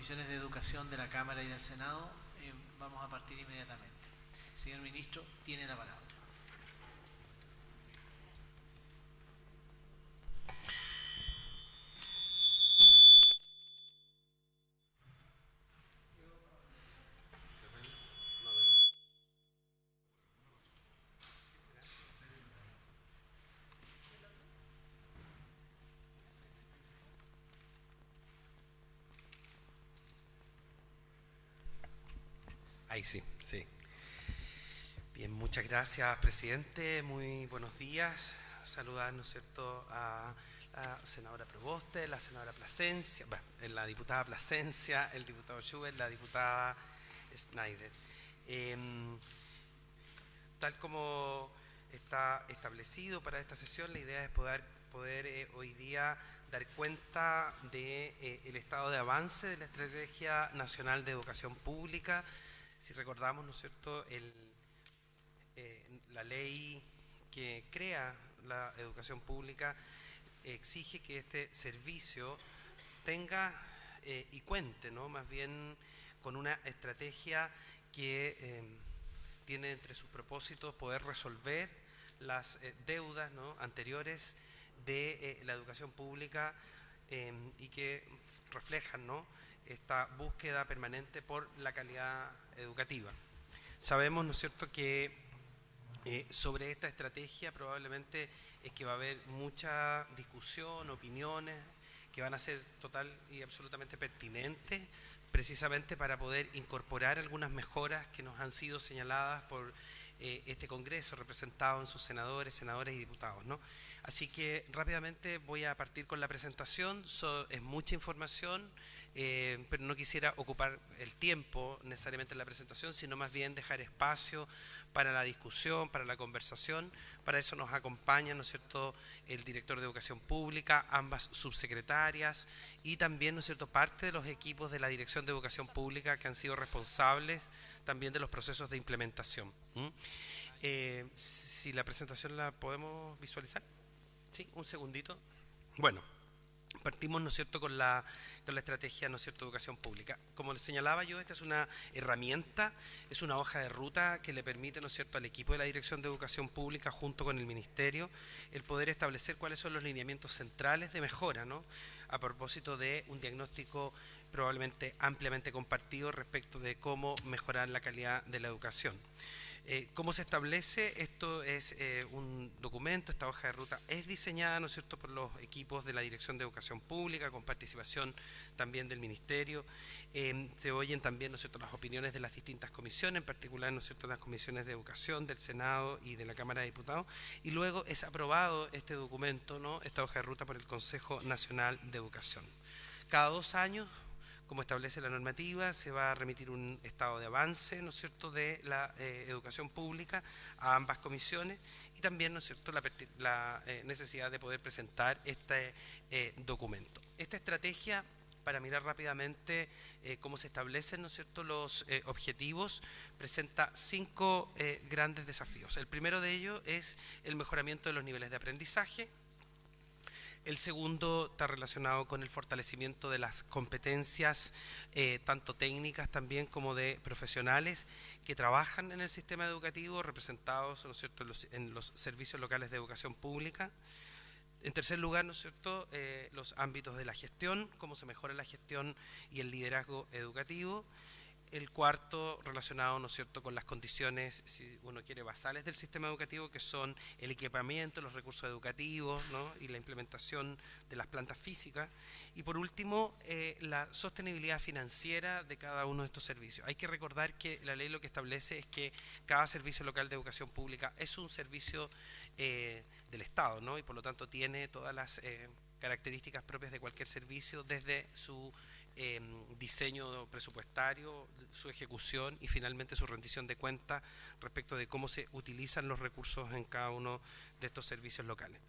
comisiones de educación de la Cámara y del Senado, vamos a partir inmediatamente. Señor Ministro, tiene la palabra. Ahí sí, sí. Bien, muchas gracias, presidente. Muy buenos días. Saludar, ¿no es cierto?, a la senadora Proboste, la senadora Plasencia, la diputada Plasencia, el diputado Schubert, la diputada Schneider. Tal como está establecido para esta sesión, la idea es poder hoy día dar cuenta de el estado de avance de la Estrategia Nacional de Educación Pública. Si recordamos, ¿no es cierto?, la ley que crea la educación pública exige que este servicio tenga y cuente, ¿no?, más bien con una estrategia que tiene entre sus propósitos poder resolver las deudas, ¿no?, anteriores de la educación pública y que reflejan, ¿no?, esta búsqueda permanente por la calidad educativa. Sabemos, ¿no es cierto?, que sobre esta estrategia probablemente es que va a haber mucha discusión, opiniones, que van a ser total y absolutamente pertinentes, precisamente para poder incorporar algunas mejoras que nos han sido señaladas por este Congreso, representado en sus senadores y diputados, ¿no? Así que rápidamente voy a partir con la presentación. Es mucha información, pero no quisiera ocupar el tiempo necesariamente en la presentación, sino más bien dejar espacio para la discusión, para la conversación. Para eso nos acompaña, ¿no es cierto?, el director de Educación Pública, ambas subsecretarias y también, ¿no es cierto?, parte de los equipos de la Dirección de Educación Pública que han sido responsables también de los procesos de implementación. Si la presentación la podemos visualizar. Sí, un segundito. Bueno, partimos, ¿no es cierto?, con la estrategia, ¿no es cierto?, de educación pública. Como les señalaba yo, esta es una herramienta, es una hoja de ruta que le permite, ¿no es cierto?, al equipo de la Dirección de Educación Pública, junto con el Ministerio, el poder establecer cuáles son los lineamientos centrales de mejora, ¿no?, a propósito de un diagnóstico probablemente ampliamente compartido respecto de cómo mejorar la calidad de la educación. ¿Cómo se establece? Esto es un documento, esta hoja de ruta es diseñada, ¿no es cierto?, por los equipos de la Dirección de Educación Pública, con participación también del Ministerio. Se oyen también, ¿no es cierto?, las opiniones de las distintas comisiones, en particular, ¿no es cierto?, las comisiones de Educación, del Senado y de la Cámara de Diputados, y luego es aprobado este documento, ¿no?, esta hoja de ruta, por el Consejo Nacional de Educación. Cada 2 años, como establece la normativa, se va a remitir un estado de avance, ¿no es cierto?, de la educación pública a ambas comisiones, y también, ¿no es cierto?, la necesidad de poder presentar este documento. Esta estrategia, para mirar rápidamente cómo se establecen, ¿no es cierto?, los objetivos, presenta 5 grandes desafíos. El primero de ellos es el mejoramiento de los niveles de aprendizaje. El segundo está relacionado con el fortalecimiento de las competencias, tanto técnicas también como de profesionales que trabajan en el sistema educativo, representados, ¿no es cierto?, en los servicios locales de educación pública. En tercer lugar, ¿no es cierto?, los ámbitos de la gestión, cómo se mejora la gestión y el liderazgo educativo. El cuarto, relacionado, ¿no es cierto?, con las condiciones, si uno quiere, basales del sistema educativo, que son el equipamiento, los recursos educativos, ¿no?, y la implementación de las plantas físicas. Y por último, la sostenibilidad financiera de cada uno de estos servicios. Hay que recordar que la ley lo que establece es que cada servicio local de educación pública es un servicio del Estado, ¿no?, y por lo tanto tiene todas las características propias de cualquier servicio, desde su diseño presupuestario, su ejecución y finalmente su rendición de cuentas respecto de cómo se utilizan los recursos en cada uno de estos servicios locales.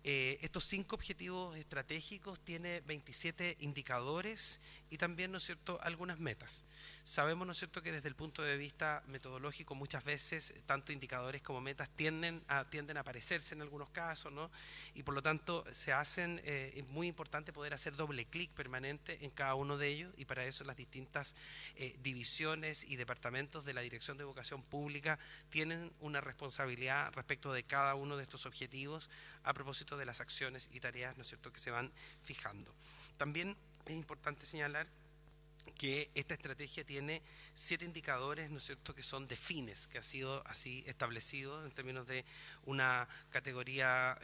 Estos 5 objetivos estratégicos tienen 27 indicadores y también, ¿no es cierto?, algunas metas. Sabemos, ¿no es cierto?, que desde el punto de vista metodológico muchas veces tanto indicadores como metas tienden a parecerse en algunos casos, ¿no? Y por lo tanto es muy importante poder hacer doble clic permanente en cada uno de ellos, y para eso las distintas divisiones y departamentos de la Dirección de Educación Pública tienen una responsabilidad respecto de cada uno de estos objetivos a propósito de las acciones y tareas, ¿no es cierto?, que se van fijando. También es importante señalar que esta estrategia tiene 7 indicadores, ¿no es cierto?, que son de fines, que ha sido así establecido en términos de una categoría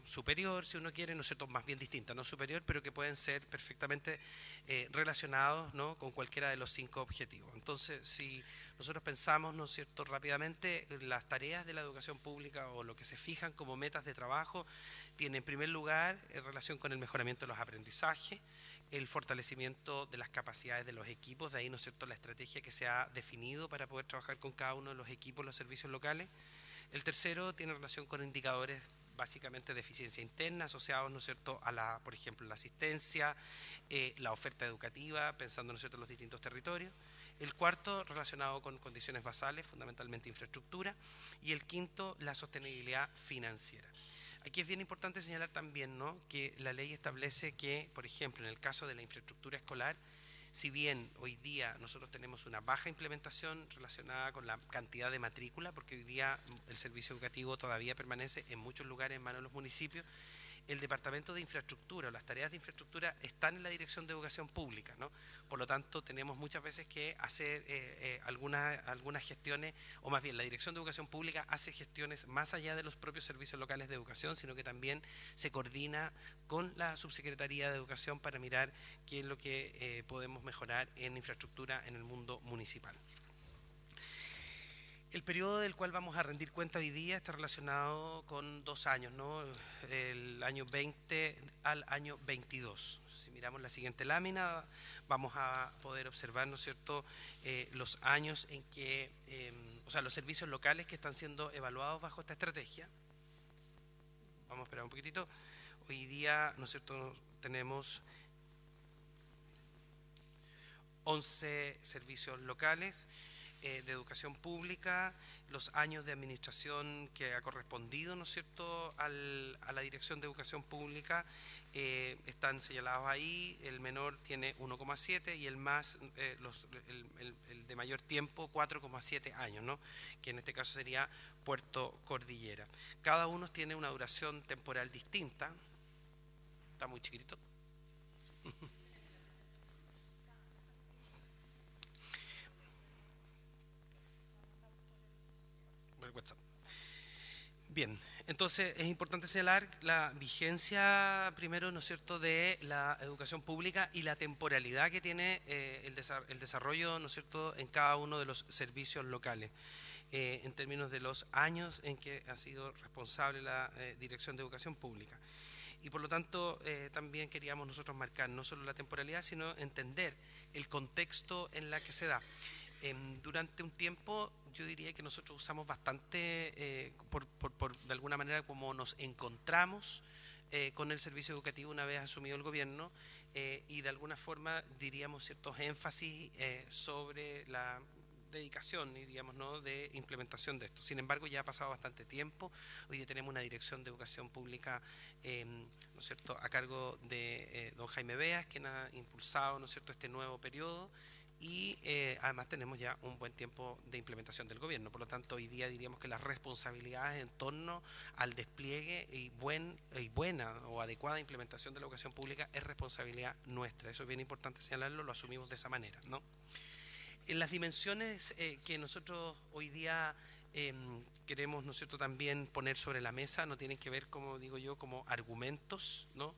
superior, si uno quiere, ¿no es cierto?, más bien distinta, no superior, pero que pueden ser perfectamente relacionados, ¿no?, con cualquiera de los 5 objetivos. Entonces, si nosotros pensamos, ¿no es cierto?, rápidamente, las tareas de la educación pública o lo que se fijan como metas de trabajo, tiene en primer lugar en relación con el mejoramiento de los aprendizajes, el fortalecimiento de las capacidades de los equipos, de ahí, ¿no es cierto?, la estrategia que se ha definido para poder trabajar con cada uno de los equipos, los servicios locales. El tercero tiene relación con indicadores básicamente de eficiencia interna asociados, ¿no es cierto?, a por ejemplo, la asistencia, la oferta educativa, pensando, ¿no es cierto?, en los distintos territorios. El cuarto, relacionado con condiciones basales, fundamentalmente infraestructura. Y el quinto, la sostenibilidad financiera. Aquí es bien importante señalar también, ¿no?, que la ley establece que, por ejemplo, en el caso de la infraestructura escolar, si bien hoy día nosotros tenemos una baja implementación relacionada con la cantidad de matrícula, porque hoy día el servicio educativo todavía permanece en muchos lugares en manos de los municipios, el Departamento de Infraestructura o las tareas de infraestructura están en la Dirección de Educación Pública, ¿no? Por lo tanto, tenemos muchas veces que hacer algunas gestiones, o más bien la Dirección de Educación Pública hace gestiones más allá de los propios servicios locales de educación, sino que también se coordina con la Subsecretaría de Educación para mirar qué es lo que podemos mejorar en infraestructura en el mundo municipal. El periodo del cual vamos a rendir cuenta hoy día está relacionado con 2 años, ¿no?, el año 20 al año 22. Si miramos la siguiente lámina, vamos a poder observar, ¿no es cierto?, los años en que, o sea, los servicios locales que están siendo evaluados bajo esta estrategia. Vamos a esperar un poquitito. Hoy día, ¿no es cierto?, tenemos 11 servicios locales de educación pública, los años de administración que ha correspondido, ¿no es cierto?, a la Dirección de Educación Pública están señalados ahí. El menor tiene 1,7 y el más, el de mayor tiempo 4,7 años, ¿no?, que en este caso sería Puerto Cordillera. Cada uno tiene una duración temporal distinta. Está muy chiquitito. Bien, entonces es importante señalar la vigencia primero, ¿no es cierto?, de la educación pública y la temporalidad que tiene el desarrollo, ¿no es cierto?, en cada uno de los servicios locales, en términos de los años en que ha sido responsable la Dirección de Educación Pública. Y por lo tanto también queríamos nosotros marcar no solo la temporalidad, sino entender el contexto en la que se da. Durante un tiempo yo diría que nosotros usamos bastante, de alguna manera, como nos encontramos con el servicio educativo una vez asumido el gobierno, y de alguna forma diríamos ciertos énfasis sobre la dedicación, diríamos, ¿no?, de implementación de esto. Sin embargo, ya ha pasado bastante tiempo. Hoy día tenemos una Dirección de Educación Pública, ¿no es cierto?, a cargo de don Jaime Beas, quien ha impulsado, ¿no es cierto?, este nuevo periodo. Y además tenemos ya un buen tiempo de implementación del gobierno. Por lo tanto, hoy día diríamos que las responsabilidades en torno al despliegue y buena o adecuada implementación de la educación pública es responsabilidad nuestra. Eso es bien importante señalarlo, lo asumimos de esa manera, ¿no? En las dimensiones que nosotros hoy día queremos, ¿no es cierto?, también poner sobre la mesa, no tienen que ver, como digo yo, como argumentos, ¿no?,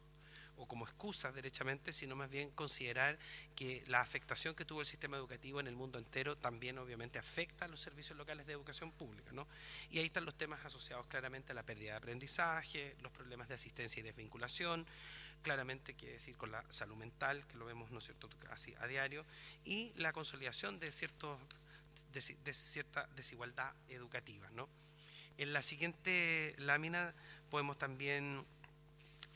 o como excusas derechamente, sino más bien considerar que la afectación que tuvo el sistema educativo en el mundo entero también obviamente afecta a los servicios locales de educación pública, ¿no? Y ahí están los temas asociados claramente a la pérdida de aprendizaje, los problemas de asistencia y desvinculación, claramente quiere decir con la salud mental, que lo vemos, ¿no es cierto?, casi a diario, y la consolidación de cierta desigualdad educativa, ¿no? En la siguiente lámina podemos también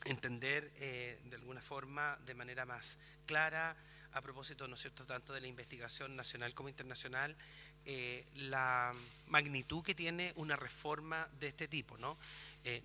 entender de alguna forma, de manera más clara, a propósito, ¿no es cierto?, tanto de la investigación nacional como internacional, la magnitud que tiene una reforma de este tipo, ¿no?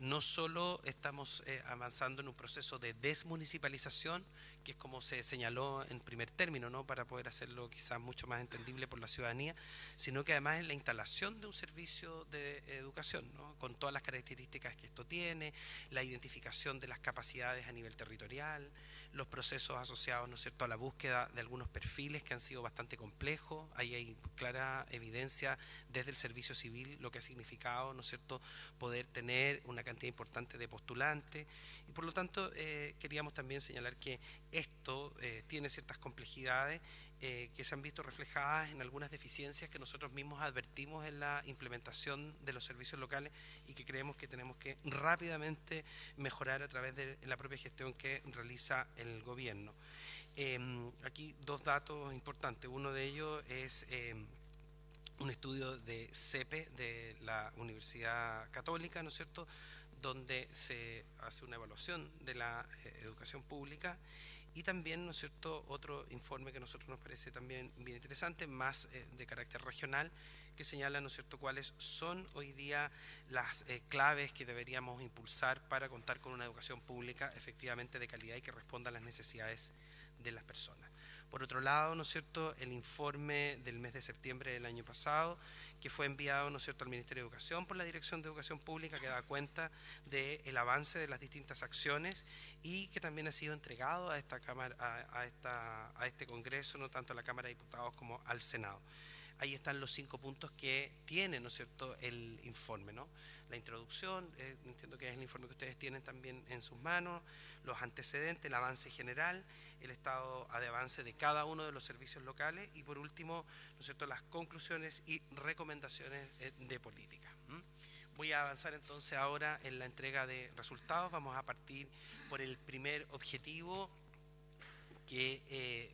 No solo estamos avanzando en un proceso de desmunicipalización, que es como se señaló en primer término, ¿no?, para poder hacerlo quizás mucho más entendible por la ciudadanía, sino que además es la instalación de un servicio de educación, ¿no?, con todas las características que esto tiene, la identificación de las capacidades a nivel territorial, los procesos asociados, ¿no es cierto?, a la búsqueda de algunos perfiles que han sido bastante complejos. Ahí hay clara evidencia desde el servicio civil lo que ha significado, ¿no es cierto?, poder tener una cantidad importante de postulantes, y por lo tanto queríamos también señalar que esto tiene ciertas complejidades que se han visto reflejadas en algunas deficiencias que nosotros mismos advertimos en la implementación de los servicios locales y que creemos que tenemos que rápidamente mejorar a través de la propia gestión que realiza el gobierno. Aquí dos datos importantes. Uno de ellos es un estudio de CEPE de la Universidad Católica, ¿no es cierto?, donde se hace una evaluación de la educación pública, y también, ¿no es cierto?, otro informe que a nosotros nos parece también bien interesante, más de carácter regional, que señala, ¿no es cierto?, cuáles son hoy día las claves que deberíamos impulsar para contar con una educación pública efectivamente de calidad y que responda a las necesidades de las personas. Por otro lado, ¿no es cierto?, el informe del mes de septiembre del año pasado, que fue enviado, ¿no es cierto?, al Ministerio de Educación por la Dirección de Educación Pública, que da cuenta del avance de las distintas acciones y que también ha sido entregado a esta Cámara, a este Congreso, no tanto a la Cámara de Diputados como al Senado. Ahí están los 5 puntos que tiene, ¿no es cierto?, el informe, ¿no? La introducción, entiendo que es el informe que ustedes tienen también en sus manos, los antecedentes, el avance general, el estado de avance de cada uno de los servicios locales y por último, ¿no es cierto?, las conclusiones y recomendaciones de política. Voy a avanzar entonces ahora en la entrega de resultados. Vamos a partir por el primer objetivo, que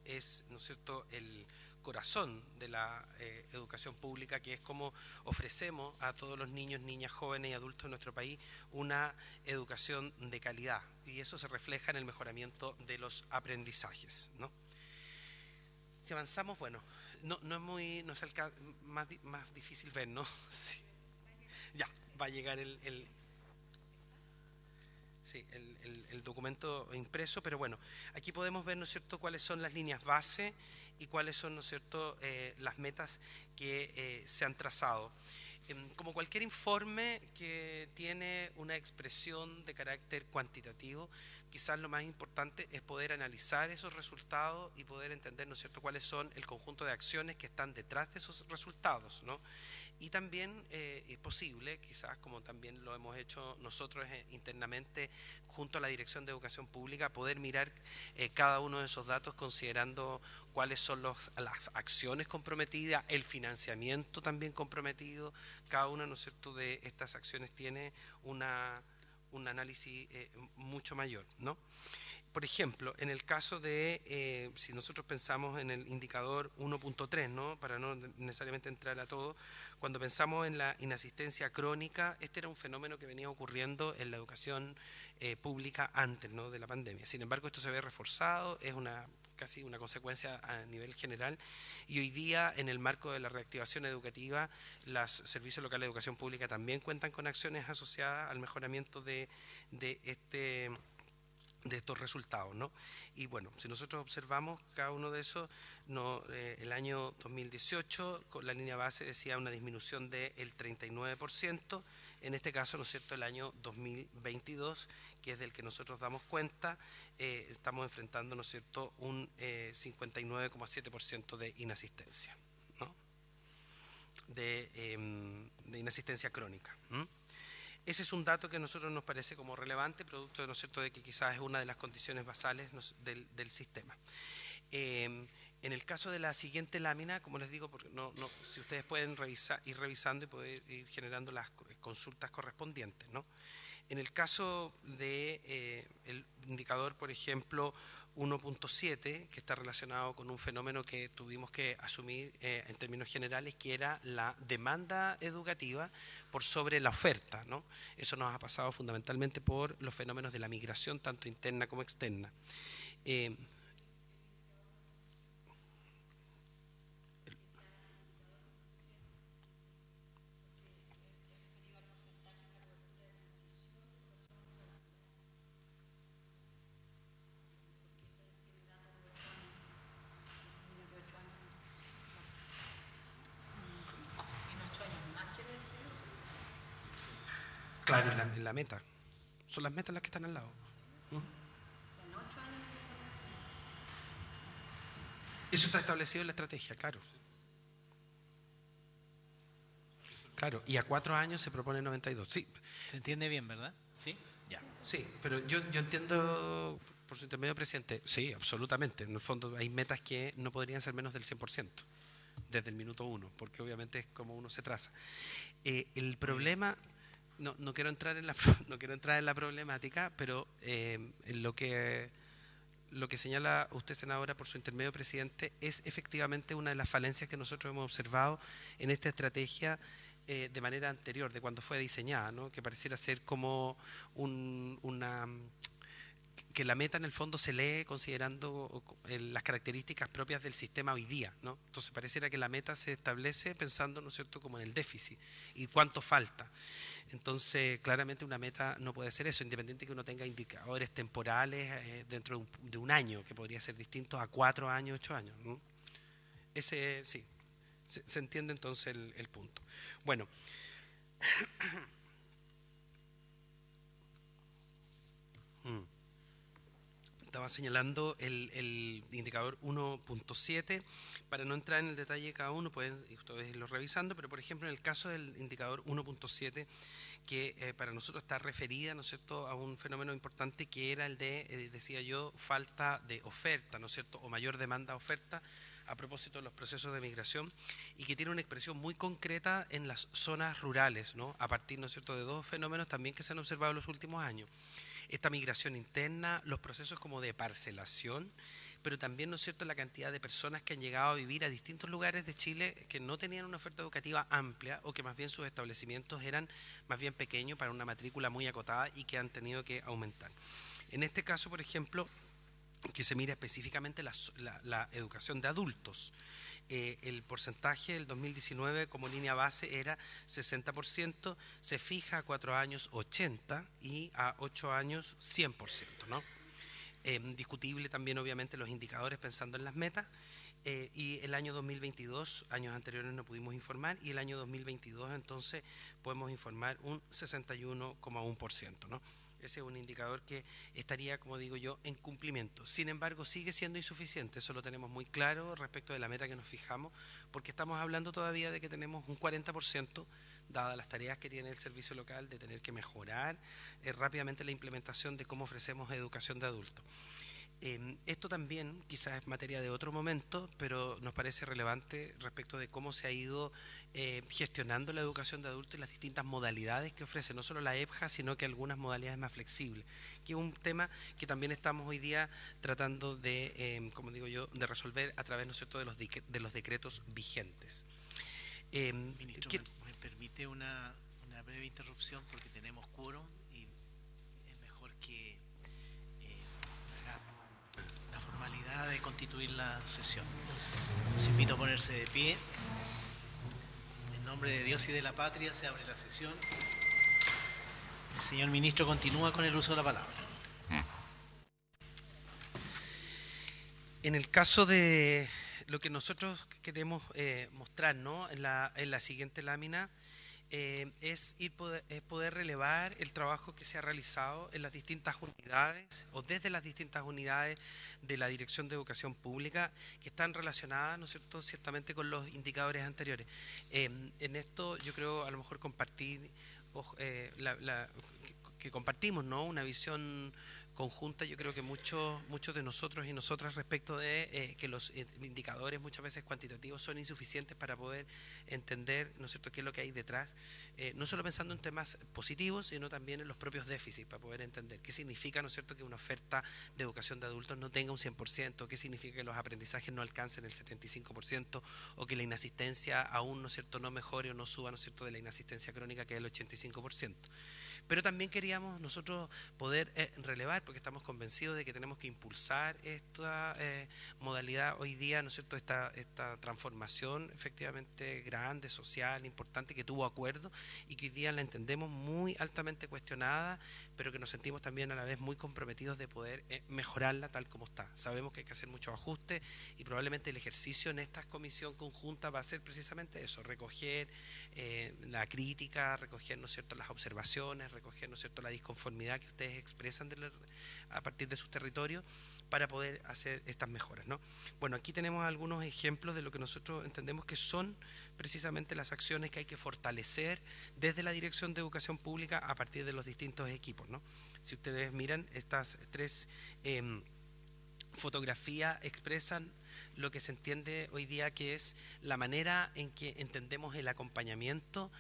es, ¿no es cierto?, el corazón de la educación pública, que es cómo ofrecemos a todos los niños, niñas, jóvenes y adultos de nuestro país una educación de calidad, y eso se refleja en el mejoramiento de los aprendizajes, ¿no? Si avanzamos, bueno, no es muy, no es más difícil ver, ¿no? Sí. Ya, va a llegar el documento impreso, pero bueno, aquí podemos ver, ¿no es cierto?, cuáles son las líneas base y cuáles son, ¿no es cierto?, las metas que se han trazado. Como cualquier informe que tiene una expresión de carácter cuantitativo, quizás lo más importante es poder analizar esos resultados y poder entender, ¿no es cierto?, cuáles son el conjunto de acciones que están detrás de esos resultados, ¿no? Y también es posible, quizás como también lo hemos hecho nosotros internamente junto a la Dirección de Educación Pública, poder mirar cada uno de esos datos considerando cuáles son las acciones comprometidas, el financiamiento también comprometido. Cada una, ¿no es cierto?, de estas acciones tiene un análisis mucho mayor, ¿no? Por ejemplo, en el caso de, si nosotros pensamos en el indicador 1.3, ¿no?, para no necesariamente entrar a todo, cuando pensamos en la inasistencia crónica, este era un fenómeno que venía ocurriendo en la educación pública antes, ¿no?, de la pandemia. Sin embargo, esto se ve reforzado, es casi una consecuencia a nivel general, y hoy día, en el marco de la reactivación educativa, los servicios locales de educación pública también cuentan con acciones asociadas al mejoramiento de estos resultados, ¿no? Y bueno, si nosotros observamos cada uno de esos, el año 2018, con la línea base decía una disminución del 39%, en este caso, ¿no es cierto?, el año 2022, que es del que nosotros damos cuenta, estamos enfrentando, ¿no es cierto?, un 59,7% de inasistencia, ¿no?, de inasistencia crónica. Ese es un dato que a nosotros nos parece como relevante, producto de, ¿no es cierto?, de que quizás es una de las condiciones basales del sistema. En el caso de la siguiente lámina, como les digo, porque si ustedes pueden ir revisando y poder ir generando las consultas correspondientes, ¿no? En el caso de el indicador, por ejemplo, 1.7, que está relacionado con un fenómeno que tuvimos que asumir en términos generales, que era la demanda educativa por sobre la oferta, ¿no? Eso nos ha pasado fundamentalmente por los fenómenos de la migración, tanto interna como externa. Claro, en la meta. Son las metas las que están al lado. Eso está establecido en la estrategia, claro. Claro, y a 4 años se propone 92. Sí. ¿Se entiende bien, verdad? ¿Sí? Ya. Sí, pero yo entiendo, por su intermedio, presidente, sí, absolutamente. En el fondo hay metas que no podrían ser menos del 100% desde el minuto 1, porque obviamente es como uno se traza. El problema, no quiero entrar en la no quiero entrar en la problemática, pero lo que señala usted, senadora, por su intermedio, presidente, es efectivamente una de las falencias que nosotros hemos observado en esta estrategia de manera anterior, de cuando fue diseñada, ¿no? Que pareciera ser como que la meta en el fondo se lee considerando las características propias del sistema hoy día, ¿no? Entonces pareciera que la meta se establece pensando, ¿no es cierto?, como en el déficit y cuánto falta. Entonces, claramente una meta no puede ser eso, independiente que uno tenga indicadores temporales dentro de un año, que podría ser distinto a 4 años, 8 años, ¿no? Ese, sí, se entiende entonces el punto. Bueno. Estaba señalando el indicador 1.7, para no entrar en el detalle de cada uno, pueden ustedes irlo revisando, pero por ejemplo en el caso del indicador 1.7, que para nosotros está referida, ¿no es cierto?, a un fenómeno importante que era el de, decía yo, falta de oferta, ¿no es cierto?, o mayor demanda a oferta a propósito de los procesos de migración, y que tiene una expresión muy concreta en las zonas rurales, ¿no?, a partir, ¿no es cierto?, de dos fenómenos también que se han observado en los últimos años. Esta migración interna, los procesos como de parcelación, pero también, ¿no es cierto?, la cantidad de personas que han llegado a vivir a distintos lugares de Chile que no tenían una oferta educativa amplia, o que más bien sus establecimientos eran más bien pequeños para una matrícula muy acotada y que han tenido que aumentar. En este caso, por ejemplo, que se mira específicamente la educación de adultos, el porcentaje del 2019 como línea base era 60%, se fija a 4 años 80% y a 8 años 100%, ¿no? Discutible también obviamente los indicadores pensando en las metas, y el año 2022, años anteriores no pudimos informar, y el año 2022 entonces podemos informar un 61,1%, ¿no? Ese es un indicador que estaría, como digo yo, en cumplimiento. Sin embargo, sigue siendo insuficiente, eso lo tenemos muy claro respecto de la meta que nos fijamos, porque estamos hablando todavía de que tenemos un 40%, dadas las tareas que tiene el servicio local, de tener que mejorar rápidamente la implementación de cómo ofrecemos educación de adultos. Esto también quizás es materia de otro momento, pero nos parece relevante respecto de cómo se ha ido gestionando la educación de adultos y las distintas modalidades que ofrece, no solo la EPJA, sino que algunas modalidades más flexibles, que es un tema que también estamos hoy día tratando de, como digo yo, de resolver a través, ¿no es cierto?, de los decretos vigentes. Ministro, ¿me permite una breve interrupción? Porque tenemos quórum y es mejor que la formalidad de constituir la sesión. Los invito a ponerse de pie. En nombre de Dios y de la patria se abre la sesión. El señor ministro continúa con el uso de la palabra. En el caso de lo que nosotros queremos mostrar, ¿no?, en la siguiente lámina, es poder relevar el trabajo que se ha realizado en las distintas unidades o desde las distintas unidades de la Dirección de Educación Pública, que están relacionadas, ¿no es cierto?, ciertamente con los indicadores anteriores. En esto yo creo a lo mejor compartir que compartimos, ¿no?, una visión conjunta, yo creo que muchos de nosotros y nosotras respecto de que los indicadores muchas veces cuantitativos son insuficientes para poder entender, ¿no es cierto?, qué es lo que hay detrás, no solo pensando en temas positivos, sino también en los propios déficits, para poder entender qué significa, ¿no es cierto?, que una oferta de educación de adultos no tenga un 100%, qué significa que los aprendizajes no alcancen el 75%, o que la inasistencia aún, ¿no es cierto?, no mejore o no suba, ¿no es cierto?, de la inasistencia crónica, que es el 85%. Pero también queríamos nosotros poder relevar, porque estamos convencidos de que tenemos que impulsar esta modalidad hoy día, ¿no es cierto?, esta transformación efectivamente grande, social, importante, que tuvo acuerdo y que hoy día la entendemos muy altamente cuestionada, pero que nos sentimos también a la vez muy comprometidos de poder mejorarla tal como está. Sabemos que hay que hacer muchos ajustes y probablemente el ejercicio en esta comisión conjunta va a ser precisamente eso, recoger la crítica, recoger, ¿no es cierto?, las observaciones, recoger, ¿no es cierto?, la disconformidad que ustedes expresan a partir de sus territorios para poder hacer estas mejoras, ¿no? Bueno, aquí tenemos algunos ejemplos de lo que nosotros entendemos que son precisamente las acciones que hay que fortalecer desde la Dirección de Educación Pública a partir de los distintos equipos, ¿no? Si ustedes miran, estas tres fotografías expresan lo que se entiende hoy día que es la manera en que entendemos el acompañamiento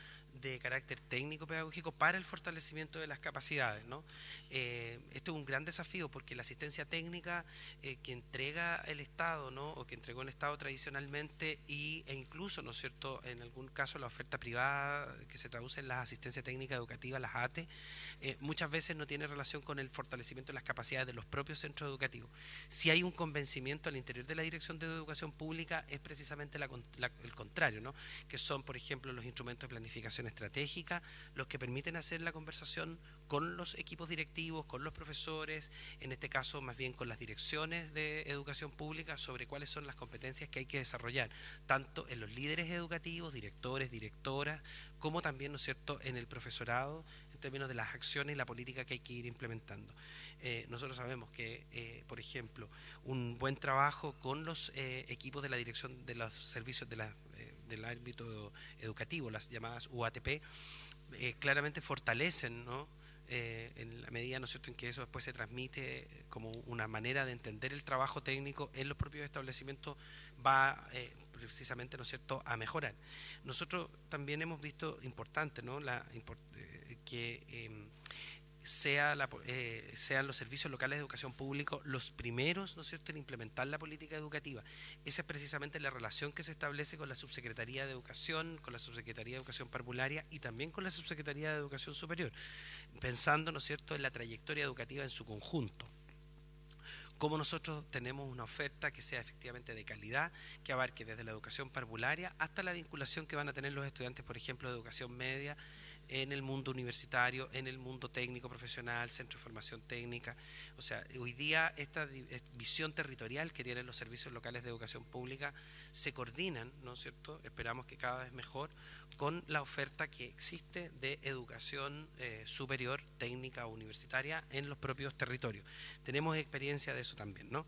de carácter técnico-pedagógico para el fortalecimiento de las capacidades, ¿no? Esto es un gran desafío porque la asistencia técnica que entrega el Estado, ¿no?, o que entregó el Estado tradicionalmente e incluso, ¿no es cierto?, en algún caso la oferta privada que se traduce en la asistencia técnica educativa, las ATE, muchas veces no tiene relación con el fortalecimiento de las capacidades de los propios centros educativos. Si hay un convencimiento al interior de la Dirección de Educación Pública es precisamente el contrario, ¿no?, que son, por ejemplo, los instrumentos de planificación estratégica, los que permiten hacer la conversación con los equipos directivos, con los profesores, en este caso más bien con las direcciones de educación pública, sobre cuáles son las competencias que hay que desarrollar, tanto en los líderes educativos, directores, directoras, como también, ¿no es cierto?, en el profesorado, en términos de las acciones y la política que hay que ir implementando. Nosotros sabemos que, por ejemplo, un buen trabajo con los equipos de la dirección de los servicios del ámbito educativo, las llamadas UATP, claramente fortalecen, ¿no?, en la medida, ¿no es cierto?, en que eso después se transmite como una manera de entender el trabajo técnico en los propios establecimientos, va precisamente, ¿no es cierto?, a mejorar. Nosotros también hemos visto importante, ¿no?, que sean los servicios locales de educación pública los primeros, ¿no es cierto?, en implementar la política educativa. Esa es precisamente la relación que se establece con la Subsecretaría de Educación, con la Subsecretaría de Educación Parvularia y también con la Subsecretaría de Educación Superior, pensando, ¿no es cierto?, en la trayectoria educativa en su conjunto. Cómo nosotros tenemos una oferta que sea efectivamente de calidad, que abarque desde la educación parvularia hasta la vinculación que van a tener los estudiantes, por ejemplo, de educación media, en el mundo universitario, en el mundo técnico profesional, centro de formación técnica. O sea, hoy día esta visión territorial que tienen los servicios locales de educación pública se coordinan, ¿no es cierto?, esperamos que cada vez mejor, con la oferta que existe de educación superior, técnica o universitaria en los propios territorios. Tenemos experiencia de eso también, ¿no?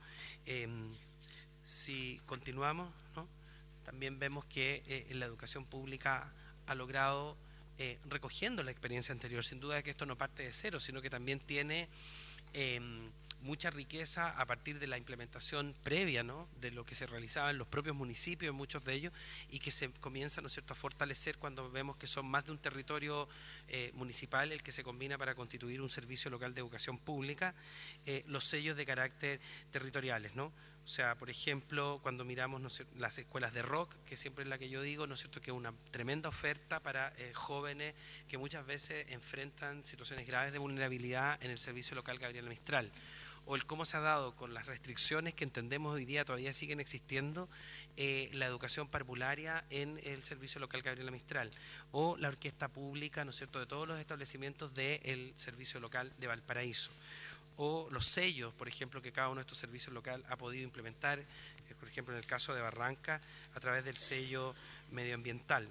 Si continuamos, ¿no?, también vemos que en la educación pública ha logrado, recogiendo la experiencia anterior, sin duda que esto no parte de cero, sino que también tiene mucha riqueza a partir de la implementación previa, ¿no?, de lo que se realizaba en los propios municipios, en muchos de ellos, y que se comienza, ¿no es cierto?, a fortalecer cuando vemos que son más de un territorio municipal el que se combina para constituir un servicio local de educación pública, los sellos de carácter territoriales, ¿no? O sea, por ejemplo, cuando miramos, ¿no es cierto?, las escuelas de rock, que siempre es la que yo digo, ¿no es cierto?, que es una tremenda oferta para jóvenes que muchas veces enfrentan situaciones graves de vulnerabilidad en el servicio local Gabriela Mistral. O el cómo se ha dado con las restricciones que entendemos hoy día todavía siguen existiendo, la educación parvularia en el servicio local Gabriela Mistral, o la orquesta pública, ¿no es cierto?, de todos los establecimientos del servicio local de Valparaíso, o los sellos, por ejemplo, que cada uno de estos servicios locales ha podido implementar, por ejemplo, en el caso de Barranca, a través del sello medioambiental,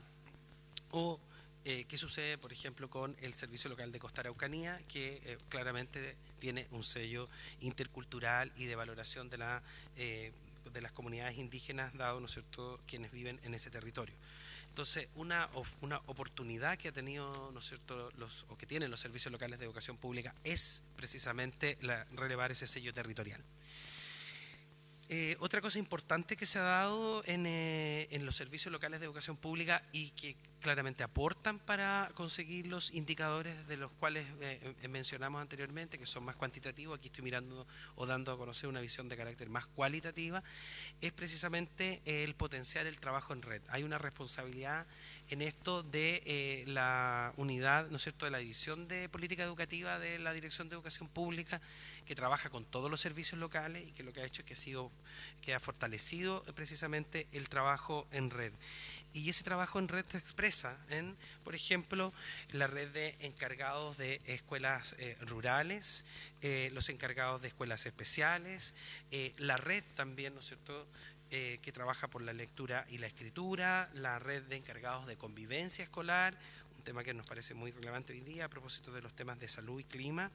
o qué sucede, por ejemplo, con el servicio local de Costa Araucanía, que claramente tiene un sello intercultural y de valoración de las comunidades indígenas, dado, ¿no es cierto?, quienes viven en ese territorio. Entonces, una oportunidad que ha tenido, ¿no es cierto?, o que tienen los servicios locales de educación pública es precisamente relevar ese sello territorial. Otra cosa importante que se ha dado en los servicios locales de educación pública y que claramente aportan para conseguir los indicadores de los cuales mencionamos anteriormente, que son más cuantitativos, aquí estoy mirando o dando a conocer una visión de carácter más cualitativa, es precisamente el potenciar el trabajo en red. Hay una responsabilidad en esto de la unidad, ¿no es cierto?, de la División de Política Educativa de la Dirección de Educación Pública, que trabaja con todos los servicios locales y que lo que ha hecho es que ha fortalecido precisamente el trabajo en red. Y ese trabajo en red se expresa en, por ejemplo, la red de encargados de escuelas rurales, los encargados de escuelas especiales, la red también, ¿no es cierto?, que trabaja por la lectura y la escritura, la red de encargados de convivencia escolar, un tema que nos parece muy relevante hoy día a propósito de los temas de salud y clima,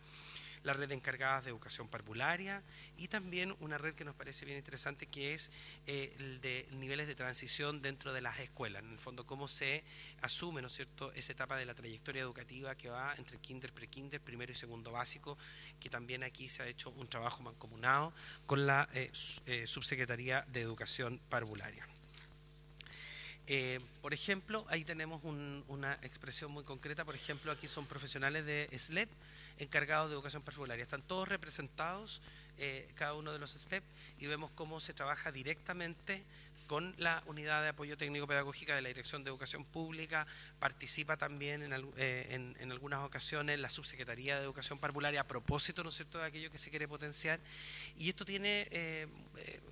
la red de encargadas de educación parvularia y también una red que nos parece bien interesante que es el de niveles de transición dentro de las escuelas, en el fondo cómo se asume, ¿no es cierto?, esa etapa de la trayectoria educativa que va entre kinder, prekinder, primero y segundo básico, que también aquí se ha hecho un trabajo mancomunado con la Subsecretaría de Educación Parvularia. Por ejemplo, ahí tenemos una expresión muy concreta, por ejemplo, aquí son profesionales de SLEP, encargados de educación parvularia. Están todos representados, cada uno de los SLEP, y vemos cómo se trabaja directamente con la Unidad de Apoyo Técnico-Pedagógica de la Dirección de Educación Pública. Participa también en algunas ocasiones la Subsecretaría de Educación Parvularia a propósito, ¿no es cierto?, de aquello que se quiere potenciar. Y esto tiene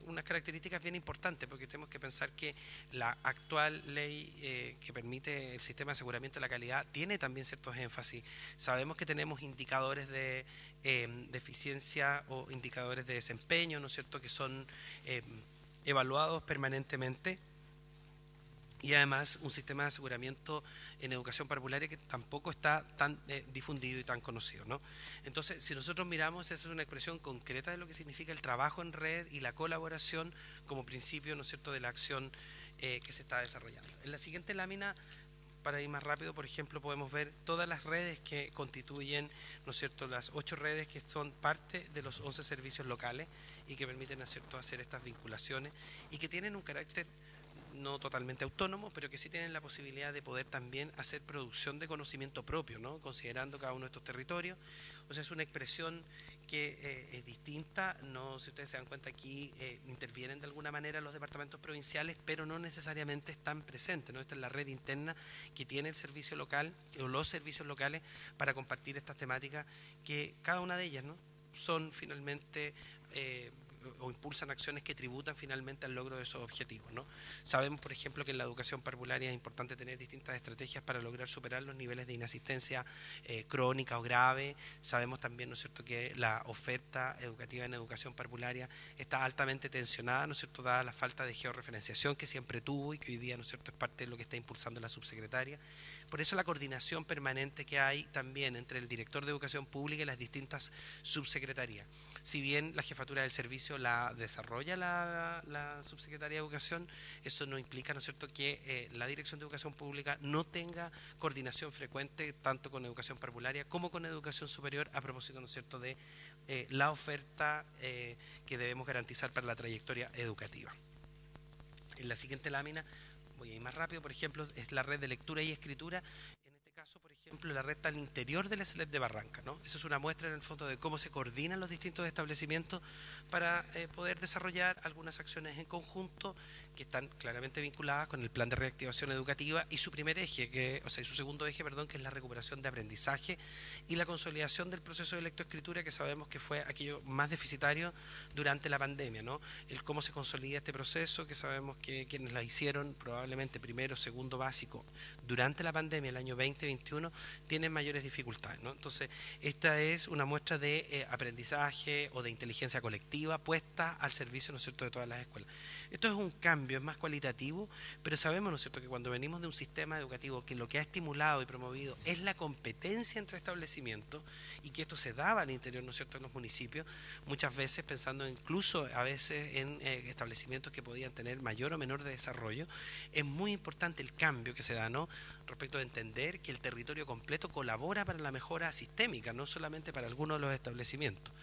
unas características bien importantes, porque tenemos que pensar que la actual ley que permite el sistema de aseguramiento de la calidad tiene también ciertos énfasis. Sabemos que tenemos indicadores de eficiencia o indicadores de desempeño, ¿no es cierto?, que son evaluados permanentemente, y además un sistema de aseguramiento en educación parvularia que tampoco está tan difundido y tan conocido, ¿no? Entonces, si nosotros miramos, esta es una expresión concreta de lo que significa el trabajo en red y la colaboración como principio, ¿no es cierto?, de la acción que se está desarrollando. En la siguiente lámina, para ir más rápido, por ejemplo, podemos ver todas las redes que constituyen, ¿no es cierto?, las 8 redes que son parte de los 11 servicios locales y que permiten, ¿no es cierto?, hacer estas vinculaciones y que tienen un carácter no totalmente autónomo, pero que sí tienen la posibilidad de poder también hacer producción de conocimiento propio, ¿no?, considerando cada uno de estos territorios. O sea, es una expresión que es distinta, no, si ustedes se dan cuenta aquí intervienen de alguna manera los departamentos provinciales, pero no necesariamente están presentes, ¿no? Esta es la red interna que tiene el servicio local o los servicios locales para compartir estas temáticas que cada una de ellas, ¿no?, son finalmente o impulsan acciones que tributan finalmente al logro de esos objetivos, ¿no? Sabemos, por ejemplo, que en la educación parvularia es importante tener distintas estrategias para lograr superar los niveles de inasistencia crónica o grave. Sabemos también, ¿no es cierto?, que la oferta educativa en educación parvularia está altamente tensionada, ¿no es cierto?, dada la falta de georreferenciación que siempre tuvo y que hoy día, ¿no es cierto?, es parte de lo que está impulsando la subsecretaria. Por eso la coordinación permanente que hay también entre el director de educación pública y las distintas subsecretarías. Si bien la jefatura del servicio la desarrolla la subsecretaría de Educación, eso no implica, ¿no es cierto?, que la Dirección de Educación Pública no tenga coordinación frecuente tanto con educación parvularia como con educación superior a propósito, ¿no es cierto?, de la oferta que debemos garantizar para la trayectoria educativa. En la siguiente lámina, voy a ir más rápido, por ejemplo, es la red de lectura y escritura. En este caso, por ejemplo, la red está al interior de la SLEP de Barranca, ¿no? Esa es una muestra en el fondo de cómo se coordinan los distintos establecimientos para poder desarrollar algunas acciones en conjunto que están claramente vinculadas con el plan de reactivación educativa y su primer eje, su segundo eje, que es la recuperación de aprendizaje y la consolidación del proceso de lectoescritura, que sabemos que fue aquello más deficitario durante la pandemia, ¿no? El cómo se consolida este proceso, que sabemos que quienes la hicieron probablemente primero, segundo básico durante la pandemia, el año 2021, tienen mayores dificultades, ¿no? Entonces, esta es una muestra de aprendizaje o de inteligencia colectiva puesta al servicio, ¿no es cierto?, de todas las escuelas. Esto es un cambio, es más cualitativo, pero sabemos, ¿no es cierto?, que cuando venimos de un sistema educativo que lo que ha estimulado y promovido es la competencia entre establecimientos, y que esto se daba al interior, ¿no es cierto?, en los municipios, muchas veces pensando incluso a veces en establecimientos que podían tener mayor o menor de desarrollo, es muy importante el cambio que se da, ¿no?, respecto de entender que el territorio completo colabora para la mejora sistémica, no solamente para algunos de los establecimientos.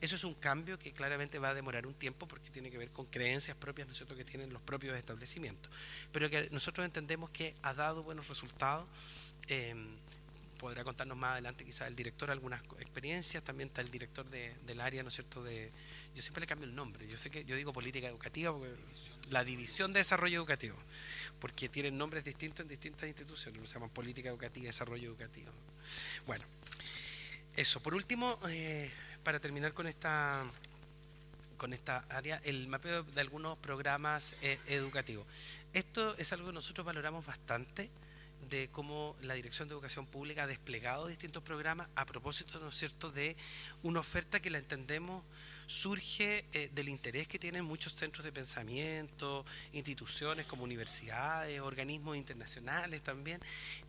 Eso es un cambio que claramente va a demorar un tiempo porque tiene que ver con creencias propias, ¿no es cierto?, que tienen los propios establecimientos, pero que nosotros entendemos que ha dado buenos resultados. Podrá contarnos más adelante quizás el director algunas experiencias, también está el director del área, ¿no es cierto?, yo siempre le cambio el nombre, yo sé que yo digo política educativa, porque la división de desarrollo educativo, porque tienen nombres distintos en distintas instituciones, no se llaman política educativa, desarrollo educativo. Bueno, eso, por último, para terminar con esta área, el mapeo de algunos programas educativos. Esto es algo que nosotros valoramos bastante, de cómo la Dirección de Educación Pública ha desplegado distintos programas a propósito, ¿no es cierto?, de una oferta que la entendemos surge del interés que tienen muchos centros de pensamiento, instituciones como universidades, organismos internacionales también,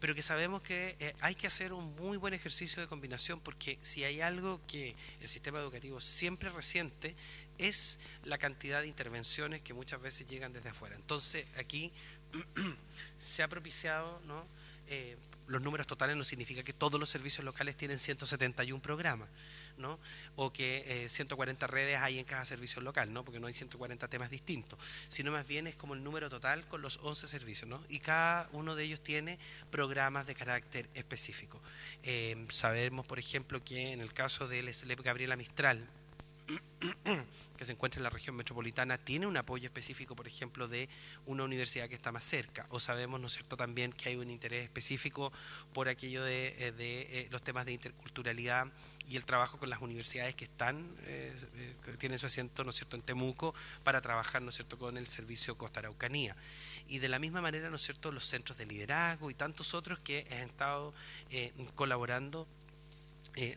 pero que sabemos que hay que hacer un muy buen ejercicio de combinación, porque si hay algo que el sistema educativo siempre resiente es la cantidad de intervenciones que muchas veces llegan desde afuera. Entonces aquí se ha propiciado, ¿no? Los números totales no significa que todos los servicios locales tienen 171 programas, ¿no?, o que 140 redes hay en cada servicio local, ¿no?, porque no hay 140 temas distintos, sino más bien es como el número total con los 11 servicios, ¿no?, y cada uno de ellos tiene programas de carácter específico. Sabemos, por ejemplo, que en el caso del SLEP Gabriela Mistral, que se encuentra en la región metropolitana, tiene un apoyo específico, por ejemplo, de una universidad que está más cerca, o sabemos, ¿no es cierto?, también que hay un interés específico por aquello de los temas de interculturalidad y el trabajo con las universidades que están, que tienen su asiento, ¿no es cierto?, en Temuco, para trabajar, ¿no es cierto?, con el servicio Costa Araucanía. Y de la misma manera, ¿no es cierto?, los centros de liderazgo y tantos otros que han estado colaborando,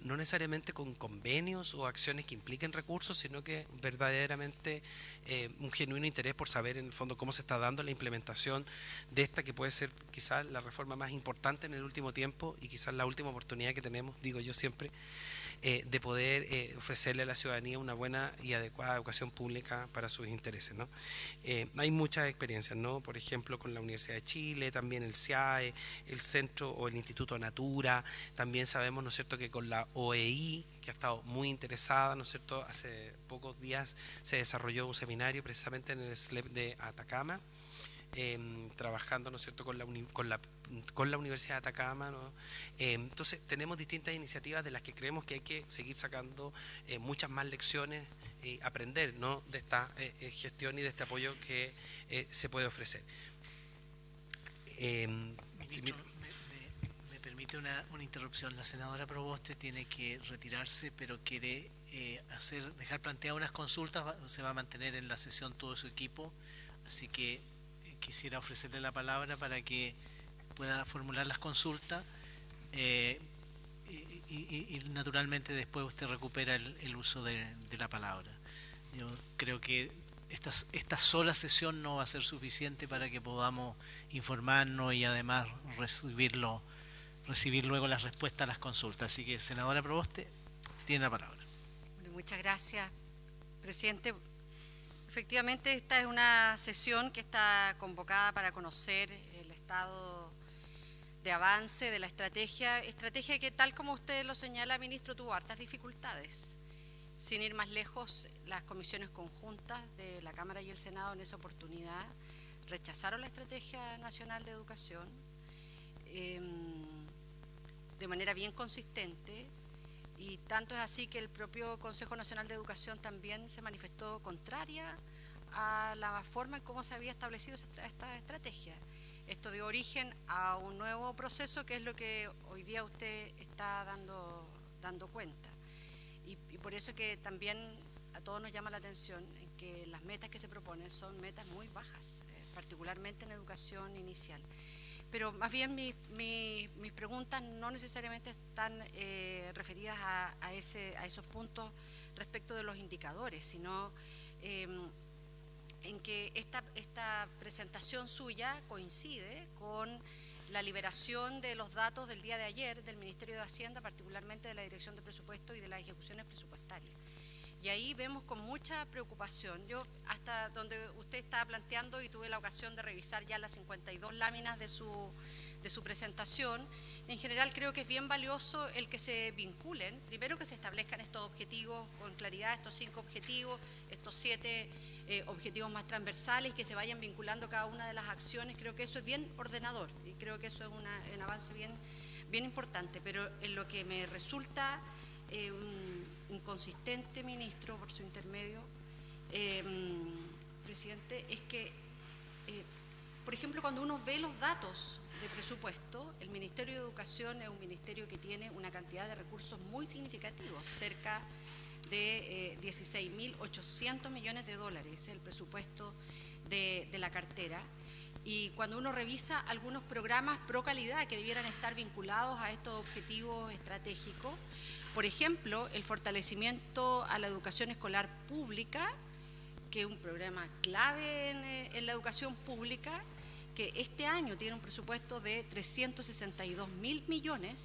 no necesariamente con convenios o acciones que impliquen recursos, sino que verdaderamente un genuino interés por saber en el fondo cómo se está dando la implementación de esta, que puede ser quizás la reforma más importante en el último tiempo y quizás la última oportunidad que tenemos, digo yo siempre, de poder ofrecerle a la ciudadanía una buena y adecuada educación pública para sus intereses, ¿no? Hay muchas experiencias, ¿no?, por ejemplo con la Universidad de Chile, también el CIAE, el Centro o el Instituto Natura, también sabemos, ¿no es cierto?, que con la OEI, que ha estado muy interesada, ¿no es cierto?, hace pocos días se desarrolló un seminario precisamente en el SLEP de Atacama, trabajando, ¿no es cierto?, con la Universidad de Atacama, ¿no? Entonces tenemos distintas iniciativas de las que creemos que hay que seguir sacando muchas más lecciones y aprender, ¿no?, de esta gestión y de este apoyo que se puede ofrecer. Ministro, me permite una interrupción. La senadora Proboste tiene que retirarse, pero quiere dejar planteadas unas consultas. Se va a mantener en la sesión todo su equipo, así que quisiera ofrecerle la palabra para que pueda formular las consultas, y naturalmente después usted recupera el uso de la palabra. Yo creo que esta sola sesión no va a ser suficiente para que podamos informarnos y además recibir luego las respuestas a las consultas. Así que, senadora Proboste, tiene la palabra. Bueno, muchas gracias, presidente. Efectivamente, esta es una sesión que está convocada para conocer el estado de avance de la estrategia que, tal como usted lo señala, ministro, tuvo hartas dificultades. Sin ir más lejos, las comisiones conjuntas de la Cámara y el Senado en esa oportunidad rechazaron la Estrategia Nacional de Educación de manera bien consistente, y tanto es así que el propio Consejo Nacional de Educación también se manifestó contraria a la forma en cómo se había establecido esta estrategia. Esto dio origen a un nuevo proceso, que es lo que hoy día usted está dando cuenta. Y por eso que también a todos nos llama la atención en que las metas que se proponen son metas muy bajas, particularmente en educación inicial. pero más bien mis preguntas no necesariamente están referidas a esos puntos respecto de los indicadores, sino en que esta presentación suya coincide con la liberación de los datos del día de ayer del Ministerio de Hacienda, particularmente de la Dirección de Presupuesto y de las ejecuciones presupuestarias. Y ahí vemos con mucha preocupación, yo hasta donde usted estaba planteando y tuve la ocasión de revisar ya las 52 láminas de su presentación, en general creo que es bien valioso el que se vinculen, primero que se establezcan estos objetivos con claridad, estos 5 objetivos, estos 7 objetivos más transversales, que se vayan vinculando cada una de las acciones. Creo que eso es bien ordenador y creo que eso es un avance bien importante, pero en lo que me resulta inconsistente, ministro, por su intermedio, presidente, es que, por ejemplo, cuando uno ve los datos de presupuesto, el Ministerio de Educación es un ministerio que tiene una cantidad de recursos muy significativos, cerca de 16.800 millones de dólares, es el presupuesto de la cartera. Y cuando uno revisa algunos programas pro calidad que debieran estar vinculados a estos objetivos estratégicos, por ejemplo, el fortalecimiento a la educación escolar pública, que es un programa clave en la educación pública, que este año tiene un presupuesto de 362.000 millones,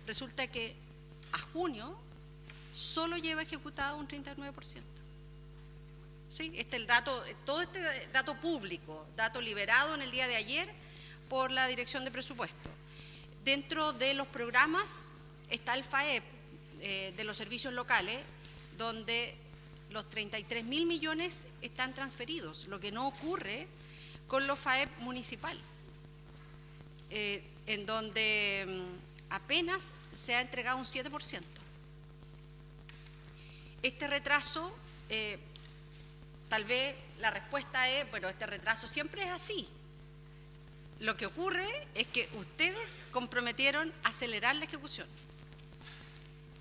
resulta que a junio solo lleva ejecutado un 39%. ¿Sí? El dato, todo este dato público, dato liberado en el día de ayer por la Dirección de Presupuesto. Dentro de los programas está el FAEP de los servicios locales, donde los 33.000 millones están transferidos, lo que no ocurre con los FAEP municipal, en donde apenas se ha entregado un 7%. Este retraso, tal vez la respuesta es, bueno, este retraso siempre es así. Lo que ocurre es que ustedes comprometieron acelerar la ejecución.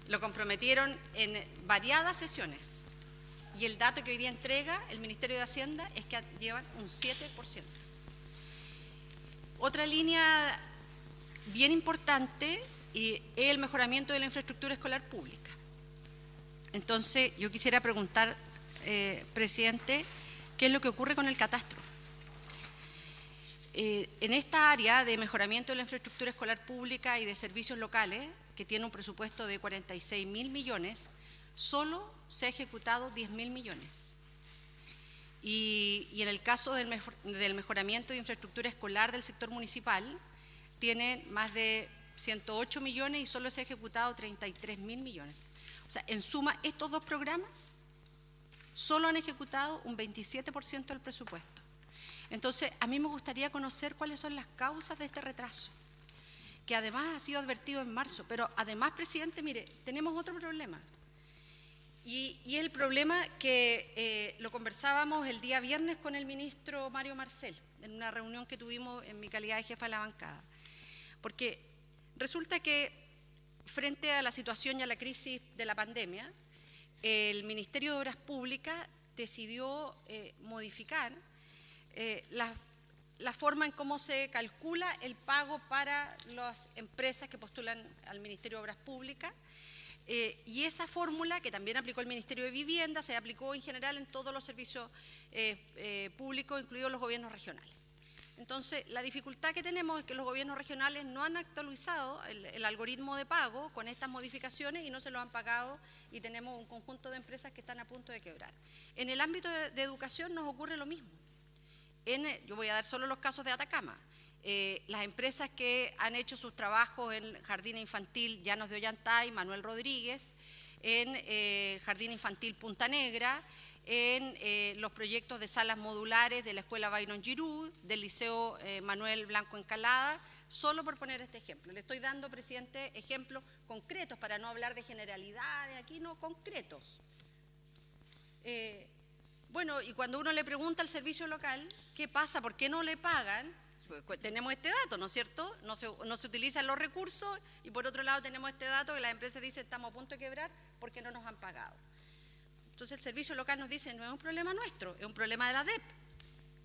Lo comprometieron en variadas sesiones. Y el dato que hoy día entrega el Ministerio de Hacienda es que llevan un 7%. Otra línea bien importante es el mejoramiento de la infraestructura escolar pública. Entonces, yo quisiera preguntar, presidente, ¿qué es lo que ocurre con el catastro? En esta área de mejoramiento de la infraestructura escolar pública y de servicios locales, que tiene un presupuesto de 46.000 millones, solo se ha ejecutado 10.000 millones. Y en el caso del mejoramiento de infraestructura escolar del sector municipal, tiene más de 108 millones y solo se ha ejecutado 33.000 millones. O sea, en suma, estos dos programas solo han ejecutado un 27% del presupuesto. Entonces, a mí me gustaría conocer cuáles son las causas de este retraso, que además ha sido advertido en marzo. Pero además, presidente, mire, tenemos otro problema. Y es el problema que lo conversábamos el día viernes con el ministro Mario Marcel, en una reunión que tuvimos en mi calidad de jefa de la bancada. Porque resulta que frente a la situación y a la crisis de la pandemia, el Ministerio de Obras Públicas decidió modificar la forma en cómo se calcula el pago para las empresas que postulan al Ministerio de Obras Públicas, y esa fórmula, que también aplicó el Ministerio de Vivienda, se aplicó en general en todos los servicios públicos, incluidos los gobiernos regionales. Entonces, la dificultad que tenemos es que los gobiernos regionales no han actualizado el algoritmo de pago con estas modificaciones y no se lo han pagado, y tenemos un conjunto de empresas que están a punto de quebrar. En el ámbito de educación nos ocurre lo mismo. Yo voy a dar solo los casos de Atacama. Las empresas que han hecho sus trabajos en Jardín Infantil Llanos de Ollantay, Manuel Rodríguez, en Jardín Infantil Punta Negra, en los proyectos de salas modulares de la Escuela Byron Giroux, del Liceo Manuel Blanco Encalada, solo por poner este ejemplo. Le estoy dando, presidente, ejemplos concretos para no hablar de generalidades, aquí no, concretos. Bueno, y cuando uno le pregunta al servicio local, ¿qué pasa? ¿Por qué no le pagan? Pues tenemos este dato, ¿no es cierto? No se utilizan los recursos, y por otro lado tenemos este dato que las empresas dicen estamos a punto de quebrar porque no nos han pagado. Entonces el servicio local nos dice, no es un problema nuestro, es un problema de la DEP.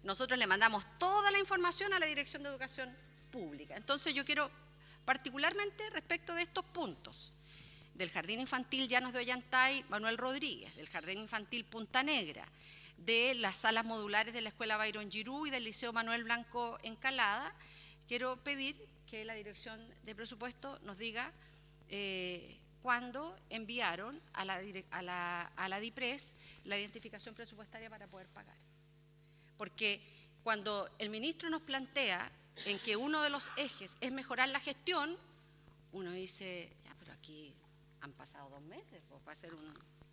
Nosotros le mandamos toda la información a la Dirección de Educación pública. Entonces yo quiero, particularmente respecto de estos puntos, del Jardín Infantil Llanos de Ollantay, Manuel Rodríguez, del Jardín Infantil Punta Negra, de las salas modulares de la Escuela Byron Girú y del Liceo Manuel Blanco Encalada, quiero pedir que la Dirección de Presupuesto nos diga cuándo enviaron a la DIPRES la identificación presupuestaria para poder pagar. Porque cuando el ministro nos plantea en que uno de los ejes es mejorar la gestión, uno dice, ya, pero aquí han pasado 2 meses, pues va a ser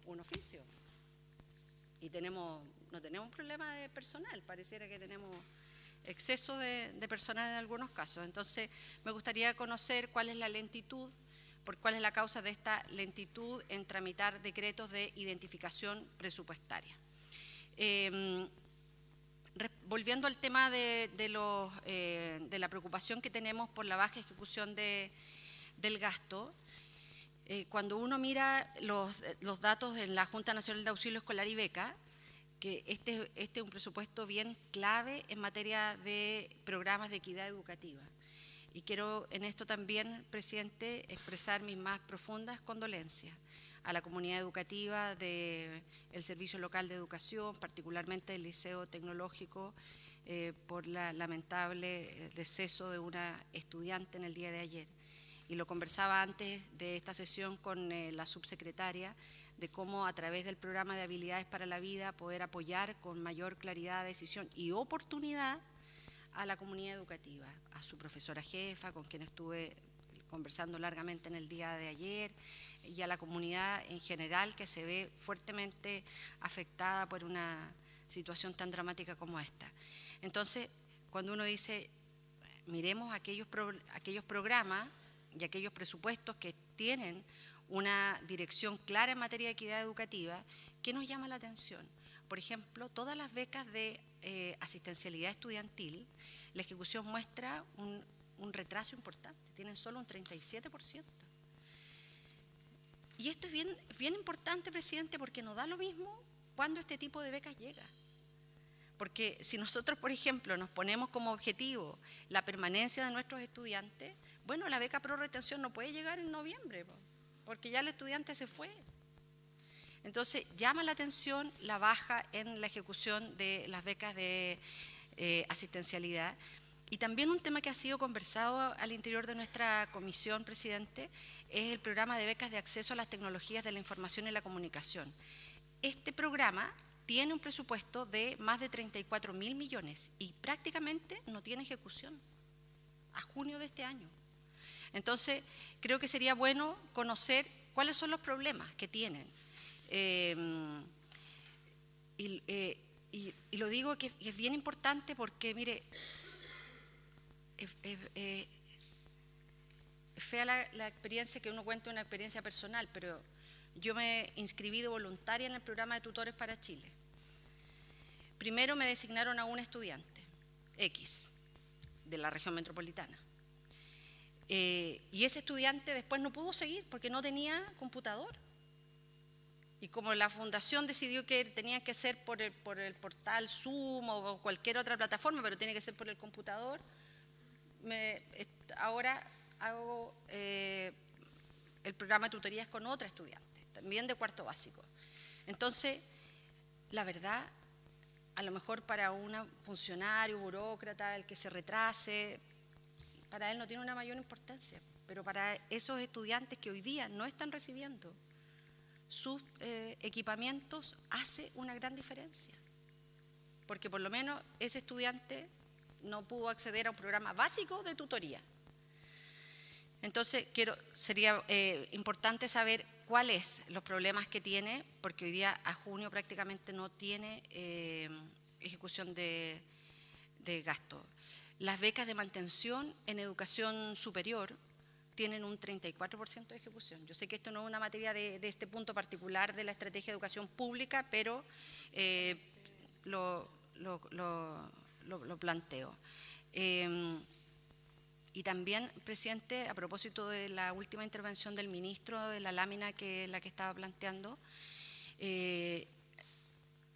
un oficio. Y no tenemos problema de personal, pareciera que tenemos exceso de personal en algunos casos. Entonces, me gustaría conocer cuál es la lentitud, cuál es la causa de esta lentitud en tramitar decretos de identificación presupuestaria. Volviendo al tema de la preocupación que tenemos por la baja ejecución del gasto, cuando uno mira los datos en la Junta Nacional de Auxilio Escolar y Beca, que este es un presupuesto bien clave en materia de programas de equidad educativa. Y quiero en esto también, presidente, expresar mis más profundas condolencias a la comunidad educativa del Servicio Local de Educación, particularmente del Liceo Tecnológico, por la lamentable deceso de una estudiante en el día de ayer. Y lo conversaba antes de esta sesión con la subsecretaria, de cómo a través del programa de habilidades para la vida poder apoyar con mayor claridad, decisión y oportunidad a la comunidad educativa, a su profesora jefa, con quien estuve conversando largamente en el día de ayer, y a la comunidad en general que se ve fuertemente afectada por una situación tan dramática como esta. Entonces, cuando uno dice, miremos aquellos programas y aquellos presupuestos que tienen una dirección clara en materia de equidad educativa, ¿qué nos llama la atención? Por ejemplo, todas las becas de asistencialidad estudiantil, la ejecución muestra un retraso importante, tienen solo un 37%. Y esto es bien importante, presidente, porque nos da lo mismo cuando este tipo de becas llega. Porque si nosotros, por ejemplo, nos ponemos como objetivo la permanencia de nuestros estudiantes, bueno, la beca pro retención no puede llegar en noviembre, porque ya el estudiante se fue. Entonces, llama la atención la baja en la ejecución de las becas de asistencialidad. Y también un tema que ha sido conversado al interior de nuestra comisión, presidente, es el programa de becas de acceso a las tecnologías de la información y la comunicación. Este programa tiene un presupuesto de más de 34.000 millones y prácticamente no tiene ejecución a junio de este año. Entonces, creo que sería bueno conocer cuáles son los problemas que tienen. Y lo digo que es bien importante porque, mire, es fea la experiencia que uno cuenta, una experiencia personal, pero yo me he inscribido voluntaria en el programa de Tutores para Chile. Primero me designaron a un estudiante, X, de la región metropolitana. Y ese estudiante después no pudo seguir porque no tenía computador. Y como la fundación decidió que tenía que ser por el portal Zoom o cualquier otra plataforma, pero tiene que ser por el computador, ahora hago el programa de tutorías con otra estudiante, también de cuarto básico. Entonces, la verdad, a lo mejor para un funcionario, burócrata, el que se retrase, para él no tiene una mayor importancia, pero para esos estudiantes que hoy día no están recibiendo sus equipamientos hace una gran diferencia, porque por lo menos ese estudiante no pudo acceder a un programa básico de tutoría. Entonces, sería importante saber cuáles los problemas que tiene, porque hoy día a junio prácticamente no tiene ejecución de gasto. Las becas de mantención en educación superior tienen un 34% de ejecución. Yo sé que esto no es una materia de este punto particular de la estrategia de educación pública, pero lo planteo. Y también, presidente, a propósito de la última intervención del ministro, de la lámina la que estaba planteando,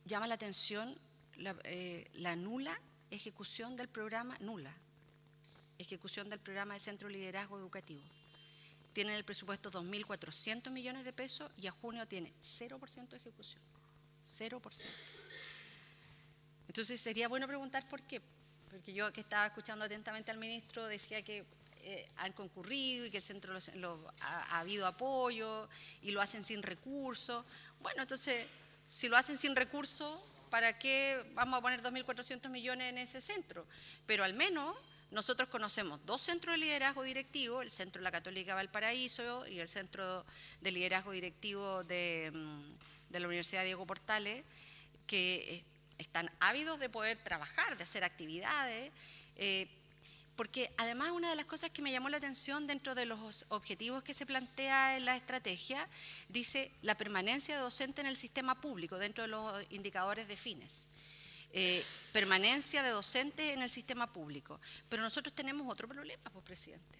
llama la atención la nula ejecución del programa, nula. ejecución del programa de Centro de Liderazgo Educativo. Tienen el presupuesto 2.400 millones de pesos y a junio tiene 0% de ejecución. 0%. Entonces sería bueno preguntar por qué. Porque yo, que estaba escuchando atentamente al ministro, decía que han concurrido y que el centro ha habido apoyo y lo hacen sin recursos. Bueno, entonces, si lo hacen sin recursos, ¿para qué vamos a poner 2.400 millones en ese centro? Pero al menos nosotros conocemos 2 centros de liderazgo directivo, el Centro de la Católica Valparaíso y el Centro de Liderazgo Directivo de la Universidad Diego Portales, que están ávidos de poder trabajar, de hacer actividades, porque además una de las cosas que me llamó la atención dentro de los objetivos que se plantea en la estrategia, dice la permanencia de docente en el sistema público, dentro de los indicadores de fines. Permanencia de docentes en el sistema público. Pero nosotros tenemos otro problema, pues, presidente,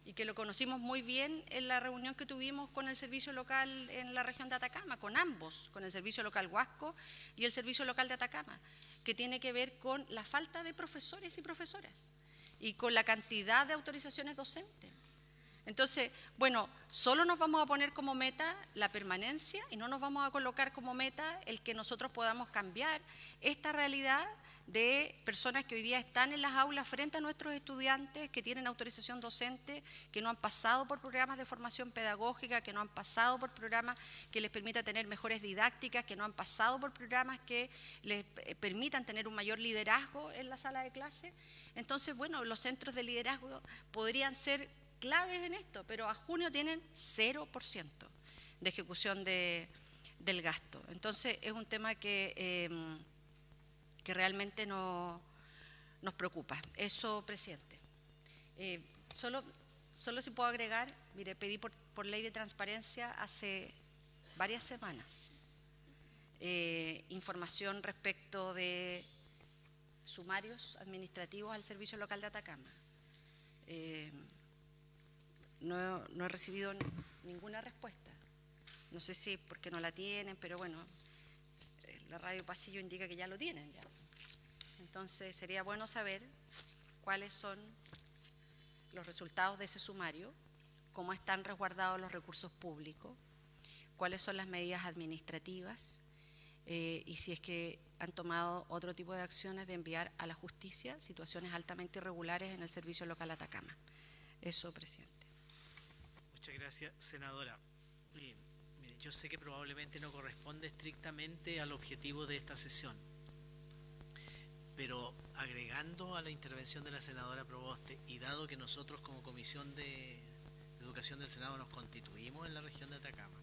y que lo conocimos muy bien en la reunión que tuvimos con el servicio local en la región de Atacama, con ambos, con el servicio local Huasco y el servicio local de Atacama, que tiene que ver con la falta de profesores y profesoras y con la cantidad de autorizaciones docentes. Entonces, bueno, solo nos vamos a poner como meta la permanencia y no nos vamos a colocar como meta el que nosotros podamos cambiar esta realidad de personas que hoy día están en las aulas frente a nuestros estudiantes, que tienen autorización docente, que no han pasado por programas de formación pedagógica, que no han pasado por programas que les permitan tener mejores didácticas, que no han pasado por programas que les permitan tener un mayor liderazgo en la sala de clase. Entonces, bueno, los centros de liderazgo podrían ser claves en esto, pero a junio tienen 0% de ejecución del gasto. Entonces, es un tema que realmente nos preocupa. Eso, presidente. Solo si puedo agregar, mire, pedí por ley de transparencia hace varias semanas información respecto de sumarios administrativos al Servicio Local de Atacama. No he recibido ninguna respuesta. No sé si porque no la tienen, pero bueno, la radio pasillo indica que ya lo tienen ya. Entonces sería bueno saber cuáles son los resultados de ese sumario, cómo están resguardados los recursos públicos, cuáles son las medidas administrativas y si es que han tomado otro tipo de acciones de enviar a la justicia situaciones altamente irregulares en el Servicio Local Atacama. Eso, presidente. Muchas gracias, senadora. Mire, yo sé que probablemente no corresponde estrictamente al objetivo de esta sesión, pero agregando a la intervención de la senadora Proboste, y dado que nosotros como Comisión de Educación del Senado nos constituimos en la región de Atacama,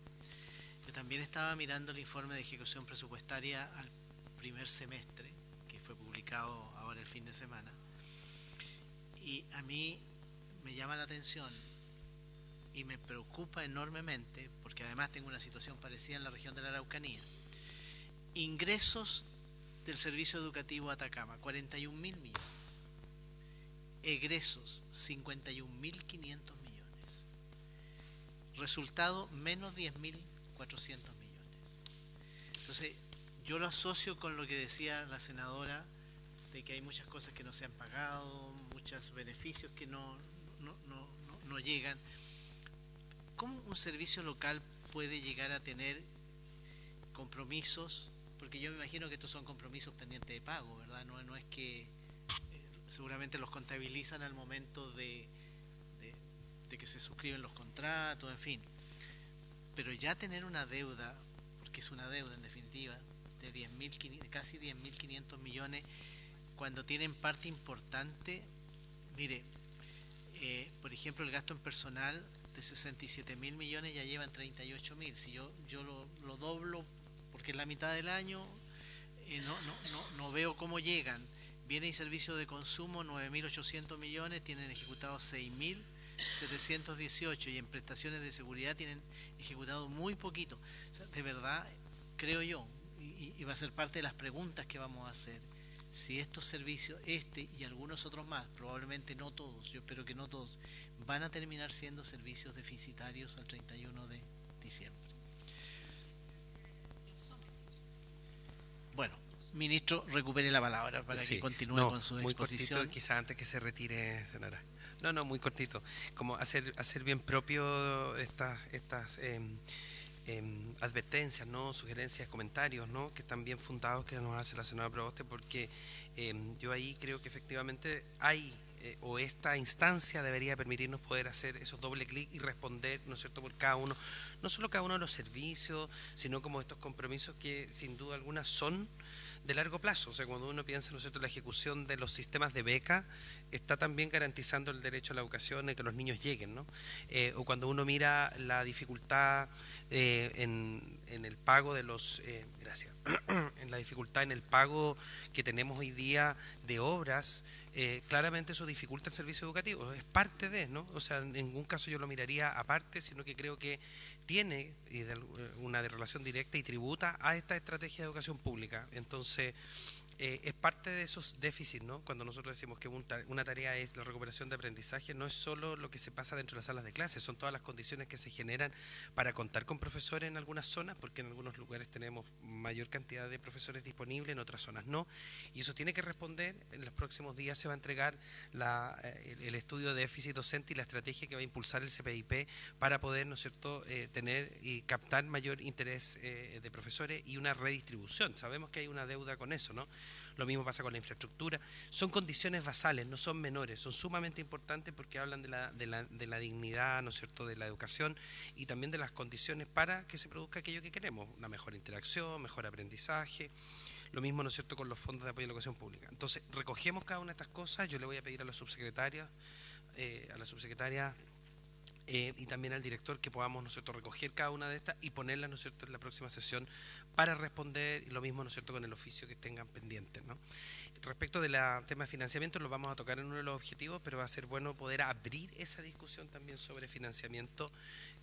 yo también estaba mirando el informe de ejecución presupuestaria al primer semestre, que fue publicado ahora el fin de semana, y a mí me llama la atención y me preocupa enormemente, porque además tengo una situación parecida en la región de la Araucanía. Ingresos del Servicio Educativo Atacama, 41.000 millones. Egresos, 51.500 millones. Resultado, menos 10.400 millones. Entonces, yo lo asocio con lo que decía la senadora, de que hay muchas cosas que no se han pagado, muchos beneficios que no llegan. ¿Cómo un servicio local puede llegar a tener compromisos? Porque yo me imagino que estos son compromisos pendientes de pago, ¿verdad? No es que seguramente los contabilizan al momento de que se suscriben los contratos, en fin. Pero ya tener una deuda, porque es una deuda en definitiva, de casi 10.500 millones, cuando tienen parte importante, mire, por ejemplo, el gasto en personal de 67.000 millones ya llevan 38.000. Si yo lo doblo, porque es la mitad del año, no veo cómo llegan. Bienes y servicios de consumo, 9.800 millones, tienen ejecutados 6.718, y en prestaciones de seguridad tienen ejecutado muy poquito. O sea, de verdad, creo yo, y va a ser parte de las preguntas que vamos a hacer, si estos servicios, y algunos otros más, probablemente no todos, yo espero que no todos, van a terminar siendo servicios deficitarios al 31 de diciembre. Bueno, Ministro, recupere la palabra para Sí, que continúe no, con su muy exposición. cortito, quizá antes que se retire, senadora. No, muy cortito. Como hacer bien propio estas advertencias, ¿no? Sugerencias, comentarios, ¿no? Que están bien fundados, que nos hace la senadora Proboste, porque yo ahí creo que efectivamente hay, o esta instancia debería permitirnos poder hacer esos doble clic y responder, ¿no es cierto?, por cada uno, no solo cada uno de los servicios, sino como estos compromisos que sin duda alguna son de largo plazo. O sea, cuando uno piensa, ¿no es cierto?, la ejecución de los sistemas de beca, está también garantizando el derecho a la educación y que los niños lleguen, ¿no? O cuando uno mira la dificultad en el pago de los... gracias. En la dificultad en el pago que tenemos hoy día de obras, claramente eso dificulta el servicio educativo, es parte de, ¿no? O sea, en ningún caso yo lo miraría aparte, sino que creo que tiene una relación directa y tributa a esta estrategia de educación pública. Entonces, es parte de esos déficits, ¿no? Cuando nosotros decimos que una tarea es la recuperación de aprendizaje, no es solo lo que se pasa dentro de las salas de clases, son todas las condiciones que se generan para contar con profesores en algunas zonas, porque en algunos lugares tenemos mayor cantidad de profesores disponibles, en otras zonas no, y eso tiene que responder. En los próximos días se va a entregar el estudio de déficit docente y la estrategia que va a impulsar el CPIP para poder, ¿no es cierto?, tener y captar mayor interés de profesores y una redistribución. Sabemos que hay una deuda con eso, ¿no? Lo mismo pasa con la infraestructura. Son condiciones basales, no son menores, son sumamente importantes porque hablan de la dignidad, ¿no es cierto?, de la educación y también de las condiciones para que se produzca aquello que queremos, una mejor interacción, mejor aprendizaje. Lo mismo, ¿no es cierto?, con los fondos de apoyo a la educación pública. Entonces, recogemos cada una de estas cosas. Yo le voy a pedir a los subsecretarios, a la subsecretaria y también al director que podamos, ¿no es cierto?, recoger cada una de estas y ponerlas, ¿no es cierto?, en la próxima sesión para responder, y lo mismo, ¿no es cierto?, con el oficio que tengan pendientes, ¿no? Respecto del tema de financiamiento, lo vamos a tocar en uno de los objetivos, pero va a ser bueno poder abrir esa discusión también sobre financiamiento,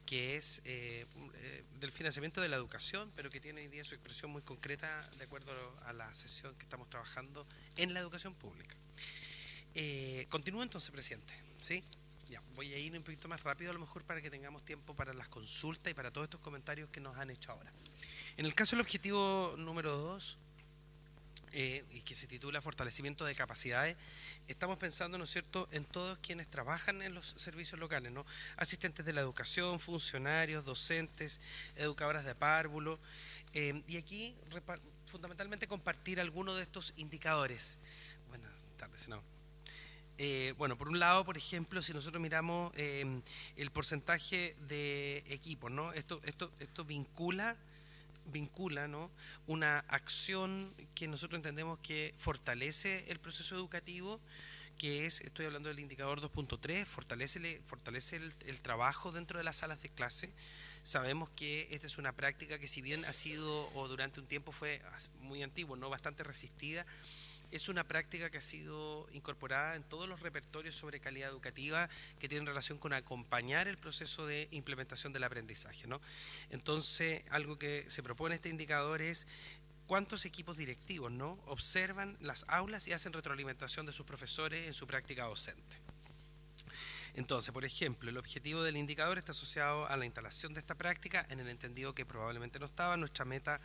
que es del financiamiento de la educación, pero que tiene hoy día su expresión muy concreta de acuerdo a la sesión que estamos trabajando en la educación pública. Continúo entonces, presidente, ¿sí? Ya, voy a ir un poquito más rápido a lo mejor para que tengamos tiempo para las consultas y para todos estos comentarios que nos han hecho ahora. En el caso del objetivo número 2, y que se titula Fortalecimiento de Capacidades, estamos pensando, ¿no es cierto?, en todos quienes trabajan en los servicios locales, ¿no? Asistentes de la educación, funcionarios, docentes, educadoras de párvulo, y aquí fundamentalmente compartir algunos de estos indicadores. Buenas tardes, senador. Bueno, por un lado, por ejemplo, si nosotros miramos el porcentaje de equipos, ¿no? Esto vincula, ¿no?, una acción que nosotros entendemos que fortalece el proceso educativo, que es, estoy hablando del indicador 2.3, fortalece el trabajo dentro de las salas de clase. Sabemos que esta es una práctica que, si bien ha sido, o durante un tiempo fue muy antiguo, no bastante resistida, es una práctica que ha sido incorporada en todos los repertorios sobre calidad educativa que tienen relación con acompañar el proceso de implementación del aprendizaje, ¿no? Entonces, algo que se propone este indicador es cuántos equipos directivos, ¿no?, observan las aulas y hacen retroalimentación de sus profesores en su práctica docente. Entonces, por ejemplo, el objetivo del indicador está asociado a la instalación de esta práctica, en el entendido que probablemente no estaba. Nuestra meta,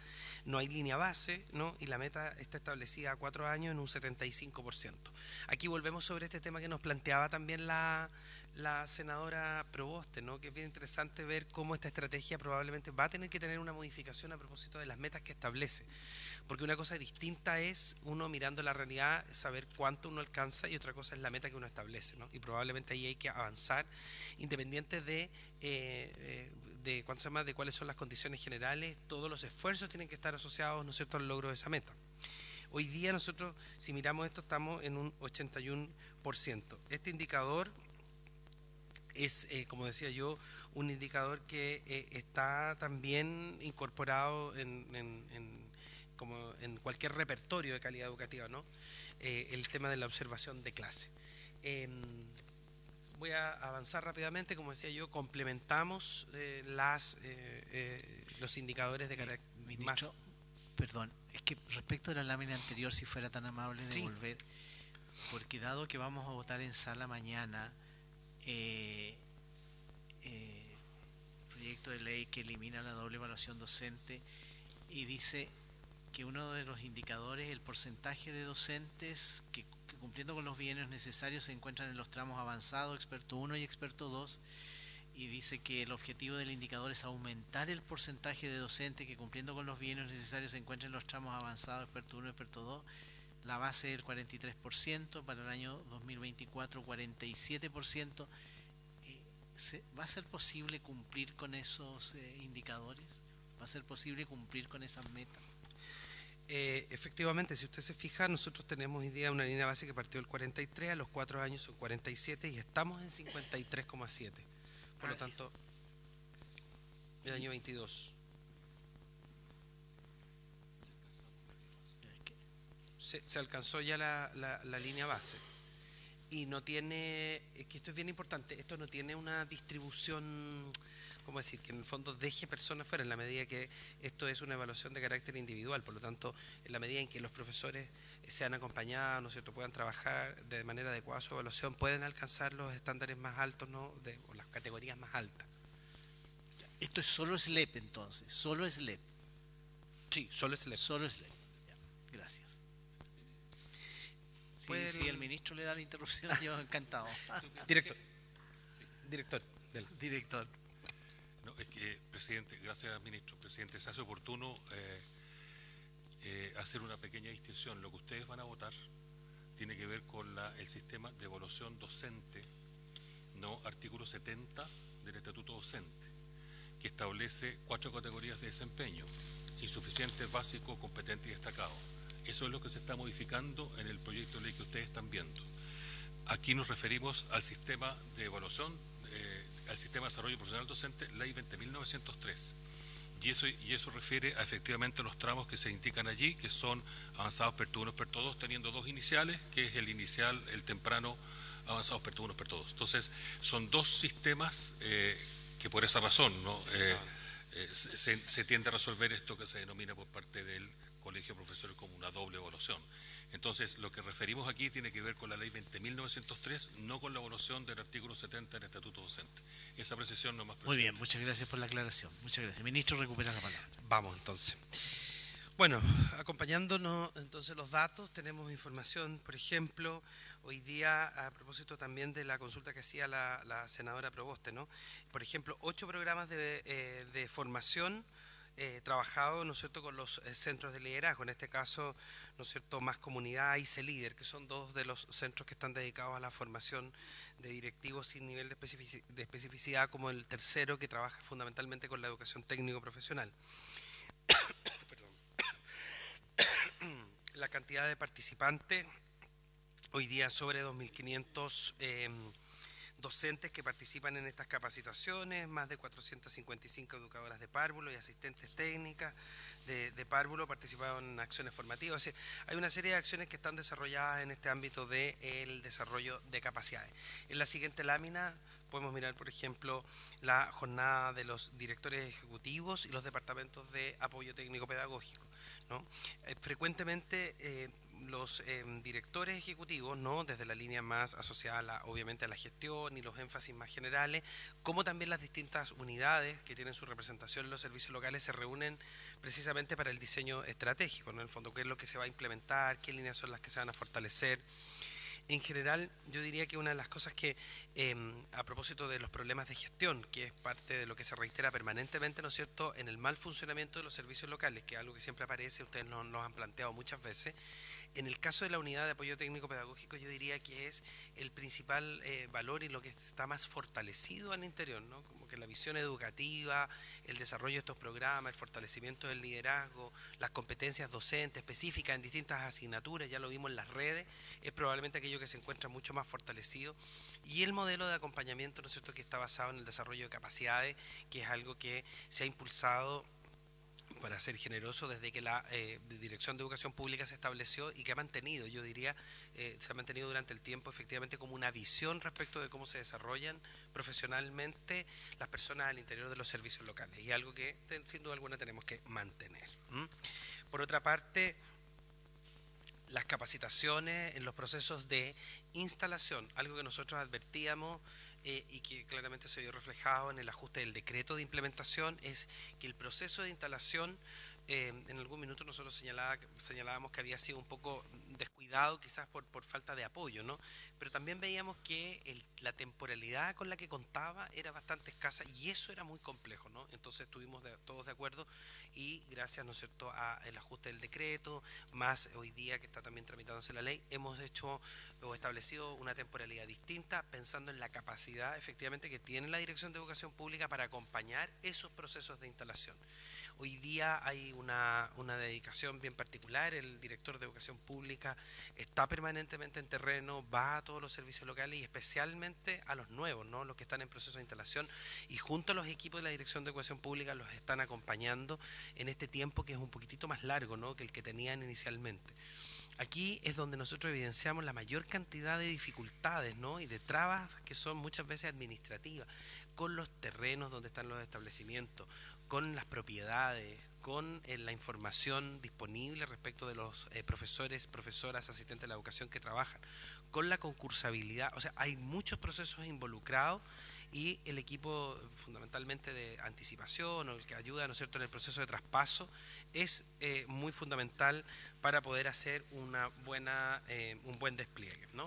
no hay línea base, ¿no?, y la meta está establecida a 4 años en un 75%. Aquí volvemos sobre este tema que nos planteaba también la senadora Proboste, ¿no?, que es bien interesante ver cómo esta estrategia probablemente va a tener que tener una modificación a propósito de las metas que establece, porque una cosa distinta es uno mirando la realidad, saber cuánto uno alcanza, y otra cosa es la meta que uno establece, ¿no? Y probablemente ahí hay que avanzar, independiente de de cuáles son las condiciones generales. Todos los esfuerzos tienen que estar asociados, ¿no es cierto?, al logro de esa meta. Hoy día nosotros, si miramos esto, estamos en un 81%. Este indicador es, como decía yo, un indicador que está también incorporado como en cualquier repertorio de calidad educativa, ¿no? El tema de la observación de clase. Voy a avanzar rápidamente. Como decía yo, complementamos los indicadores de carácter Ministro, perdón, es que respecto a la lámina anterior, si fuera tan amable de volver, porque dado que vamos a votar en sala mañana proyecto de ley que elimina la doble evaluación docente y dice que uno de los indicadores, el porcentaje de docentes que cumpliendo con los bienios necesarios se encuentran en los tramos avanzados, experto 1 y experto 2, y dice que el objetivo del indicador es aumentar el porcentaje de docentes que cumpliendo con los bienios necesarios se encuentran en los tramos avanzados, experto 1 y experto 2, la base del 43%, para el año 2024 47%. ¿Va a ser posible cumplir con esos indicadores? ¿Va a ser posible cumplir con esas metas? Efectivamente, si usted se fija, nosotros tenemos hoy día una línea base que partió del 43, a los 4 años son 47 y estamos en 53,7. Por lo tanto, el año 22. Se alcanzó ya la línea base. Y no tiene, es que esto es bien importante, esto no tiene una distribución, ¿cómo decir?, que en el fondo deje personas fuera, en la medida que esto es una evaluación de carácter individual. Por lo tanto, en la medida en que los profesores sean acompañados, ¿no es cierto?, puedan trabajar de manera adecuada su evaluación, pueden alcanzar los estándares más altos, ¿no?, o las categorías más altas. Esto es solo SLEP entonces, solo SLEP. Sí, solo SLEP. Solo SLEP. Ya, gracias. Si el ministro le da la interrupción, yo encantado. Director. Director. No, es que, presidente, gracias, ministro. Presidente, se hace oportuno hacer una pequeña distinción. Lo que ustedes van a votar tiene que ver con el sistema de evaluación docente, no artículo 70 del Estatuto Docente, que establece 4 categorías de desempeño: insuficiente, básico, competente y destacado. Eso es lo que se está modificando en el proyecto de ley que ustedes están viendo. Aquí nos referimos al sistema de evaluación, al sistema de desarrollo profesional docente, ley 20.903. Y eso refiere efectivamente a los tramos que se indican allí, que son avanzados experto 1, experto 2, teniendo 2 iniciales, que es el inicial, el temprano, avanzado experto 1, experto 2. Entonces, son 2 sistemas que por esa razón, ¿no?, se tiende a resolver esto que se denomina por parte del Colegio de Profesores como una doble evaluación. Entonces, lo que referimos aquí tiene que ver con la ley 20.903, no con la evaluación del artículo 70 del Estatuto Docente. Esa precisión no más. Muy bien, muchas gracias por la aclaración. Muchas gracias. Ministro, recupera la palabra. Vamos entonces. Bueno, acompañándonos entonces los datos, tenemos información, por ejemplo, hoy día, a propósito también de la consulta que hacía la senadora Proboste, ¿no? Por ejemplo, 8 programas de formación trabajado, ¿no es cierto?, con los centros de liderazgo, en este caso, ¿no es cierto?, Más Comunidad y CELIDER, que son 2 de los centros que están dedicados a la formación de directivos sin nivel de especificidad, como el tercero, que trabaja fundamentalmente con la educación técnico-profesional. La cantidad de participantes, hoy día sobre 2.500 docentes que participan en estas capacitaciones, más de 455 educadoras de párvulo y asistentes técnicas de párvulo participaron en acciones formativas. O sea, hay una serie de acciones que están desarrolladas en este ámbito del desarrollo de capacidades. En la siguiente lámina podemos mirar, por ejemplo, la jornada de los directores ejecutivos y los departamentos de apoyo técnico pedagógico, ¿no? Frecuentemente los directores ejecutivos, ¿no?, desde la línea más asociada obviamente a la gestión y los énfasis más generales, como también las distintas unidades que tienen su representación en los servicios locales, se reúnen precisamente para el diseño estratégico, ¿no?, en el fondo, qué es lo que se va a implementar, qué líneas son las que se van a fortalecer. En general, yo diría que una de las cosas que, a propósito de los problemas de gestión, que es parte de lo que se reitera permanentemente, ¿no es cierto?, en el mal funcionamiento de los servicios locales, que es algo que siempre aparece, ustedes nos han planteado muchas veces. En el caso de la unidad de apoyo técnico pedagógico, yo diría que es el principal valor y lo que está más fortalecido al interior, ¿no? Como que la visión educativa, el desarrollo de estos programas, el fortalecimiento del liderazgo, las competencias docentes específicas en distintas asignaturas, ya lo vimos en las redes, es probablemente aquello que se encuentra mucho más fortalecido. Y el modelo de acompañamiento, ¿no es cierto?, que está basado en el desarrollo de capacidades, que es algo que se ha impulsado, para ser generoso, desde que la Dirección de Educación Pública se estableció y que ha mantenido, yo diría, se ha mantenido durante el tiempo efectivamente como una visión respecto de cómo se desarrollan profesionalmente las personas al interior de los servicios locales, y algo que sin duda alguna tenemos que mantener. Por otra parte, las capacitaciones en los procesos de instalación, algo que nosotros advertíamos y que claramente se vio reflejado en el ajuste del decreto de implementación, es que el proceso de instalación en algún minuto nosotros señalábamos que había sido un poco descuidado quizás por falta de apoyo, ¿no? Pero también veíamos que la temporalidad con la que contaba era bastante escasa y eso era muy complejo, ¿no? Entonces estuvimos todos de acuerdo y gracias, ¿no es cierto?, al ajuste del decreto, más hoy día que está también tramitándose la ley, hemos hecho o establecido una temporalidad distinta pensando en la capacidad efectivamente que tiene la Dirección de Educación Pública para acompañar esos procesos de instalación. Hoy día hay una dedicación bien particular, el director de Educación Pública está permanentemente en terreno, va a todos los servicios locales y especialmente a los nuevos, ¿no? Los que están en proceso de instalación, y junto a los equipos de la Dirección de Educación Pública los están acompañando en este tiempo que es un poquitito más largo, ¿no?, que el que tenían inicialmente. Aquí es donde nosotros evidenciamos la mayor cantidad de dificultades, ¿no?, y de trabas que son muchas veces administrativas, con los terrenos donde están los establecimientos, con las propiedades, con la información disponible respecto de los profesores, profesoras, asistentes de la educación que trabajan, con la concursabilidad. O sea, hay muchos procesos involucrados y el equipo fundamentalmente de anticipación o el que ayuda, ¿no es cierto?, en el proceso de traspaso es muy fundamental para poder hacer un buen despliegue, ¿no?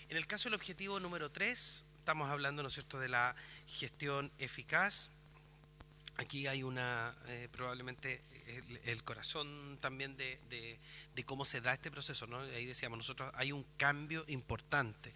En el caso del objetivo número 3, estamos hablando, ¿no es cierto?, de la gestión eficaz. Aquí hay probablemente el corazón también de cómo se da este proceso, ¿no? Ahí decíamos nosotros, hay un cambio importante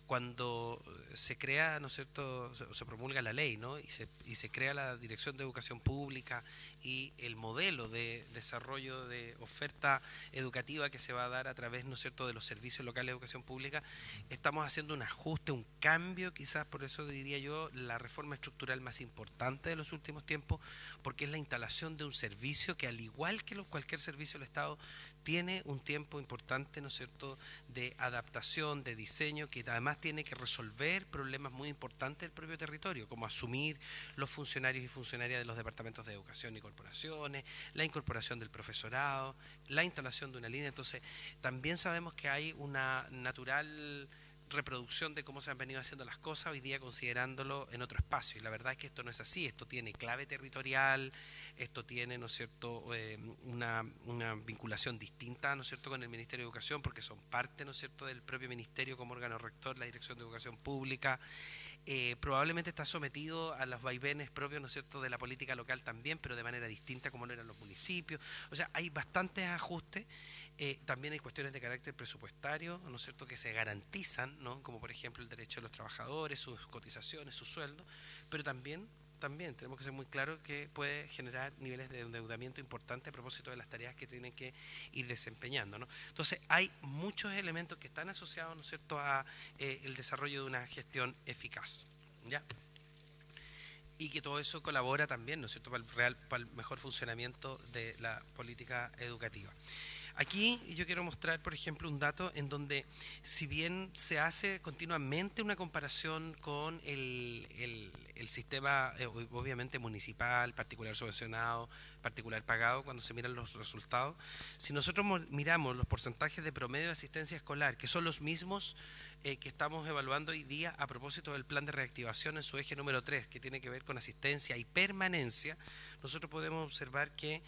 cuando se crea, ¿no es cierto?, se promulga la ley, ¿no?, y se crea la Dirección de Educación Pública y el modelo de desarrollo de oferta educativa que se va a dar a través, ¿no es cierto?, de los servicios locales de educación pública. Estamos haciendo un ajuste, un cambio, quizás por eso diría yo, la reforma estructural más importante de los últimos tiempos, porque es la instalación de un servicio que, al igual que cualquier servicio del Estado, tiene un tiempo importante, ¿no es cierto?, de adaptación, de diseño, que además tiene que resolver problemas muy importantes del propio territorio, como asumir los funcionarios y funcionarias de los departamentos de educación y corporaciones, la incorporación del profesorado, la instalación de una línea. Entonces, también sabemos que hay una natural reproducción de cómo se han venido haciendo las cosas hoy día considerándolo en otro espacio, y la verdad es que esto no es así. Esto tiene clave territorial, esto tiene, ¿no es cierto?, una vinculación distinta, ¿no es cierto?, con el Ministerio de Educación, porque son parte, ¿no es cierto?, del propio Ministerio como órgano rector, la Dirección de Educación Pública. Probablemente está sometido a los vaivenes propios, ¿no es cierto?, de la política local también, pero de manera distinta como lo eran los municipios. O sea, hay bastantes ajustes. También hay cuestiones de carácter presupuestario, ¿no es cierto?, que se garantizan, ¿no?, como por ejemplo el derecho de los trabajadores, sus cotizaciones, sus sueldos, pero también tenemos que ser muy claros que puede generar niveles de endeudamiento importantes a propósito de las tareas que tienen que ir desempeñando, ¿no? Entonces hay muchos elementos que están asociados, ¿no es cierto?, a el desarrollo de una gestión eficaz, ¿ya? Y que todo eso colabora también, ¿no es cierto?, para el mejor funcionamiento de la política educativa. Aquí yo quiero mostrar, por ejemplo, un dato en donde, si bien se hace continuamente una comparación con el sistema, obviamente municipal, particular subvencionado, particular pagado, cuando se miran los resultados, si nosotros miramos los porcentajes de promedio de asistencia escolar, que son los mismos que estamos evaluando hoy día a propósito del plan de reactivación en su eje número 3, que tiene que ver con asistencia y permanencia, nosotros podemos observar que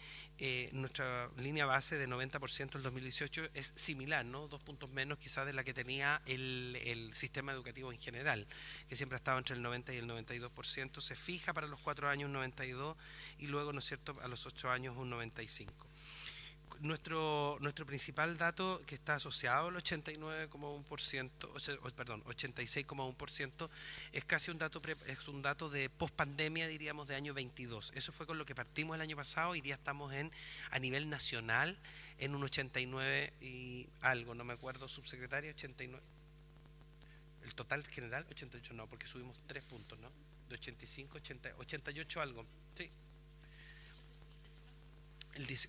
nuestra línea base de 90% en 2018 es similar, ¿no?, 2 puntos menos quizás de la que tenía el sistema educativo en general, que siempre ha estado entre el 90 y el 92%, se fija para los 4 años un 92 y luego, ¿no es cierto?, a los 8 años un 95. Nuestro principal dato, que está asociado al 86,1%, es casi un dato de pospandemia, diríamos, de año 22. Eso fue con lo que partimos el año pasado. Hoy día estamos a nivel nacional en un 89 y algo, no me acuerdo, subsecretaria, 89. El total general, 88 no, porque subimos 3 puntos, ¿no? De 85, 88 algo, sí.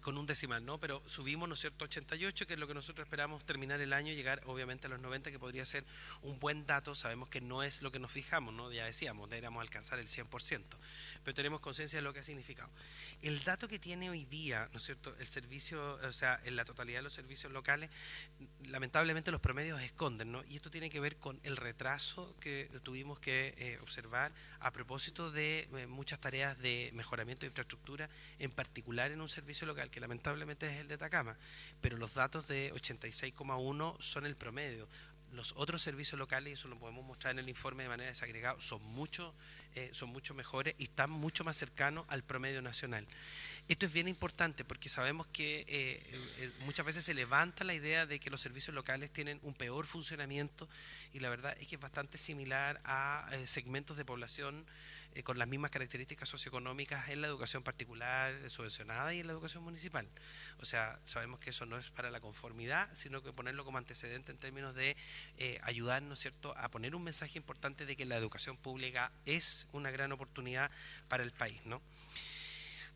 Con un decimal, ¿no? Pero subimos, ¿no es cierto?, 88, que es lo que nosotros esperamos terminar el año, llegar obviamente a los 90, que podría ser un buen dato. Sabemos que no es lo que nos fijamos, ¿no? Ya decíamos, deberíamos alcanzar el 100%, pero tenemos conciencia de lo que ha significado. El dato que tiene hoy día, ¿no es cierto?, el servicio, o sea, en la totalidad de los servicios locales, lamentablemente los promedios esconden, ¿no? Y esto tiene que ver con el retraso que tuvimos que observar a propósito de muchas tareas de mejoramiento de infraestructura, en particular en un servicio servicio local, que lamentablemente es el de Atacama, pero los datos de 86,1 son el promedio. Los otros servicios locales, y eso lo podemos mostrar en el informe de manera desagregada, son mucho mejores y están mucho más cercanos al promedio nacional. Esto es bien importante porque sabemos que muchas veces se levanta la idea de que los servicios locales tienen un peor funcionamiento, y la verdad es que es bastante similar a segmentos de población con las mismas características socioeconómicas en la educación particular subvencionada y en la educación municipal. O sea, sabemos que eso no es para la conformidad, sino que ponerlo como antecedente en términos de ayudar, ¿no es cierto?, a poner un mensaje importante de que la educación pública es una gran oportunidad para el país, ¿no?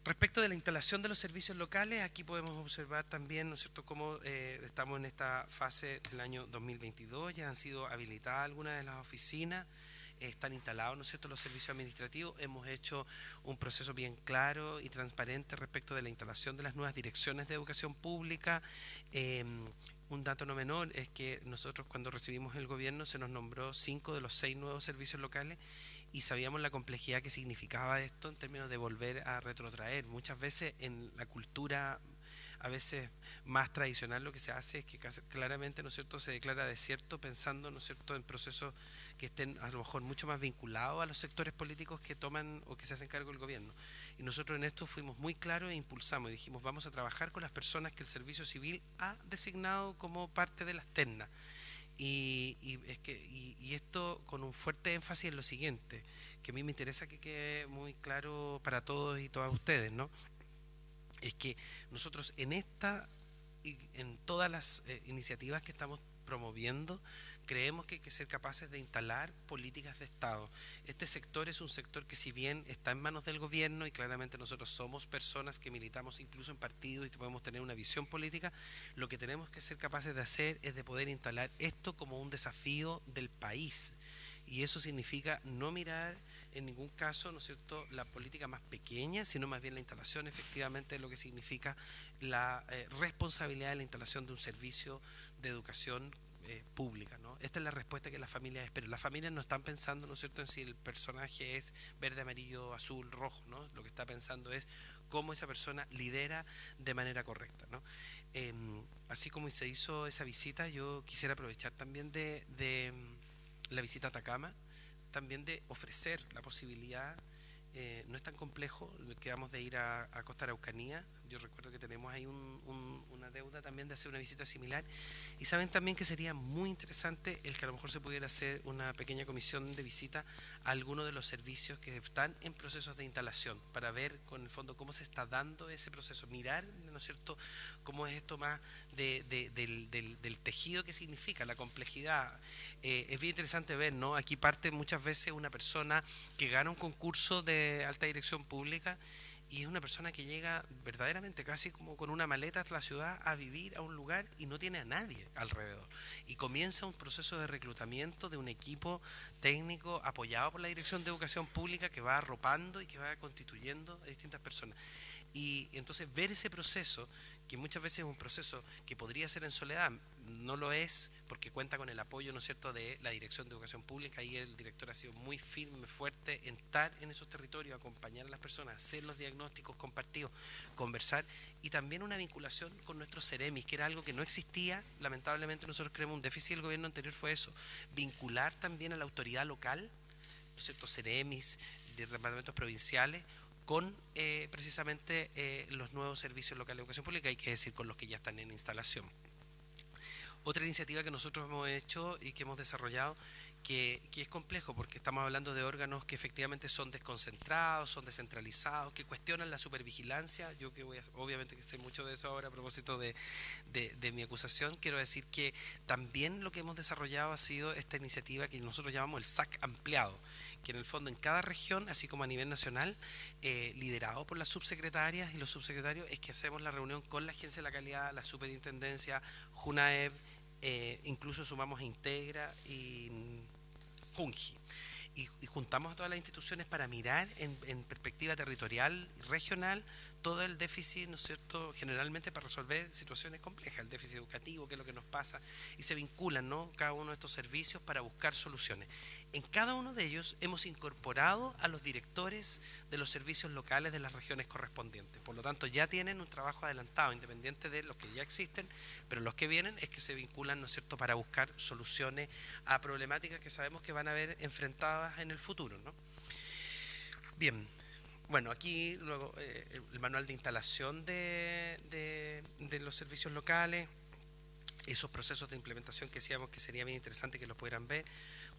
Respecto de la instalación de los servicios locales, aquí podemos observar también, ¿no es cierto?, cómo estamos en esta fase del año 2022, ya han sido habilitadas algunas de las oficinas, están instalados, ¿no es cierto?, los servicios administrativos. Hemos hecho un proceso bien claro y transparente respecto de la instalación de las nuevas direcciones de educación pública. Un dato no menor es que nosotros, cuando recibimos el gobierno, se nos nombró 5 de los 6 nuevos servicios locales, y sabíamos la complejidad que significaba esto en términos de volver a retrotraer. Muchas veces en la cultura a veces más tradicional lo que se hace es que claramente, ¿no es cierto?, se declara desierto pensando, ¿no es cierto?, en procesos que estén a lo mejor mucho más vinculados a los sectores políticos que toman o que se hacen cargo del gobierno. Y nosotros en esto fuimos muy claros e impulsamos y dijimos: vamos a trabajar con las personas que el Servicio Civil ha designado como parte de las ternas. Y esto con un fuerte énfasis en lo siguiente, que a mí me interesa que quede muy claro para todos y todas ustedes, ¿no? Es que nosotros en esta y en todas las iniciativas que estamos promoviendo, creemos que hay que ser capaces de instalar políticas de Estado. Este sector es un sector que, si bien está en manos del gobierno, y claramente nosotros somos personas que militamos incluso en partidos y podemos tener una visión política, lo que tenemos que ser capaces de hacer es de poder instalar esto como un desafío del país. Y eso significa no mirar en ningún caso, ¿no es cierto?, la política más pequeña, sino más bien la instalación efectivamente de lo que significa la responsabilidad de la instalación de un servicio de educación pública, ¿no? Esta es la respuesta que las familias esperan. Las familias no están pensando, ¿no es cierto?, en si el personaje es verde, amarillo, azul, rojo, ¿no? Lo que está pensando es cómo esa persona lidera de manera correcta, ¿no? Así como se hizo esa visita, yo quisiera aprovechar también de la visita a Atacama, también de ofrecer la posibilidad, no es tan complejo, quedamos de ir a Costa Araucanía. Yo recuerdo que tenemos ahí una deuda también de hacer una visita similar, y saben también que sería muy interesante el que a lo mejor se pudiera hacer una pequeña comisión de visita a algunos de los servicios que están en procesos de instalación, para ver con el fondo cómo se está dando ese proceso, mirar, ¿no es cierto?, cómo es esto más del tejido que significa, la complejidad. Es bien interesante ver, ¿no? Aquí parte muchas veces una persona que gana un concurso de alta dirección pública, y es una persona que llega verdaderamente casi como con una maleta a la ciudad a vivir a un lugar y no tiene a nadie alrededor. Y comienza un proceso de reclutamiento de un equipo técnico apoyado por la Dirección de Educación Pública, que va arropando y que va constituyendo a distintas personas. Y entonces ver ese proceso, que muchas veces es un proceso que podría ser en soledad, no lo es porque cuenta con el apoyo, ¿no es cierto?, de la Dirección de Educación Pública, y el director ha sido muy firme, fuerte en estar en esos territorios, acompañar a las personas, hacer los diagnósticos compartidos, conversar, y también una vinculación con nuestros CEREMIS, que era algo que no existía. Lamentablemente nosotros creemos un déficit del gobierno anterior, fue eso, vincular también a la autoridad local, ¿no es cierto?, CEREMIS de departamentos provinciales, con precisamente los nuevos servicios locales de educación pública, hay que decir, con los que ya están en instalación. Otra iniciativa que nosotros hemos hecho y que hemos desarrollado, que es complejo porque estamos hablando de órganos que efectivamente son desconcentrados, son descentralizados, que cuestionan la supervigilancia. Yo que obviamente que sé mucho de eso ahora a propósito de mi acusación, quiero decir que también lo que hemos desarrollado ha sido esta iniciativa que nosotros llamamos el SAC ampliado, que en el fondo en cada región, así como a nivel nacional, liderado por las subsecretarias y los subsecretarios, es que hacemos la reunión con la Agencia de la Calidad, la Superintendencia, JUNAEB, incluso sumamos Integra y Junji, y juntamos a todas las instituciones para mirar en perspectiva territorial y regional todo el déficit, ¿no es cierto?, generalmente para resolver situaciones complejas, el déficit educativo, qué es lo que nos pasa, y se vinculan, ¿no?, cada uno de estos servicios para buscar soluciones. En cada uno de ellos hemos incorporado a los directores de los servicios locales de las regiones correspondientes. Por lo tanto, ya tienen un trabajo adelantado, independiente de los que ya existen, pero los que vienen es que se vinculan, ¿no es cierto?, para buscar soluciones a problemáticas que sabemos que van a haber enfrentadas en el futuro, ¿no? Bien, bueno, aquí luego el manual de instalación de los servicios locales, esos procesos de implementación que decíamos que sería bien interesante que los pudieran ver.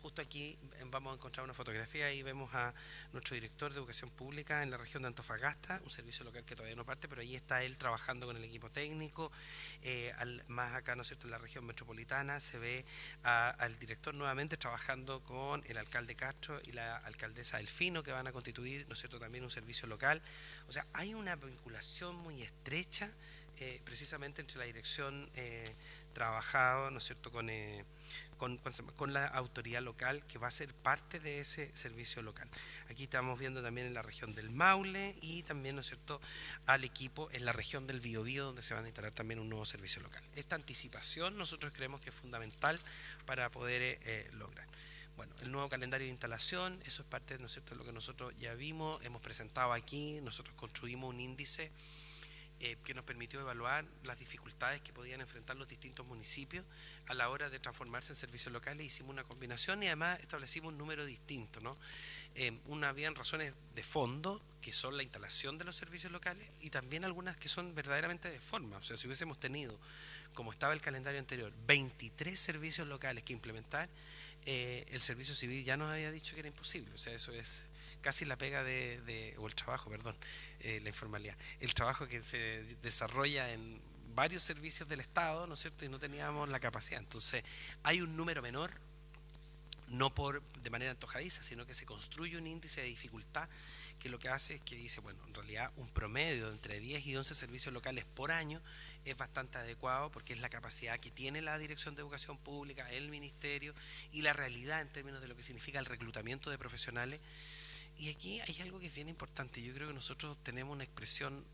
Justo aquí vamos a encontrar una fotografía y vemos a nuestro director de Educación Pública en la región de Antofagasta, un servicio local que todavía no parte, pero ahí está él trabajando con el equipo técnico. Más acá, ¿no es cierto?, en la región metropolitana se ve al director nuevamente trabajando con el alcalde Castro y la alcaldesa Delfino, que van a constituir, ¿no es cierto?, también un servicio local. O sea, hay una vinculación muy estrecha precisamente entre la dirección trabajado, ¿no es cierto?, con la autoridad local que va a ser parte de ese servicio local. Aquí estamos viendo también en la región del Maule y también, ¿no es cierto?, al equipo en la región del Biobío, donde se van a instalar también un nuevo servicio local. Esta anticipación nosotros creemos que es fundamental para poder lograr. Bueno, el nuevo calendario de instalación, eso es parte, ¿no es cierto?, de lo que nosotros ya vimos, hemos presentado aquí. Nosotros construimos un índice que nos permitió evaluar las dificultades que podían enfrentar los distintos municipios a la hora de transformarse en servicios locales. Hicimos una combinación y además establecimos un número distinto, ¿no? Habían razones de fondo, que son la instalación de los servicios locales, y también algunas que son verdaderamente de forma. O sea, si hubiésemos tenido, como estaba el calendario anterior, 23 servicios locales que implementar, el servicio civil ya nos había dicho que era imposible. O sea, eso es casi la pega o el trabajo, perdón, la informalidad, el trabajo que se desarrolla en varios servicios del Estado, ¿no es cierto?, y no teníamos la capacidad. Entonces, hay un número menor, no de manera antojadiza, sino que se construye un índice de dificultad que lo que hace es que dice, bueno, en realidad un promedio de entre 10 y 11 servicios locales por año es bastante adecuado, porque es la capacidad que tiene la Dirección de Educación Pública, el Ministerio, y la realidad en términos de lo que significa el reclutamiento de profesionales. Y aquí hay algo que es bien importante. Yo creo que nosotros tenemos una expresión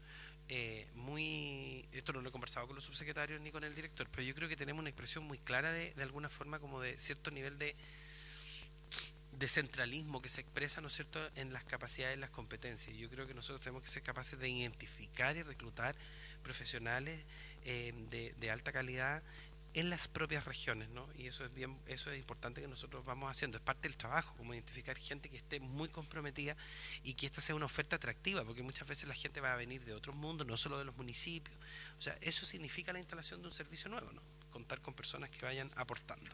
esto no lo he conversado con los subsecretarios ni con el director, pero yo creo que tenemos una expresión muy clara de alguna forma como de cierto nivel de centralismo que se expresa, ¿no es cierto?, en las capacidades y las competencias. Yo creo que nosotros tenemos que ser capaces de identificar y reclutar profesionales de alta calidad en las propias regiones, ¿no? Y eso es importante que nosotros vamos haciendo. Es parte del trabajo, como identificar gente que esté muy comprometida y que esta sea una oferta atractiva, porque muchas veces la gente va a venir de otros mundos, no solo de los municipios. O sea, eso significa la instalación de un servicio nuevo, ¿no? Contar con personas que vayan aportando.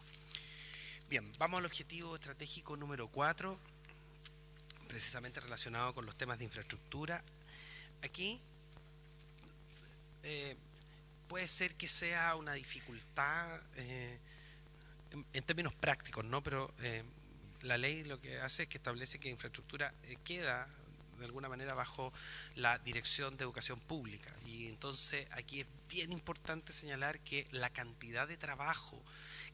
Bien, vamos al objetivo estratégico número 4, precisamente relacionado con los temas de infraestructura. Aquí puede ser que sea una dificultad en términos prácticos, ¿no? Pero la ley lo que hace es que establece que infraestructura queda de alguna manera bajo la Dirección de Educación Pública, y entonces aquí es bien importante señalar que la cantidad de trabajo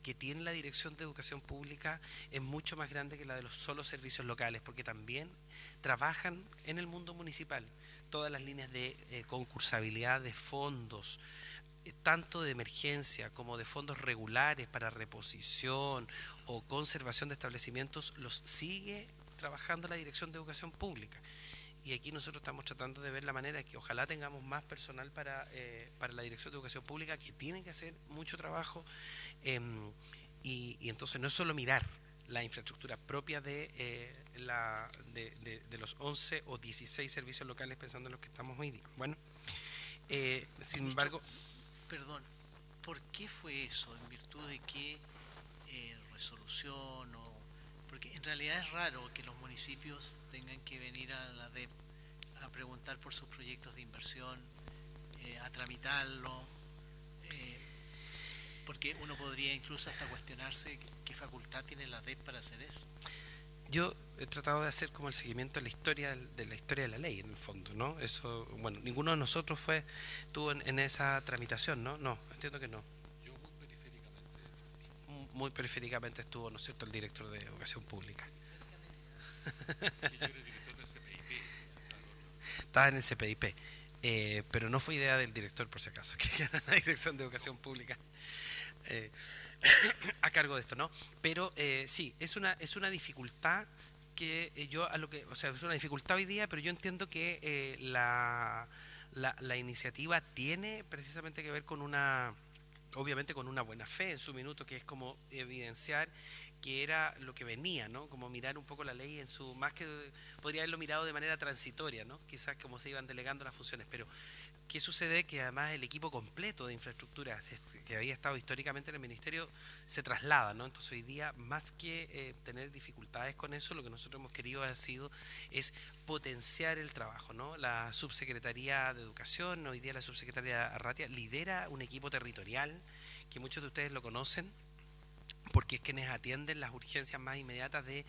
que tiene la Dirección de Educación Pública es mucho más grande que la de los solos servicios locales, porque también trabajan en el mundo municipal todas las líneas de concursabilidad de fondos, tanto de emergencia como de fondos regulares para reposición o conservación de establecimientos, los sigue trabajando la Dirección de Educación Pública. Y aquí nosotros estamos tratando de ver la manera que ojalá tengamos más personal para la Dirección de Educación Pública, que tiene que hacer mucho trabajo, y entonces no es solo mirar la infraestructura propia de los 11 o 16 servicios locales, pensando en los que estamos hoy día. Bueno, sin embargo... Perdón, ¿por qué fue eso? ¿En virtud de qué resolución? Porque en realidad es raro que los municipios tengan que venir a la DEP a preguntar por sus proyectos de inversión, a tramitarlo, porque uno podría incluso hasta cuestionarse qué facultad tiene la DEP para hacer eso. Yo he tratado de hacer como el seguimiento de la historia de la ley, en el fondo, ¿no? Eso, bueno, ninguno de nosotros estuvo en esa tramitación, ¿no? No, entiendo que no. Yo Muy periféricamente estuvo, ¿no es cierto?, el director de Educación Pública. yo era el director del CPIP. Estaba en el CPIP, pero no fue idea del director, por si acaso, que era la Dirección de Educación Pública. a cargo de esto, ¿no? Pero sí, es una dificultad que yo a lo que, o sea, es una dificultad hoy día, pero yo entiendo que la iniciativa tiene precisamente que ver con obviamente con una buena fe en su minuto, que es como evidenciar que era lo que venía, ¿no? Como mirar un poco la ley en su, más que podría haberlo mirado de manera transitoria, ¿no? Quizás como se iban delegando las funciones, pero ¿qué sucede? Que además el equipo completo de infraestructura que había estado históricamente en el Ministerio se traslada, ¿no? Entonces hoy día, más que tener dificultades con eso, lo que nosotros hemos querido es potenciar el trabajo, ¿no? La Subsecretaría de Educación, hoy día la Subsecretaría Arratia, lidera un equipo territorial que muchos de ustedes lo conocen, porque es quienes atienden las urgencias más inmediatas de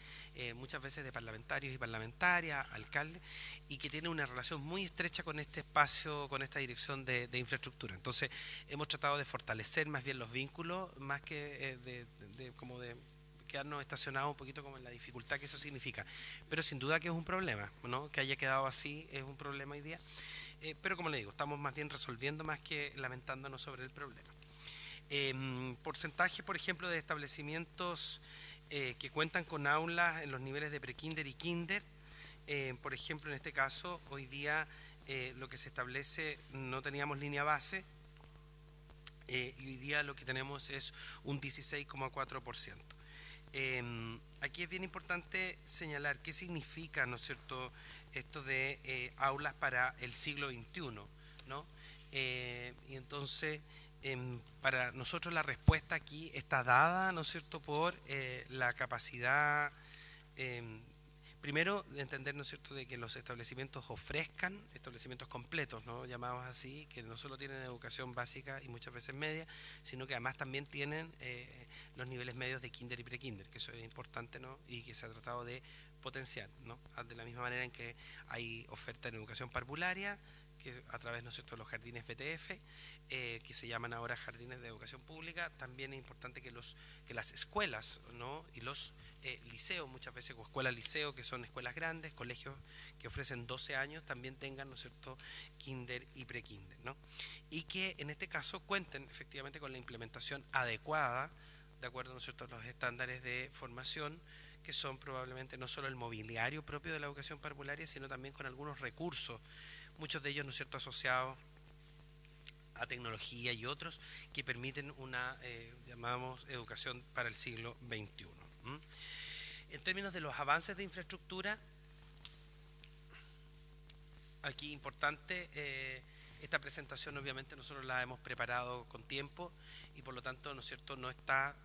muchas veces de parlamentarios y parlamentarias, alcaldes, y que tiene una relación muy estrecha con este espacio, con esta dirección de infraestructura. Entonces, hemos tratado de fortalecer más bien los vínculos, más que como de quedarnos estacionados un poquito como en la dificultad que eso significa. Pero sin duda que es un problema, ¿no? Que haya quedado así es un problema hoy día. Pero como le digo, estamos más bien resolviendo más que lamentándonos sobre el problema. Porcentaje, por ejemplo, de establecimientos que cuentan con aulas en los niveles de prekinder y kinder. Por ejemplo, en este caso, hoy día lo que se establece, no teníamos línea base, y hoy día lo que tenemos es un 16,4%. Aquí es bien importante señalar qué significa, ¿no es cierto?, esto de aulas para el siglo XXI, ¿no? Y entonces, para nosotros la respuesta aquí está dada, ¿no es cierto?, por la capacidad, primero, de entender, ¿no es cierto?, de que los establecimientos ofrezcan establecimientos completos, ¿no?, llamados así, que no solo tienen educación básica y muchas veces media, sino que además también tienen los niveles medios de kinder y prekinder, que eso es importante, ¿no?, y que se ha tratado de potenciar, ¿no?, de la misma manera en que hay oferta en educación parvularia, que a través, ¿no es cierto?, de los jardines BTF, que se llaman ahora jardines de educación pública. También es importante que las escuelas, ¿no?, y los liceos, muchas veces, o escuelas liceo, que son escuelas grandes, colegios que ofrecen 12 años, también tengan, ¿no es cierto?, kinder y prekinder, ¿no? Y que en este caso cuenten efectivamente con la implementación adecuada, de acuerdo, ¿no es cierto?, a los estándares de formación, que son probablemente no solo el mobiliario propio de la educación parvularia, sino también con algunos recursos, muchos de ellos, ¿no es cierto?, asociados a tecnología y otros que permiten una, llamamos, educación para el siglo XXI. En términos de los avances de infraestructura, aquí importante, esta presentación obviamente nosotros la hemos preparado con tiempo y por lo tanto, ¿no es cierto?, no está...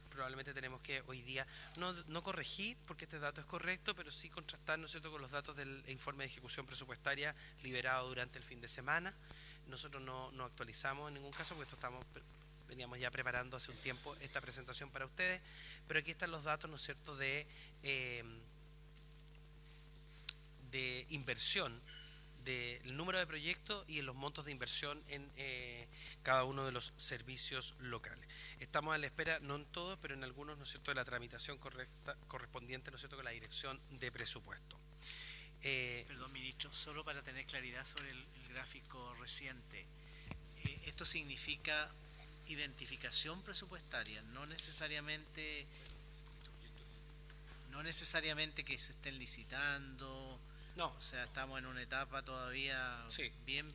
probablemente tenemos que hoy día no corregir, porque este dato es correcto, pero sí contrastar, ¿no es cierto?, con los datos del informe de ejecución presupuestaria liberado durante el fin de semana. Nosotros no actualizamos en ningún caso, porque veníamos ya preparando hace un tiempo esta presentación para ustedes, pero aquí están los datos, ¿no es cierto?, de inversión, del número de proyectos y en los montos de inversión en cada uno de los servicios locales. Estamos a la espera, no en todos, pero en algunos, ¿no es cierto?, de la tramitación correspondiente, ¿no es cierto?, con la dirección de presupuesto. Perdón, ministro, solo para tener claridad sobre el gráfico reciente. Esto significa identificación presupuestaria, no necesariamente que se estén licitando. No. O sea, estamos en una etapa todavía sí. bien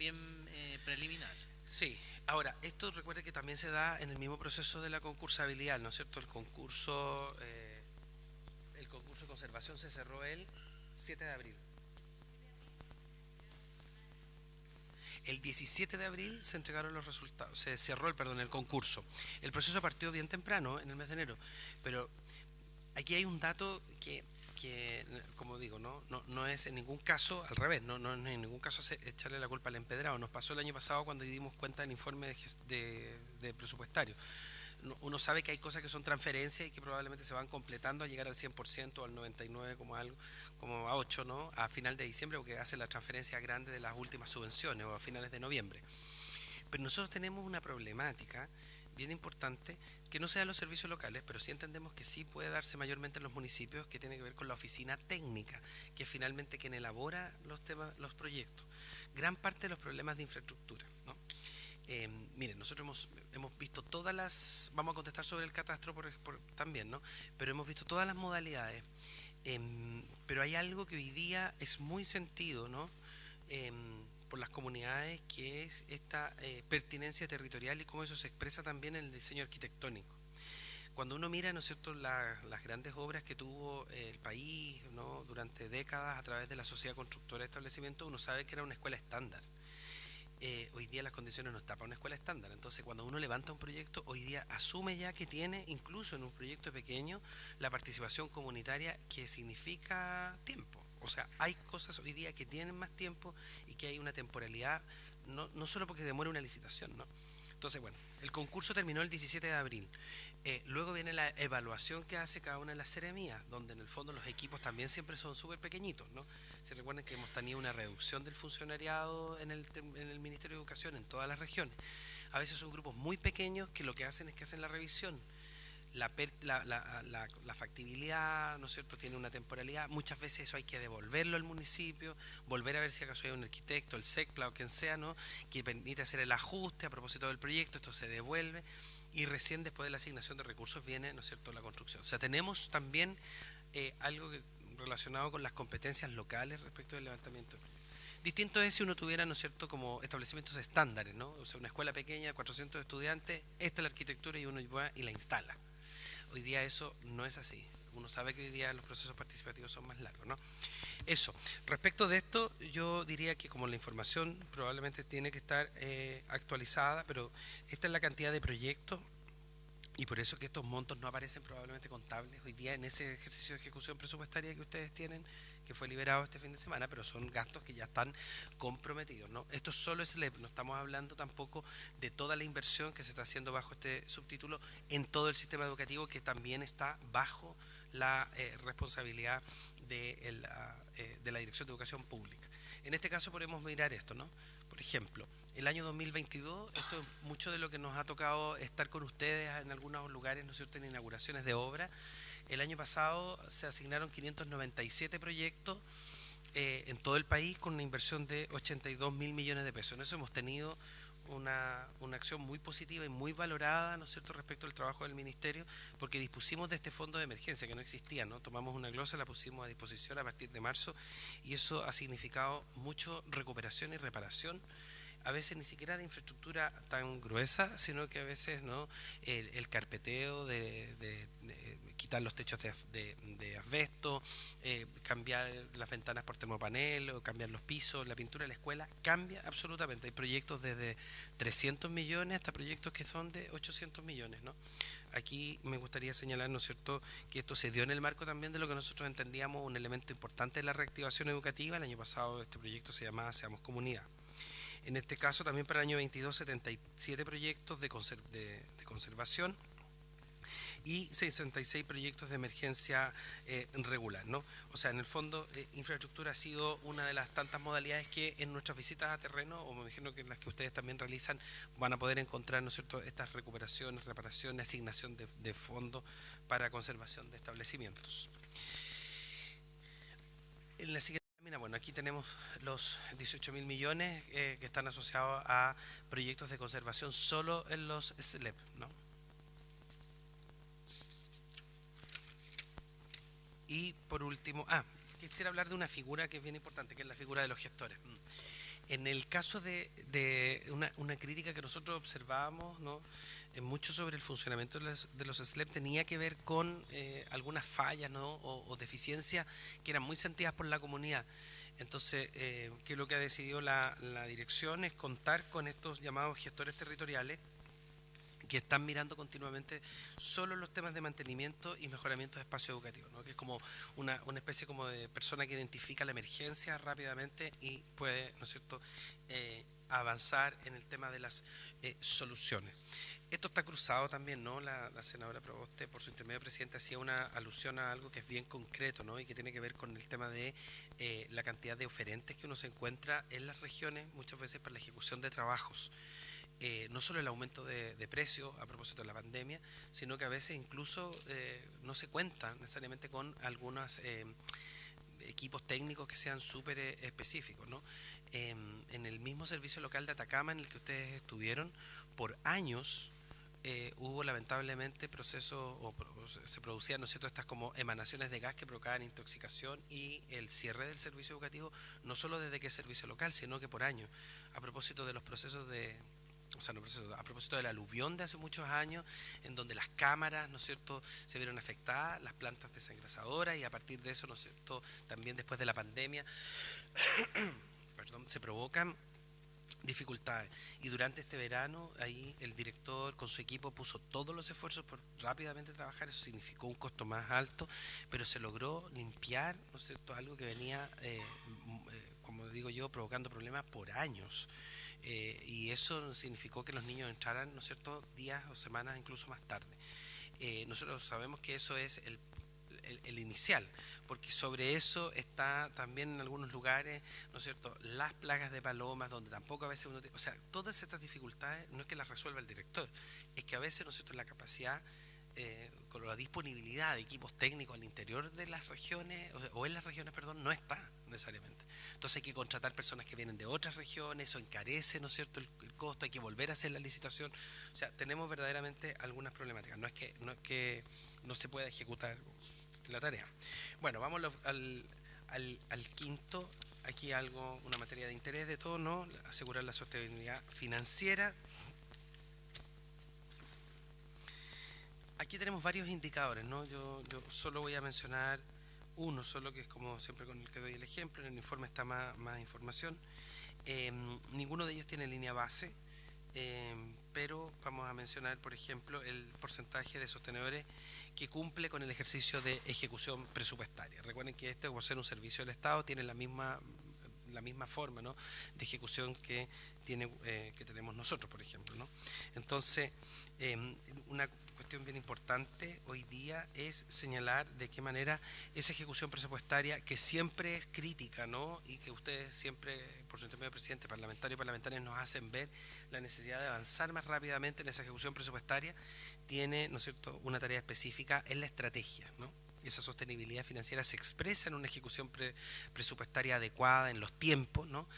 preliminar. Sí. Ahora, esto recuerde que también se da en el mismo proceso de la concursabilidad, ¿no es cierto? El concurso de conservación se cerró el 7 de abril. El 17 de abril se entregaron los resultados, se cerró el concurso. El proceso partió bien temprano, en el mes de enero, pero aquí hay un dato que como digo, no es en ningún caso, al revés, no es en ningún caso echarle la culpa al empedrado. Nos pasó el año pasado cuando dimos cuenta del informe de presupuestario. Uno sabe que hay cosas que son transferencias y que probablemente se van completando a llegar al 100% o al 99% como a 8%, ¿no?, a final de diciembre, porque hace la transferencia grande de las últimas subvenciones o a finales de noviembre. Pero nosotros tenemos una problemática bien importante que no sea en los servicios locales, pero sí entendemos que sí puede darse mayormente en los municipios, que tiene que ver con la oficina técnica, que es finalmente quien elabora los proyectos. Gran parte de los problemas de infraestructura, ¿no? Miren, nosotros hemos visto todas las, vamos a contestar sobre el catastro también, ¿no? Pero hemos visto todas las modalidades. Pero hay algo que hoy día es muy sentido, ¿no? Em, por las comunidades, que es esta pertinencia territorial y cómo eso se expresa también en el diseño arquitectónico. Cuando uno mira, ¿no es cierto?, las grandes obras que tuvo el país, ¿no?, durante décadas a través de la sociedad constructora de establecimientos, uno sabe que era una escuela estándar. Hoy día las condiciones no están para una escuela estándar. Entonces, cuando uno levanta un proyecto, hoy día asume ya que tiene, incluso en un proyecto pequeño, la participación comunitaria, que significa tiempo. O sea, hay cosas hoy día que tienen más tiempo y que hay una temporalidad, no solo porque demora una licitación, ¿no? Entonces, bueno, el concurso terminó el 17 de abril. Luego viene la evaluación que hace cada una de las seremías, donde en el fondo los equipos también siempre son súper pequeñitos, ¿no? Se recuerden que hemos tenido una reducción del funcionariado en el Ministerio de Educación en todas las regiones. A veces son grupos muy pequeños que lo que hacen es que hacen la revisión. La factibilidad, ¿no es cierto?, tiene una temporalidad. Muchas veces eso hay que devolverlo al municipio, volver a ver si acaso hay un arquitecto, el SECPLA o quien sea, ¿no?, que permite hacer el ajuste a propósito del proyecto. Esto se devuelve y recién después de la asignación de recursos viene, ¿no es cierto?, la construcción. O sea, tenemos también algo relacionado con las competencias locales respecto del levantamiento. Distinto es si uno tuviera, ¿no es cierto?, como establecimientos estándares, ¿no? O sea, una escuela pequeña, 400 estudiantes, esta es la arquitectura y uno va y la instala. Hoy día eso no es así. Uno sabe que hoy día los procesos participativos son más largos, ¿no? Eso. Respecto de esto, yo diría que como la información probablemente tiene que estar actualizada, pero esta es la cantidad de proyectos y por eso que estos montos no aparecen probablemente contables hoy día en ese ejercicio de ejecución presupuestaria que ustedes tienen, que fue liberado este fin de semana, pero son gastos que ya están comprometidos, ¿no? Esto solo es SLEP, no estamos hablando tampoco de toda la inversión que se está haciendo bajo este subtítulo en todo el sistema educativo, que también está bajo la responsabilidad de la Dirección de Educación Pública. En este caso podemos mirar esto, ¿no? Por ejemplo, el año 2022, esto es mucho de lo que nos ha tocado estar con ustedes en algunos lugares, ¿no es cierto?, en inauguraciones de obra. El año pasado se asignaron 597 proyectos en todo el país con una inversión de 82.000 millones de pesos. En eso hemos tenido una acción muy positiva y muy valorada, ¿no es cierto?, respecto al trabajo del Ministerio, porque dispusimos de este fondo de emergencia que no existía, ¿no? Tomamos una glosa, la pusimos a disposición a partir de marzo y eso ha significado mucho recuperación y reparación, a veces ni siquiera de infraestructura tan gruesa, sino que a veces, ¿no?, el carpeteo de quitar los techos de asbesto, cambiar las ventanas por termopanel, o cambiar los pisos, la pintura de la escuela, cambia absolutamente. Hay proyectos desde 300 millones hasta proyectos que son de 800 millones, ¿no? Aquí me gustaría señalar, ¿no es cierto?, que esto se dio en el marco también de lo que nosotros entendíamos un elemento importante de la reactivación educativa. El año pasado este proyecto se llamaba Seamos Comunidad. En este caso también para el año 22, 77 proyectos de conservación y 66 proyectos de emergencia regular, ¿no? O sea, en el fondo, infraestructura ha sido una de las tantas modalidades que en nuestras visitas a terreno, o me imagino que en las que ustedes también realizan, van a poder encontrar, ¿no es cierto?, estas recuperaciones, reparaciones, asignación de fondos para conservación de establecimientos. En la siguiente lámina, bueno, aquí tenemos los 18.000 millones que están asociados a proyectos de conservación solo en los SLEP, ¿no? Y por último, quisiera hablar de una figura que es bien importante, que es la figura de los gestores. En el caso de una crítica que nosotros observábamos, ¿no?, mucho sobre el funcionamiento de los SLEP tenía que ver con algunas fallas, ¿no?, o deficiencias que eran muy sentidas por la comunidad. Entonces, ¿qué es lo que ha decidido la dirección? Es contar con estos llamados gestores territoriales que están mirando continuamente solo los temas de mantenimiento y mejoramiento de espacio educativo, ¿no?, que es como una especie como de persona que identifica la emergencia rápidamente y puede, ¿no es cierto?, avanzar en el tema de las soluciones. Esto está cruzado también, ¿no? La senadora Proboste, por su intermedio presidente, hacía una alusión a algo que es bien concreto, ¿no?, y que tiene que ver con el tema de la cantidad de oferentes que uno se encuentra en las regiones, muchas veces para la ejecución de trabajos. No solo el aumento de precios a propósito de la pandemia, sino que a veces incluso no se cuenta necesariamente con algunas equipos técnicos que sean súper específicos, ¿no? En el mismo servicio local de Atacama en el que ustedes estuvieron, por años hubo lamentablemente procesos, se producían, ¿no es cierto?, estas como emanaciones de gas que provocaban intoxicación y el cierre del servicio educativo, no solo desde que es servicio local, sino que por años, a propósito de los procesos de... O sea, no, a propósito del aluvión de hace muchos años, en donde las cámaras, ¿no es cierto?, se vieron afectadas, las plantas desengrasadoras, y a partir de eso, ¿no es cierto?, también después de la pandemia, perdón, se provocan dificultades. Y durante este verano, ahí el director con su equipo puso todos los esfuerzos por rápidamente trabajar. Eso significó un costo más alto, pero se logró limpiar, ¿no es cierto?, algo que venía, como digo yo, provocando problemas por años. Y eso significó que los niños entraran, ¿no es cierto?, días o semanas incluso más tarde. Nosotros sabemos que eso es el inicial, porque sobre eso está también en algunos lugares, ¿no es cierto?, las plagas de palomas, donde tampoco a veces uno... O sea, todas estas dificultades no es que las resuelva el director, es que a veces, ¿no es cierto?, la capacidad, con la disponibilidad de equipos técnicos al interior de las regiones, o en las regiones, perdón, no está necesariamente. Entonces hay que contratar personas que vienen de otras regiones, eso encarece, ¿no es cierto?, el costo, hay que volver a hacer la licitación. O sea, tenemos verdaderamente algunas problemáticas. No es que no se pueda ejecutar la tarea. Bueno, vamos al quinto. Aquí una materia de interés de todo, ¿no? Asegurar la sostenibilidad financiera. Aquí tenemos varios indicadores, ¿no? Yo solo voy a mencionar uno solo, que es como siempre con el que doy el ejemplo. En el informe está más información. Ninguno de ellos tiene línea base, pero vamos a mencionar, por ejemplo, el porcentaje de sostenedores que cumple con el ejercicio de ejecución presupuestaria. Recuerden que por ser un servicio del Estado, tiene la misma forma, ¿no?, de ejecución que tenemos nosotros, por ejemplo, ¿no? Entonces, una cuestión bien importante hoy día es señalar de qué manera esa ejecución presupuestaria, que siempre es crítica, ¿no?, y que ustedes siempre, por su intermedio, presidente, parlamentarios y parlamentarias, nos hacen ver la necesidad de avanzar más rápidamente en esa ejecución presupuestaria, tiene, ¿no es cierto?, una tarea específica en la estrategia, ¿no? Esa sostenibilidad financiera se expresa en una ejecución presupuestaria adecuada en los tiempos, ¿no?,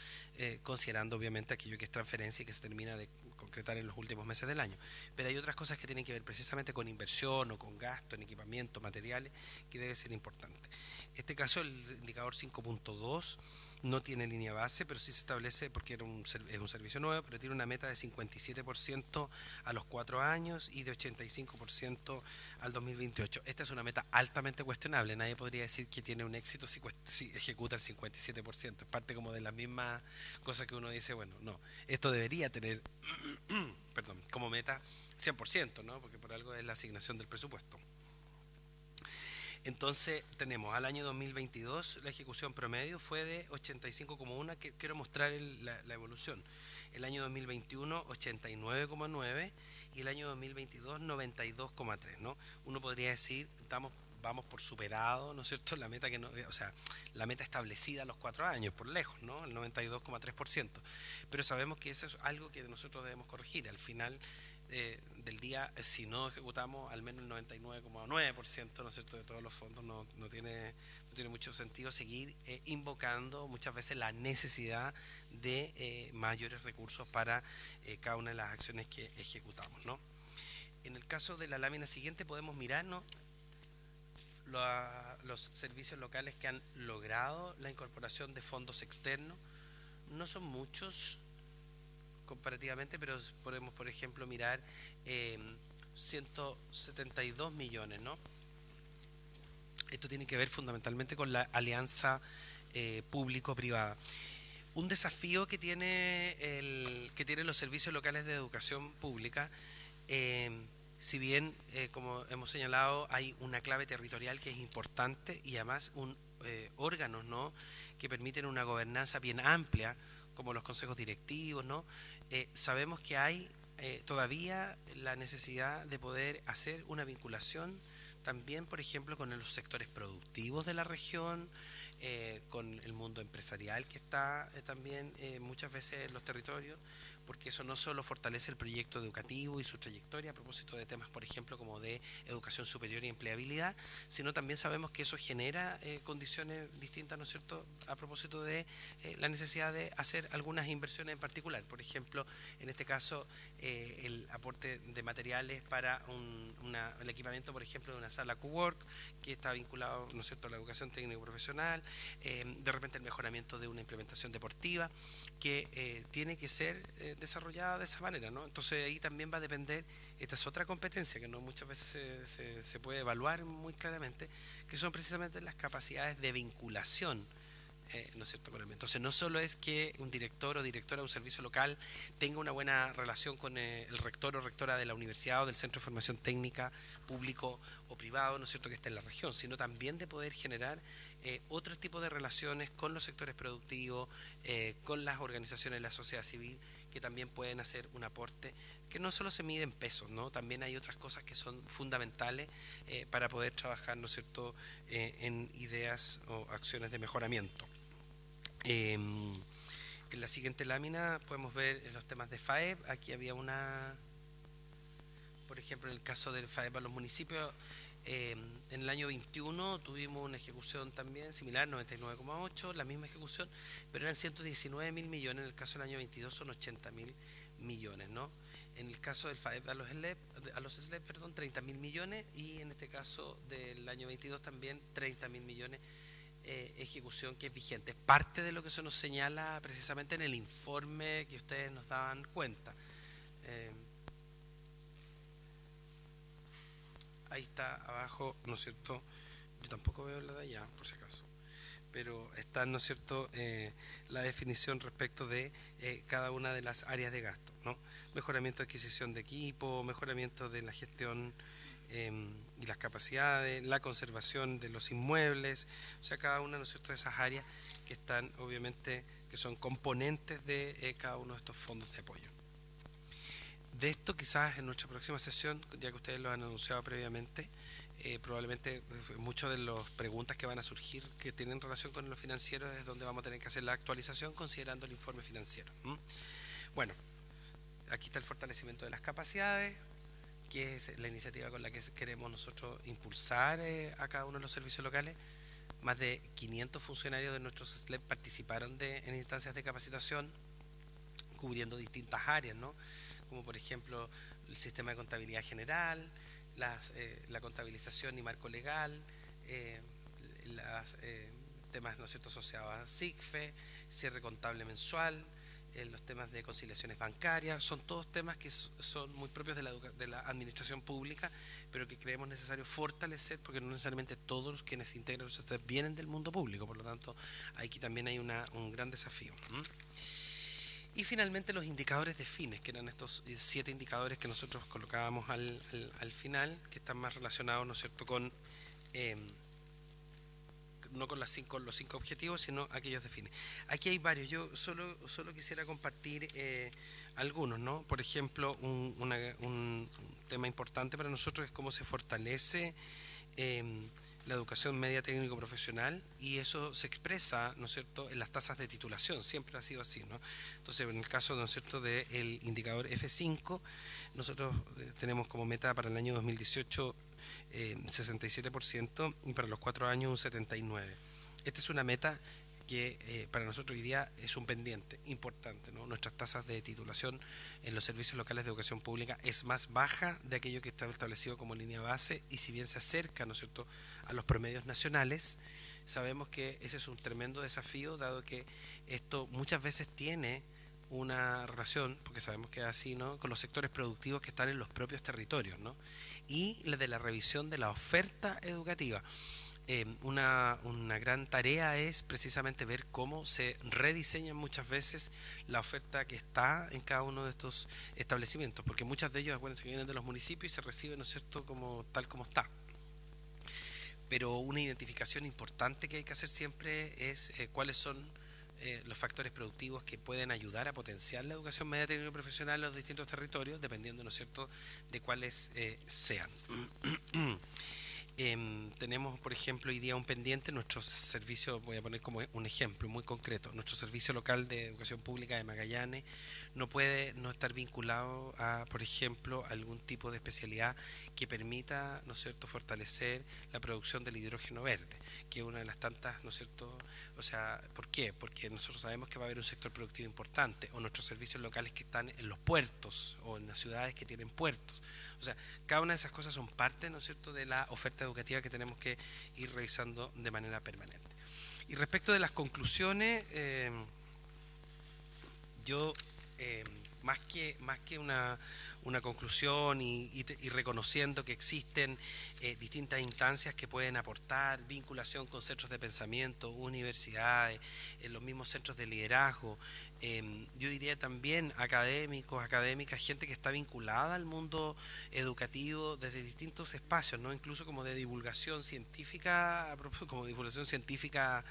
considerando obviamente aquello que es transferencia y que se termina de concretar en los últimos meses del año. Pero hay otras cosas que tienen que ver precisamente con inversión o con gasto en equipamiento, materiales, que debe ser importante. En este caso, el indicador 5.2 no tiene línea base, pero sí se establece, porque es un servicio nuevo, pero tiene una meta de 57% a los 4 años y de 85% al 2028. Esta es una meta altamente cuestionable. Nadie podría decir que tiene un éxito si ejecuta el 57%. Es parte como de las mismas cosas que uno dice, bueno, no, esto debería tener perdón, como meta 100%, ¿no?, porque por algo es la asignación del presupuesto. Entonces tenemos al año 2022 la ejecución promedio fue de 85,1, que quiero mostrar la evolución. El año 2021 89,9 y el año 2022 92,3, ¿no? Uno podría decir, vamos por superado, ¿no es cierto?, la meta la meta establecida a los 4 años, por lejos, ¿no?, el 92,3%. Pero sabemos que eso es algo que nosotros debemos corregir. Al final del día, si no ejecutamos al menos el 99,9%, ¿no es cierto?, de todos los fondos, no tiene mucho sentido seguir invocando muchas veces la necesidad de mayores recursos para cada una de las acciones que ejecutamos, ¿no? En el caso de la lámina siguiente podemos mirar, ¿no?, los servicios locales que han logrado la incorporación de fondos externos. No son muchos comparativamente, pero podemos, por ejemplo, mirar 172 millones, ¿no? Esto tiene que ver fundamentalmente con la alianza público-privada. Un desafío que tienen los servicios locales de educación pública, si bien, como hemos señalado, hay una clave territorial que es importante y además órganos, ¿no?, que permiten una gobernanza bien amplia, como los consejos directivos, ¿no? Sabemos que hay todavía la necesidad de poder hacer una vinculación también, por ejemplo, con los sectores productivos de la región, con el mundo empresarial que está también muchas veces en los territorios, porque eso no solo fortalece el proyecto educativo y su trayectoria a propósito de temas, por ejemplo, como de educación superior y empleabilidad, sino también sabemos que eso genera condiciones distintas, ¿no es cierto?, a propósito de la necesidad de hacer algunas inversiones en particular. Por ejemplo, en este caso, el aporte de materiales para el equipamiento, por ejemplo, de una sala cowork, que está vinculado, ¿no es cierto?, a la educación técnico-profesional, de repente el mejoramiento de una implementación deportiva, que tiene que ser desarrollada de esa manera, ¿no? Entonces ahí también va a depender, esta es otra competencia que no muchas veces se puede evaluar muy claramente, que son precisamente las capacidades de vinculación, ¿no es cierto?, con el. Entonces no solo es que un director o directora de un servicio local tenga una buena relación con el rector o rectora de la universidad o del centro de formación técnica público o privado, ¿no es cierto?, que está en la región, sino también de poder generar otro tipo de relaciones con los sectores productivos, con las organizaciones de la sociedad civil, que también pueden hacer un aporte que no solo se mide en pesos, ¿no? También hay otras cosas que son fundamentales para poder trabajar, ¿no es cierto?, en ideas o acciones de mejoramiento. En la siguiente lámina podemos ver los temas de FAEB. Aquí había por ejemplo, en el caso del FAEB a los municipios, en el año 21 tuvimos una ejecución también similar, 99,8, la misma ejecución, pero eran 119.000 millones, en el caso del año 22 son 80.000 millones, ¿no? En el caso del FAEB a los SLEP, 30.000 millones, y en este caso del año 22 también 30.000 millones, ejecución que es vigente. Es parte de lo que se nos señala precisamente en el informe que ustedes nos daban cuenta. Ahí está abajo, ¿no es cierto? Yo tampoco veo la de allá, por si acaso. Pero está, ¿no es cierto?, la definición respecto de cada una de las áreas de gasto, ¿no? Mejoramiento de adquisición de equipo, mejoramiento de la gestión y las capacidades, la conservación de los inmuebles, o sea, cada una, ¿no es cierto?, de esas áreas que están, obviamente, que son componentes de cada uno de estos fondos de apoyo. De esto quizás en nuestra próxima sesión, ya que ustedes lo han anunciado previamente, probablemente muchas de las preguntas que van a surgir que tienen relación con lo financiero es donde vamos a tener que hacer la actualización considerando el informe financiero. Bueno, aquí está el fortalecimiento de las capacidades, que es la iniciativa con la que queremos nosotros impulsar a cada uno de los servicios locales. Más de 500 funcionarios de nuestros SLEP participaron en instancias de capacitación cubriendo distintas áreas, ¿no?, como por ejemplo el sistema de contabilidad general, la contabilización y marco legal, los temas, ¿no es cierto?, asociados a SICFE, cierre contable mensual, los temas de conciliaciones bancarias. Son todos temas que son muy propios de la administración pública, pero que creemos necesario fortalecer, porque no necesariamente todos los quienes integran los SLEP vienen del mundo público, por lo tanto aquí también hay un gran desafío. Y finalmente los indicadores de fines, que eran estos 7 indicadores que nosotros colocábamos al final, que están más relacionados, ¿no es cierto?, con no con los 5 objetivos, sino aquellos de fines. Aquí hay varios, yo solo quisiera compartir algunos, ¿no? Por ejemplo, un tema importante para nosotros es cómo se fortalece la educación media técnico-profesional, y eso se expresa, ¿no es cierto?, en las tasas de titulación. Siempre ha sido así, ¿no? Entonces, en el caso, ¿no es cierto?, del indicador F5, nosotros tenemos como meta para el año 2018 67%, y para los 4 años un 79%. Esta es una meta que para nosotros hoy día es un pendiente importante, ¿no? Nuestras tasas de titulación en los servicios locales de educación pública es más baja de aquello que está establecido como línea base, y si bien se acerca, ¿no es cierto?, a los promedios nacionales, sabemos que ese es un tremendo desafío, dado que esto muchas veces tiene una relación, porque sabemos que es así, ¿no?, con los sectores productivos que están en los propios territorios, ¿no?, y la de la revisión de la oferta educativa. Una gran tarea es precisamente ver cómo se rediseña muchas veces la oferta que está en cada uno de estos establecimientos, porque muchas de ellos, acuérdense, que vienen de los municipios y se reciben, ¿no es cierto?, tal como está. Pero una identificación importante que hay que hacer siempre es cuáles son los factores productivos que pueden ayudar a potenciar la educación media técnico profesional en los distintos territorios, dependiendo, ¿no es cierto?, de cuáles sean. Tenemos, por ejemplo, hoy día un pendiente, nuestro servicio, voy a poner como un ejemplo muy concreto, nuestro servicio local de educación pública de Magallanes, no puede no estar vinculado a, por ejemplo, algún tipo de especialidad que permita, ¿no es cierto?, fortalecer la producción del hidrógeno verde, que es una de las tantas, ¿no es cierto? O sea, ¿por qué? Porque nosotros sabemos que va a haber un sector productivo importante, o nuestros servicios locales que están en los puertos, o en las ciudades que tienen puertos. O sea, cada una de esas cosas son parte, ¿no es cierto?, de la oferta educativa que tenemos que ir revisando de manera permanente. Y respecto de las conclusiones, yo más que una conclusión y reconociendo que existen distintas instancias que pueden aportar vinculación con centros de pensamiento, universidades, los mismos centros de liderazgo, yo diría también académicos, académicas, gente que está vinculada al mundo educativo desde distintos espacios, no, incluso como de divulgación científica, como divulgación científica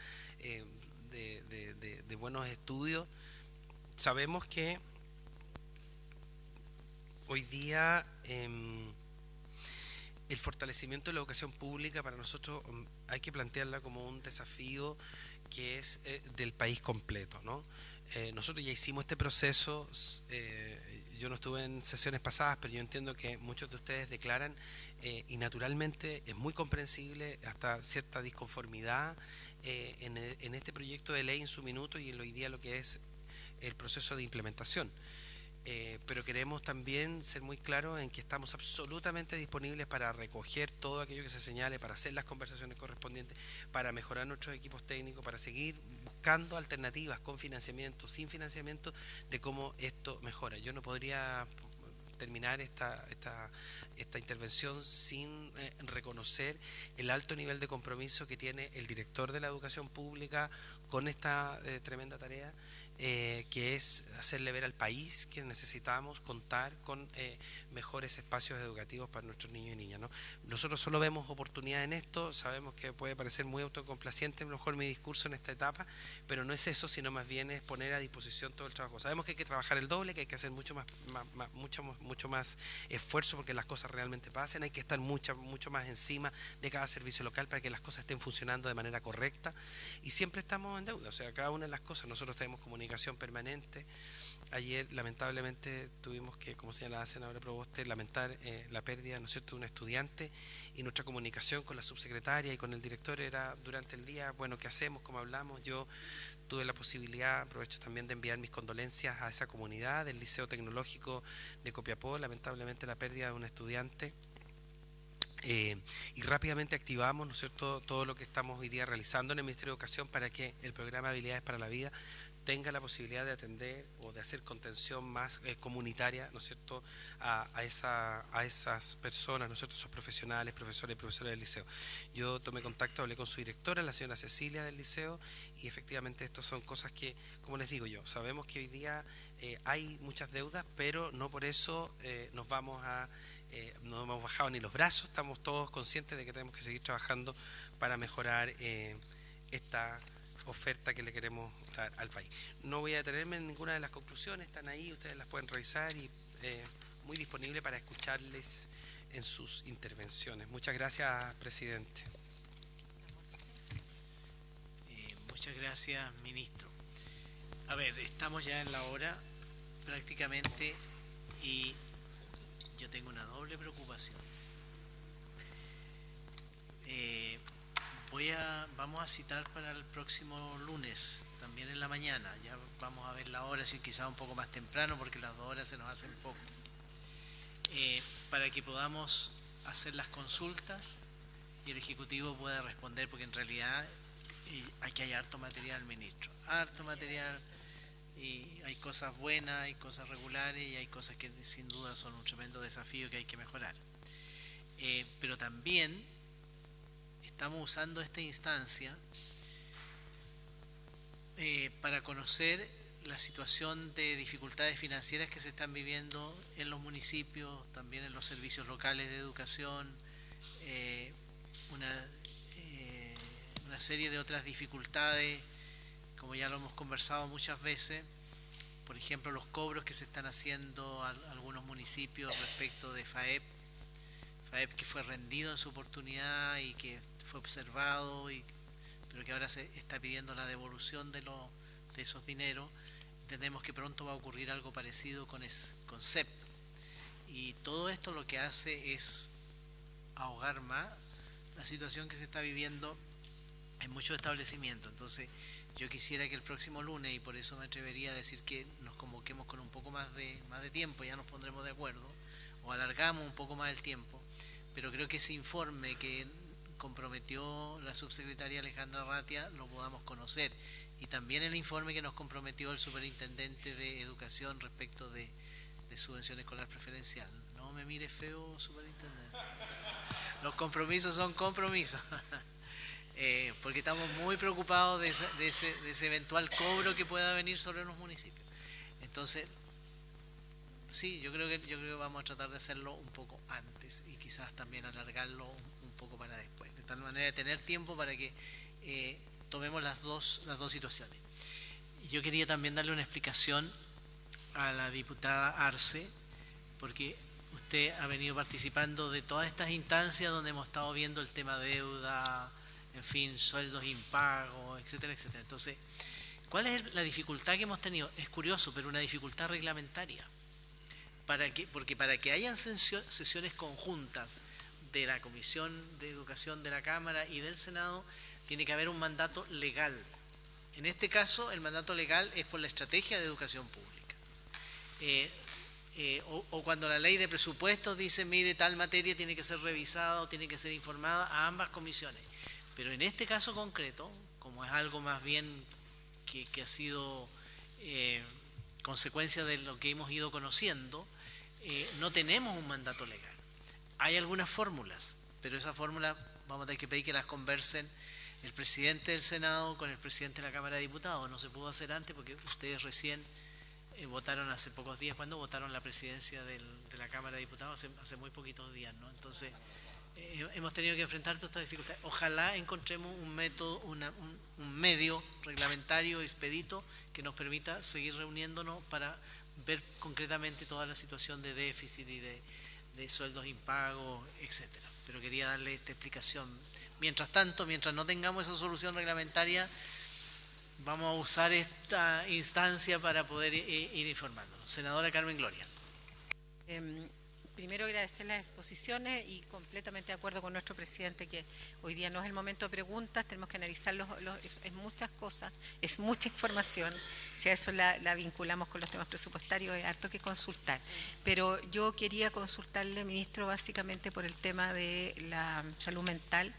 de buenos estudios. Sabemos que hoy día el fortalecimiento de la educación pública para nosotros hay que plantearla como un desafío que es del país completo, ¿no? Nosotros ya hicimos este proceso, yo no estuve en sesiones pasadas, pero yo entiendo que muchos de ustedes declaran y naturalmente es muy comprensible hasta cierta disconformidad en este proyecto de ley en su minuto y en hoy día lo que es el proceso de implementación. Pero queremos también ser muy claros en que estamos absolutamente disponibles para recoger todo aquello que se señale, para hacer las conversaciones correspondientes, para mejorar nuestros equipos técnicos, para seguir buscando alternativas con financiamiento, sin financiamiento, de cómo esto mejora. Yo no podría terminar esta intervención sin reconocer el alto nivel de compromiso que tiene el director de la educación pública con esta tremenda tarea, que es hacerle ver al país que necesitamos contar con mejores espacios educativos para nuestros niños y niñas, ¿no? Nosotros solo vemos oportunidad en esto, sabemos que puede parecer muy autocomplaciente a lo mejor mi discurso en esta etapa, pero no es eso, sino más bien es poner a disposición todo el trabajo. Sabemos que hay que trabajar el doble, que hay que hacer mucho más esfuerzo porque las cosas realmente pasen, hay que estar mucho más encima de cada servicio local para que las cosas estén funcionando de manera correcta, y siempre estamos en deuda, o sea, cada una de las cosas, nosotros tenemos comunicación permanente. Ayer lamentablemente tuvimos que, como señalaba la senadora Proboste, lamentar la pérdida, ¿no es cierto?, de un estudiante, y nuestra comunicación con la subsecretaria y con el director era durante el día, bueno, ¿qué hacemos? ¿Cómo hablamos? Yo tuve la posibilidad, aprovecho también de enviar mis condolencias a esa comunidad del Liceo Tecnológico de Copiapó, lamentablemente la pérdida de un estudiante. Y rápidamente activamos, ¿no es cierto?, todo lo que estamos hoy día realizando en el Ministerio de Educación para que el programa Habilidades para la Vida tenga la posibilidad de atender o de hacer contención más comunitaria, ¿no es cierto?, a esas personas, ¿no es cierto?, esos profesionales, profesores y profesoras del liceo. Yo tomé contacto, hablé con su directora, la señora Cecilia del liceo, y efectivamente estas son cosas que, como les digo yo, sabemos que hoy día hay muchas deudas, pero no por eso no hemos bajado ni los brazos, estamos todos conscientes de que tenemos que seguir trabajando para mejorar esta oferta que le queremos dar al país. No voy a detenerme en ninguna de las conclusiones, están ahí, ustedes las pueden revisar y muy disponible para escucharles en sus intervenciones. Muchas gracias, presidente. Muchas gracias, ministro. A ver, estamos ya en la hora prácticamente y yo tengo una doble preocupación. Vamos a citar para el próximo lunes, también en la mañana. Ya vamos a ver la hora, si quizá un poco más temprano, porque las 2 horas se nos hacen poco. Para que podamos hacer las consultas y el Ejecutivo pueda responder, porque en realidad aquí hay harto material, ministro. Harto material, y hay cosas buenas, hay cosas regulares y hay cosas que sin duda son un tremendo desafío que hay que mejorar. Pero también estamos usando esta instancia para conocer la situación de dificultades financieras que se están viviendo en los municipios, también en los servicios locales de educación, una serie de otras dificultades, como ya lo hemos conversado muchas veces. Por ejemplo, los cobros que se están haciendo a algunos municipios respecto de FAEP que fue rendido en su oportunidad y que fue observado, pero que ahora se está pidiendo la devolución de esos dineros. entendemos que pronto va a ocurrir algo parecido con CEP. Y todo esto lo que hace es ahogar más la situación que se está viviendo en muchos establecimientos. Entonces, yo quisiera que el próximo lunes, y por eso me atrevería a decir que nos convoquemos con un poco más de tiempo, ya nos pondremos de acuerdo, o alargamos un poco más el tiempo, pero creo que ese informe que comprometió la subsecretaria Alejandra Ratia lo podamos conocer, y también el informe que nos comprometió el superintendente de Educación respecto de subvención escolar preferencial. No me mire feo, superintendente. Los compromisos son compromisos. Porque estamos muy preocupados de ese eventual cobro que pueda venir sobre los municipios. Entonces, sí, yo creo que vamos a tratar de hacerlo un poco antes y quizás también alargarlo un poco para después, de tal manera de tener tiempo para que tomemos las dos situaciones. Y yo quería también darle una explicación a la diputada Arce, porque usted ha venido participando de todas estas instancias donde hemos estado viendo el tema deuda, en fin, sueldos impagos, etcétera, etcétera. Entonces, ¿cuál es la dificultad que hemos tenido? Es curioso, pero una dificultad reglamentaria. Porque para que hayan sesiones conjuntas de la Comisión de Educación de la Cámara y del Senado, tiene que haber un mandato legal. En este caso, el mandato legal es por la estrategia de educación pública. O cuando la ley de presupuestos dice, mire, tal materia tiene que ser revisada o tiene que ser informada a ambas comisiones. Pero en este caso concreto, como es algo más bien que ha sido consecuencia de lo que hemos ido conociendo, no tenemos un mandato legal. Hay algunas fórmulas, pero esas fórmulas vamos a tener que pedir que las conversen el presidente del Senado con el presidente de la Cámara de Diputados. No se pudo hacer antes porque ustedes recién votaron hace pocos días, cuando votaron la presidencia de la Cámara de Diputados, hace muy poquitos días, ¿no? Entonces, hemos tenido que enfrentar todas estas dificultades. Ojalá encontremos un método, un medio reglamentario expedito que nos permita seguir reuniéndonos para ver concretamente toda la situación de déficit y de sueldos impagos, etcétera. Pero quería darle esta explicación. Mientras tanto, mientras no tengamos esa solución reglamentaria, vamos a usar esta instancia para poder ir informándonos. Senadora Carmen Gloria. Primero agradecer las exposiciones y completamente de acuerdo con nuestro presidente que hoy día no es el momento de preguntas, tenemos que analizar es muchas cosas, es mucha información, si a eso la vinculamos con los temas presupuestarios es harto que consultar. Pero yo quería consultarle, ministro, básicamente por el tema de la salud mental.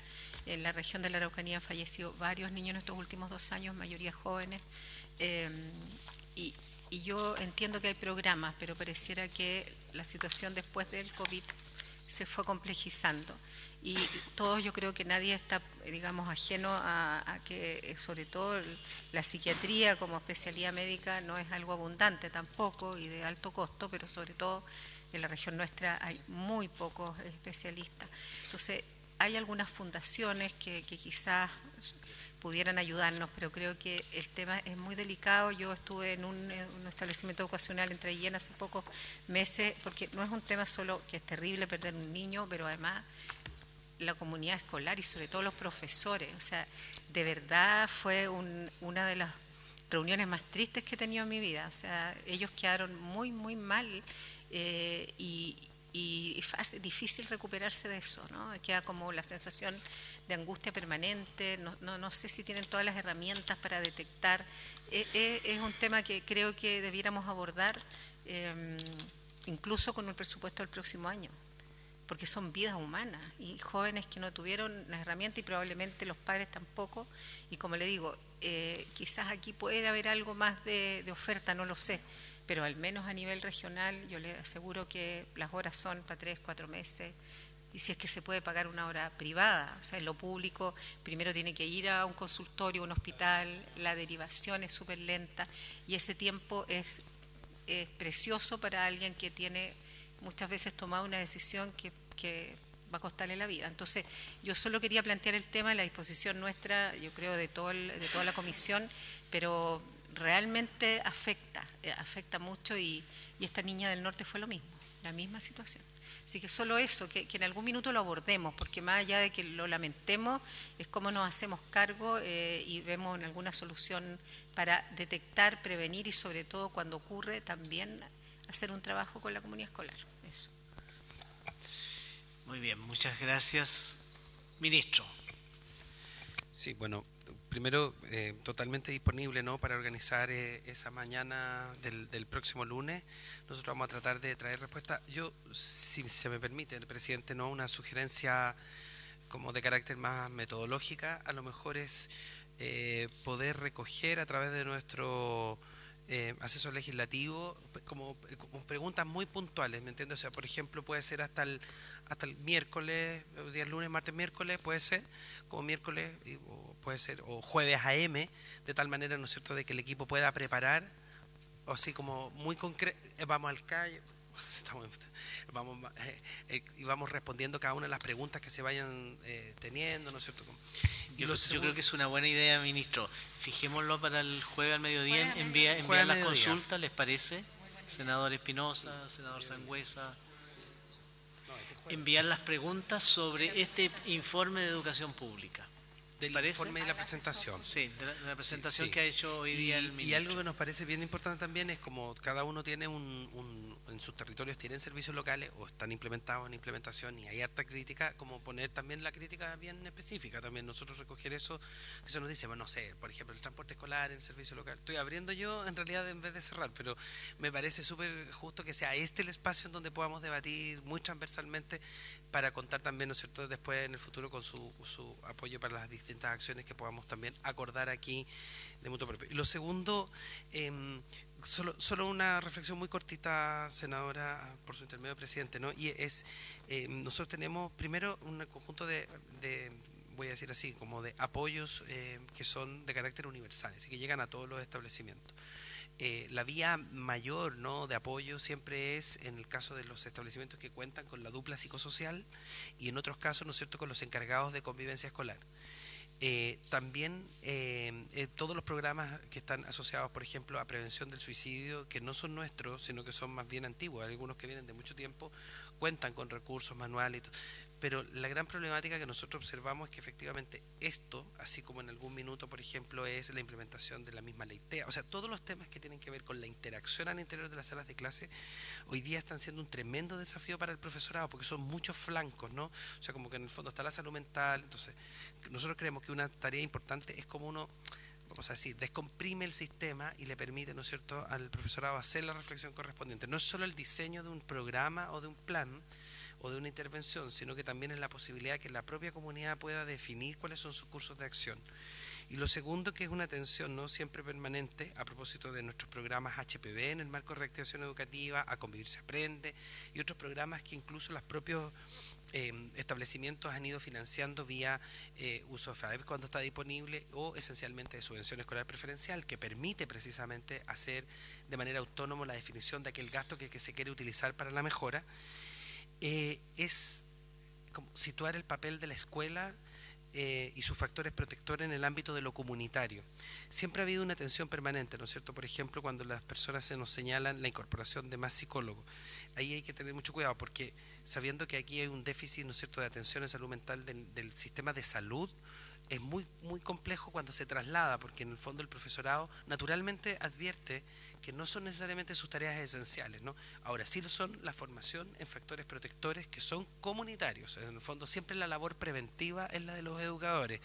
En la región de la Araucanía han fallecido varios niños en estos últimos 2 años, mayoría jóvenes, y yo entiendo que hay programas, pero pareciera que la situación después del COVID se fue complejizando. Y todos, yo creo que nadie está, digamos, ajeno a que, sobre todo, la psiquiatría como especialidad médica no es algo abundante tampoco y de alto costo, pero sobre todo en la región nuestra hay muy pocos especialistas. Entonces, hay algunas fundaciones que quizás pudieran ayudarnos, pero creo que el tema es muy delicado. Yo estuve en un establecimiento educacional en Traillén hace pocos meses, porque no es un tema solo que es terrible perder un niño, pero además la comunidad escolar y sobre todo los profesores. O sea, de verdad fue una de las reuniones más tristes que he tenido en mi vida. O sea, ellos quedaron muy, muy mal y es difícil recuperarse de eso, ¿no? Queda como la sensación de angustia permanente, no sé si tienen todas las herramientas para detectar. Es un tema que creo que debiéramos abordar incluso con el presupuesto del próximo año, porque son vidas humanas y jóvenes que no tuvieron las herramientas y probablemente los padres tampoco. Y como le digo, quizás aquí puede haber algo más de oferta, no lo sé. Pero al menos a nivel regional yo le aseguro que las horas son para 3, 4 meses, y si es que se puede pagar una hora privada, o sea, en lo público primero tiene que ir a un consultorio, un hospital, la derivación es súper lenta y ese tiempo es precioso para alguien que tiene muchas veces tomado una decisión que va a costarle la vida. Entonces, yo solo quería plantear el tema de la disposición nuestra, yo creo, de toda la comisión, pero realmente afecta mucho y esta niña del norte fue lo mismo. la misma situación. Así que solo eso, que en algún minuto lo abordemos, porque más allá de que lo lamentemos, es cómo nos hacemos cargo y vemos en alguna solución para detectar, prevenir y sobre todo cuando ocurre también hacer un trabajo con la comunidad escolar. Eso. Muy bien, muchas gracias. Ministro. Sí, bueno, primero totalmente disponible, ¿no?, para organizar esa mañana del próximo lunes. Nosotros vamos a tratar de traer respuesta. Yo, si se me permite, presidente, no, una sugerencia como de carácter más metodológica, a lo mejor es poder recoger a través de nuestro asesor legislativo como preguntas muy puntuales, ¿me entiendes? O sea, por ejemplo, puede ser hasta el miércoles, día lunes, martes, miércoles, puede ser como miércoles, o puede ser o jueves AM, de tal manera, ¿no es cierto?, de que el equipo pueda preparar, o así como muy concreto, vamos al calle, y vamos respondiendo cada una de las preguntas que se vayan teniendo, ¿no es cierto? Yo creo que es una buena idea, ministro. Fijémoslo para el jueves al mediodía, Jueves al enviar las mediodía. consultas, ¿les parece? Senador Espinosa, senador Sangüesa. Enviar las preguntas sobre este informe de educación pública. Del ¿Parece? informe y la presentación. Sí, de la presentación Sí. que ha hecho hoy día el ministro. Y algo que nos parece bien importante también es como cada uno tiene en sus territorios tienen servicios locales o están implementados en implementación y hay harta crítica, como poner también la crítica bien específica también, nosotros recoger eso que se nos dice, bueno, no sé, por ejemplo, el transporte escolar, el servicio local. Estoy abriendo yo en realidad en vez de cerrar, pero me parece súper justo que sea este el espacio en donde podamos debatir muy transversalmente para contar también, ¿no es cierto?, después en el futuro con su apoyo para las distintas acciones que podamos también acordar aquí de mutuo propio. Y lo segundo, solo una reflexión muy cortita, senadora, por su intermedio, presidente, ¿no? Y es, nosotros tenemos primero un conjunto de voy a decir así, como de apoyos que son de carácter universal, así que llegan a todos los establecimientos. La vía mayor, ¿no?, de apoyo siempre es en el caso de los establecimientos que cuentan con la dupla psicosocial y en otros casos, ¿no es cierto?, con los encargados de convivencia escolar. También todos los programas que están asociados, por ejemplo, a prevención del suicidio, que no son nuestros, sino que son más bien antiguos, algunos que vienen de mucho tiempo, cuentan con recursos manuales y todo. Pero la gran problemática que nosotros observamos es que efectivamente esto, así como en algún minuto, por ejemplo, es la implementación de la misma ley TEA, o sea, todos los temas que tienen que ver con la interacción al interior de las salas de clase, hoy día están siendo un tremendo desafío para el profesorado, porque son muchos flancos, ¿no? O sea, como que en el fondo está la salud mental, entonces nosotros creemos que una tarea importante es como uno, vamos a decir, descomprime el sistema y le permite, ¿no es cierto?, al profesorado hacer la reflexión correspondiente. No es solo el diseño de un programa o de un plan o de una intervención, sino que también es la posibilidad que la propia comunidad pueda definir cuáles son sus cursos de acción. Y lo segundo, que es una atención no siempre permanente a propósito de nuestros programas HPB en el marco de reactivación educativa, A Convivir se Aprende, y otros programas que incluso los propios establecimientos han ido financiando vía uso de FAEP cuando está disponible, o esencialmente de subvención escolar preferencial, que permite precisamente hacer de manera autónoma la definición de aquel gasto que se quiere utilizar para la mejora. Es como situar el papel de la escuela y sus factores protectores en el ámbito de lo comunitario. Siempre ha habido una atención permanente, ¿no es cierto? Por ejemplo, cuando las personas se nos señalan la incorporación de más psicólogos, ahí hay que tener mucho cuidado, porque sabiendo que aquí hay un déficit, ¿no es cierto?, de atención en salud mental del sistema de salud, es muy complejo cuando se traslada, porque en el fondo el profesorado naturalmente advierte que no son necesariamente sus tareas esenciales, ¿no? Ahora sí lo son la formación en factores protectores que son comunitarios. En el fondo siempre la labor preventiva es la de los educadores.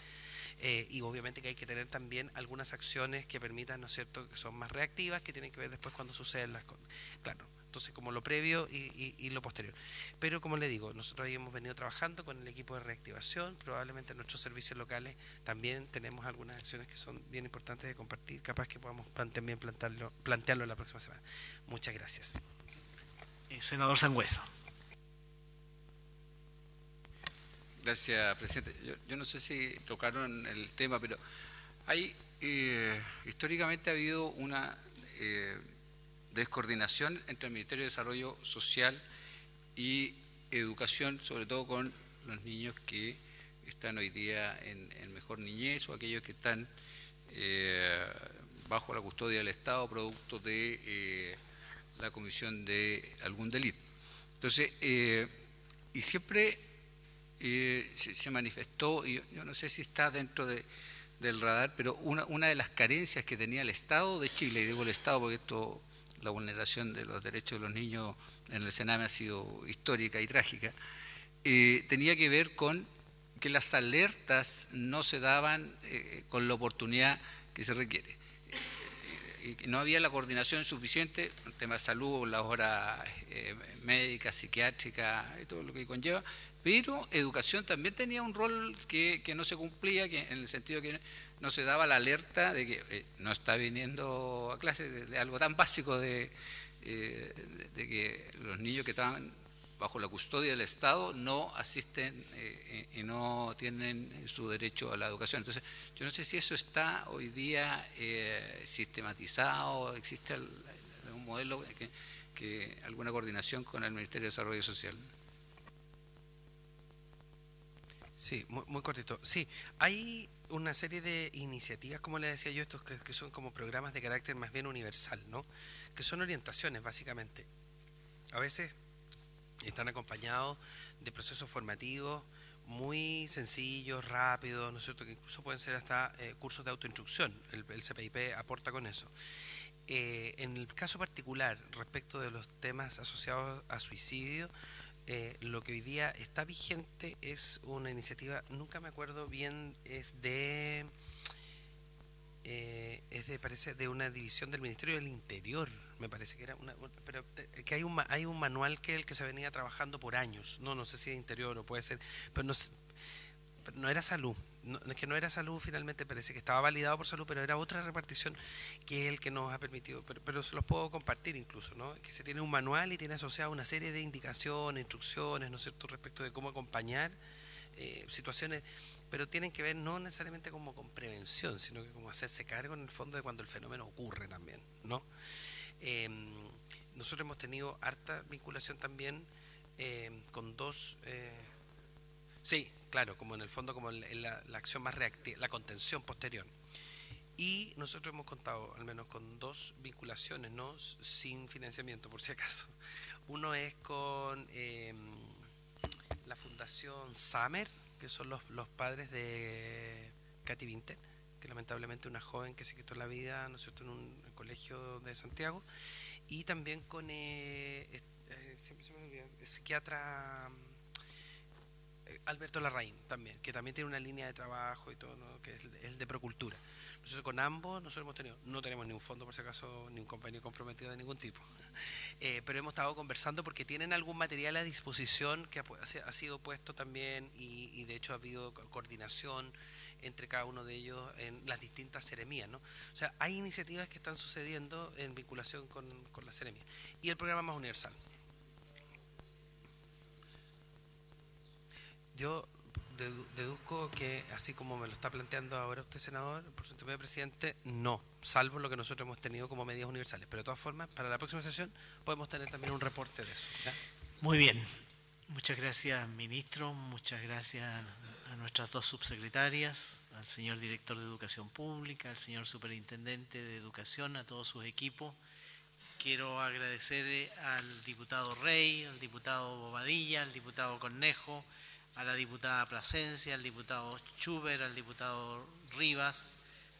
Y obviamente que hay que tener también algunas acciones que permitan, ¿no es cierto?, que son más reactivas, que tienen que ver después cuando suceden las cosas. Claro, entonces como lo previo y lo posterior. Pero como le digo, nosotros ahí hemos venido trabajando con el equipo de reactivación, probablemente en nuestros servicios locales también tenemos algunas acciones que son bien importantes de compartir, capaz que podamos también plantearlo la próxima semana. Muchas gracias. Senador Sangüesa. Gracias, presidente. Yo no sé si tocaron el tema, pero hay históricamente ha habido una descoordinación entre el Ministerio de Desarrollo Social y Educación, sobre todo con los niños que están hoy día en mejor niñez o aquellos que están bajo la custodia del Estado producto de la comisión de algún delito. Entonces, y siempre se manifestó, y yo no sé si está dentro del radar, pero una de las carencias que tenía el Estado de Chile, y digo el Estado porque la vulneración de los derechos de los niños en el Sename ha sido histórica y trágica, tenía que ver con que las alertas no se daban con la oportunidad que se requiere. Y no había la coordinación suficiente, el tema de salud, las horas médicas, psiquiátricas y todo lo que conlleva, pero educación también tenía un rol que no se cumplía, que en el sentido que no se daba la alerta de que no está viniendo a clase, de algo tan básico de que los niños que estaban bajo la custodia del Estado no asisten y no tienen su derecho a la educación. Entonces, yo no sé si eso está hoy día sistematizado, existe un modelo que alguna coordinación con el Ministerio de Desarrollo Social. Sí, muy cortito. Sí, hay una serie de iniciativas, como le decía yo, estos que son como programas de carácter más bien universal, ¿no? Que son orientaciones, básicamente. A veces están acompañados de procesos formativos muy sencillos, rápidos, ¿no es cierto? Que incluso pueden ser hasta cursos de autoinstrucción. El CPIP aporta con eso. En el caso particular, respecto de los temas asociados a suicidio, lo que hoy día está vigente es una iniciativa, nunca me acuerdo bien, parece de una división del Ministerio del Interior, me parece que era pero que hay un manual que el que se venía trabajando por años, no sé si es Interior o puede ser, pero no era salud, es que no era salud finalmente, parece que estaba validado por salud, pero era otra repartición que es el que nos ha permitido, pero se los puedo compartir incluso, ¿no? Que se tiene un manual y tiene asociado una serie de indicaciones, instrucciones, ¿no es cierto?, respecto de cómo acompañar situaciones, pero tienen que ver no necesariamente como con prevención, sino que como hacerse cargo en el fondo de cuando el fenómeno ocurre también, ¿no? Nosotros hemos tenido harta vinculación también con dos... sí, claro, como en el fondo como la acción más reactiva, la contención posterior. Y nosotros hemos contado al menos con dos vinculaciones, ¿no? Sin financiamiento, por si acaso. Uno es con la Fundación Samer, que son los padres de Katy Vinter, que lamentablemente una joven que se quitó la vida, ¿no es cierto?, en un colegio de Santiago, y también con siempre se me olvida, el psiquiatra Alberto Larraín también, que también tiene una línea de trabajo y todo, ¿no?, que es el de Procultura. Nosotros con ambos, no tenemos ni un fondo por si acaso, ni un convenio comprometido de ningún tipo, pero hemos estado conversando porque tienen algún material a disposición que ha sido puesto también y de hecho ha habido coordinación entre cada uno de ellos en las distintas seremías, ¿no? O sea, hay iniciativas que están sucediendo en vinculación con la seremía. Y el programa más universal. Yo deduzco que, así como me lo está planteando ahora usted, senador, por su intermedio, presidente, no, salvo lo que nosotros hemos tenido como medidas universales. Pero de todas formas, para la próxima sesión podemos tener también un reporte de eso, ¿ya? Muy bien. Muchas gracias, ministro. Muchas gracias a nuestras dos subsecretarias, al señor director de Educación Pública, al señor superintendente de Educación, a todos sus equipos. Quiero agradecer al diputado Rey, al diputado Bobadilla, al diputado Cornejo, a la diputada Plasencia, al diputado Schubert, al diputado Rivas,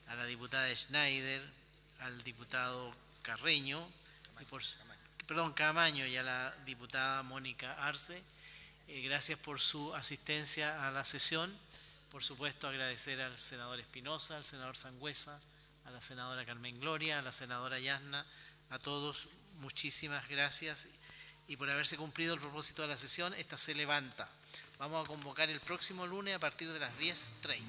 a la diputada Schneider, al diputado Carreño, Camaño, y a la diputada Mónica Arce. Gracias por su asistencia a la sesión. Por supuesto, agradecer al senador Espinosa, al senador Sangüesa, a la senadora Carmen Gloria, a la senadora Yasna, a todos, muchísimas gracias. Y por haberse cumplido el propósito de la sesión, esta se levanta. Vamos a convocar el próximo lunes a partir de las 10:30.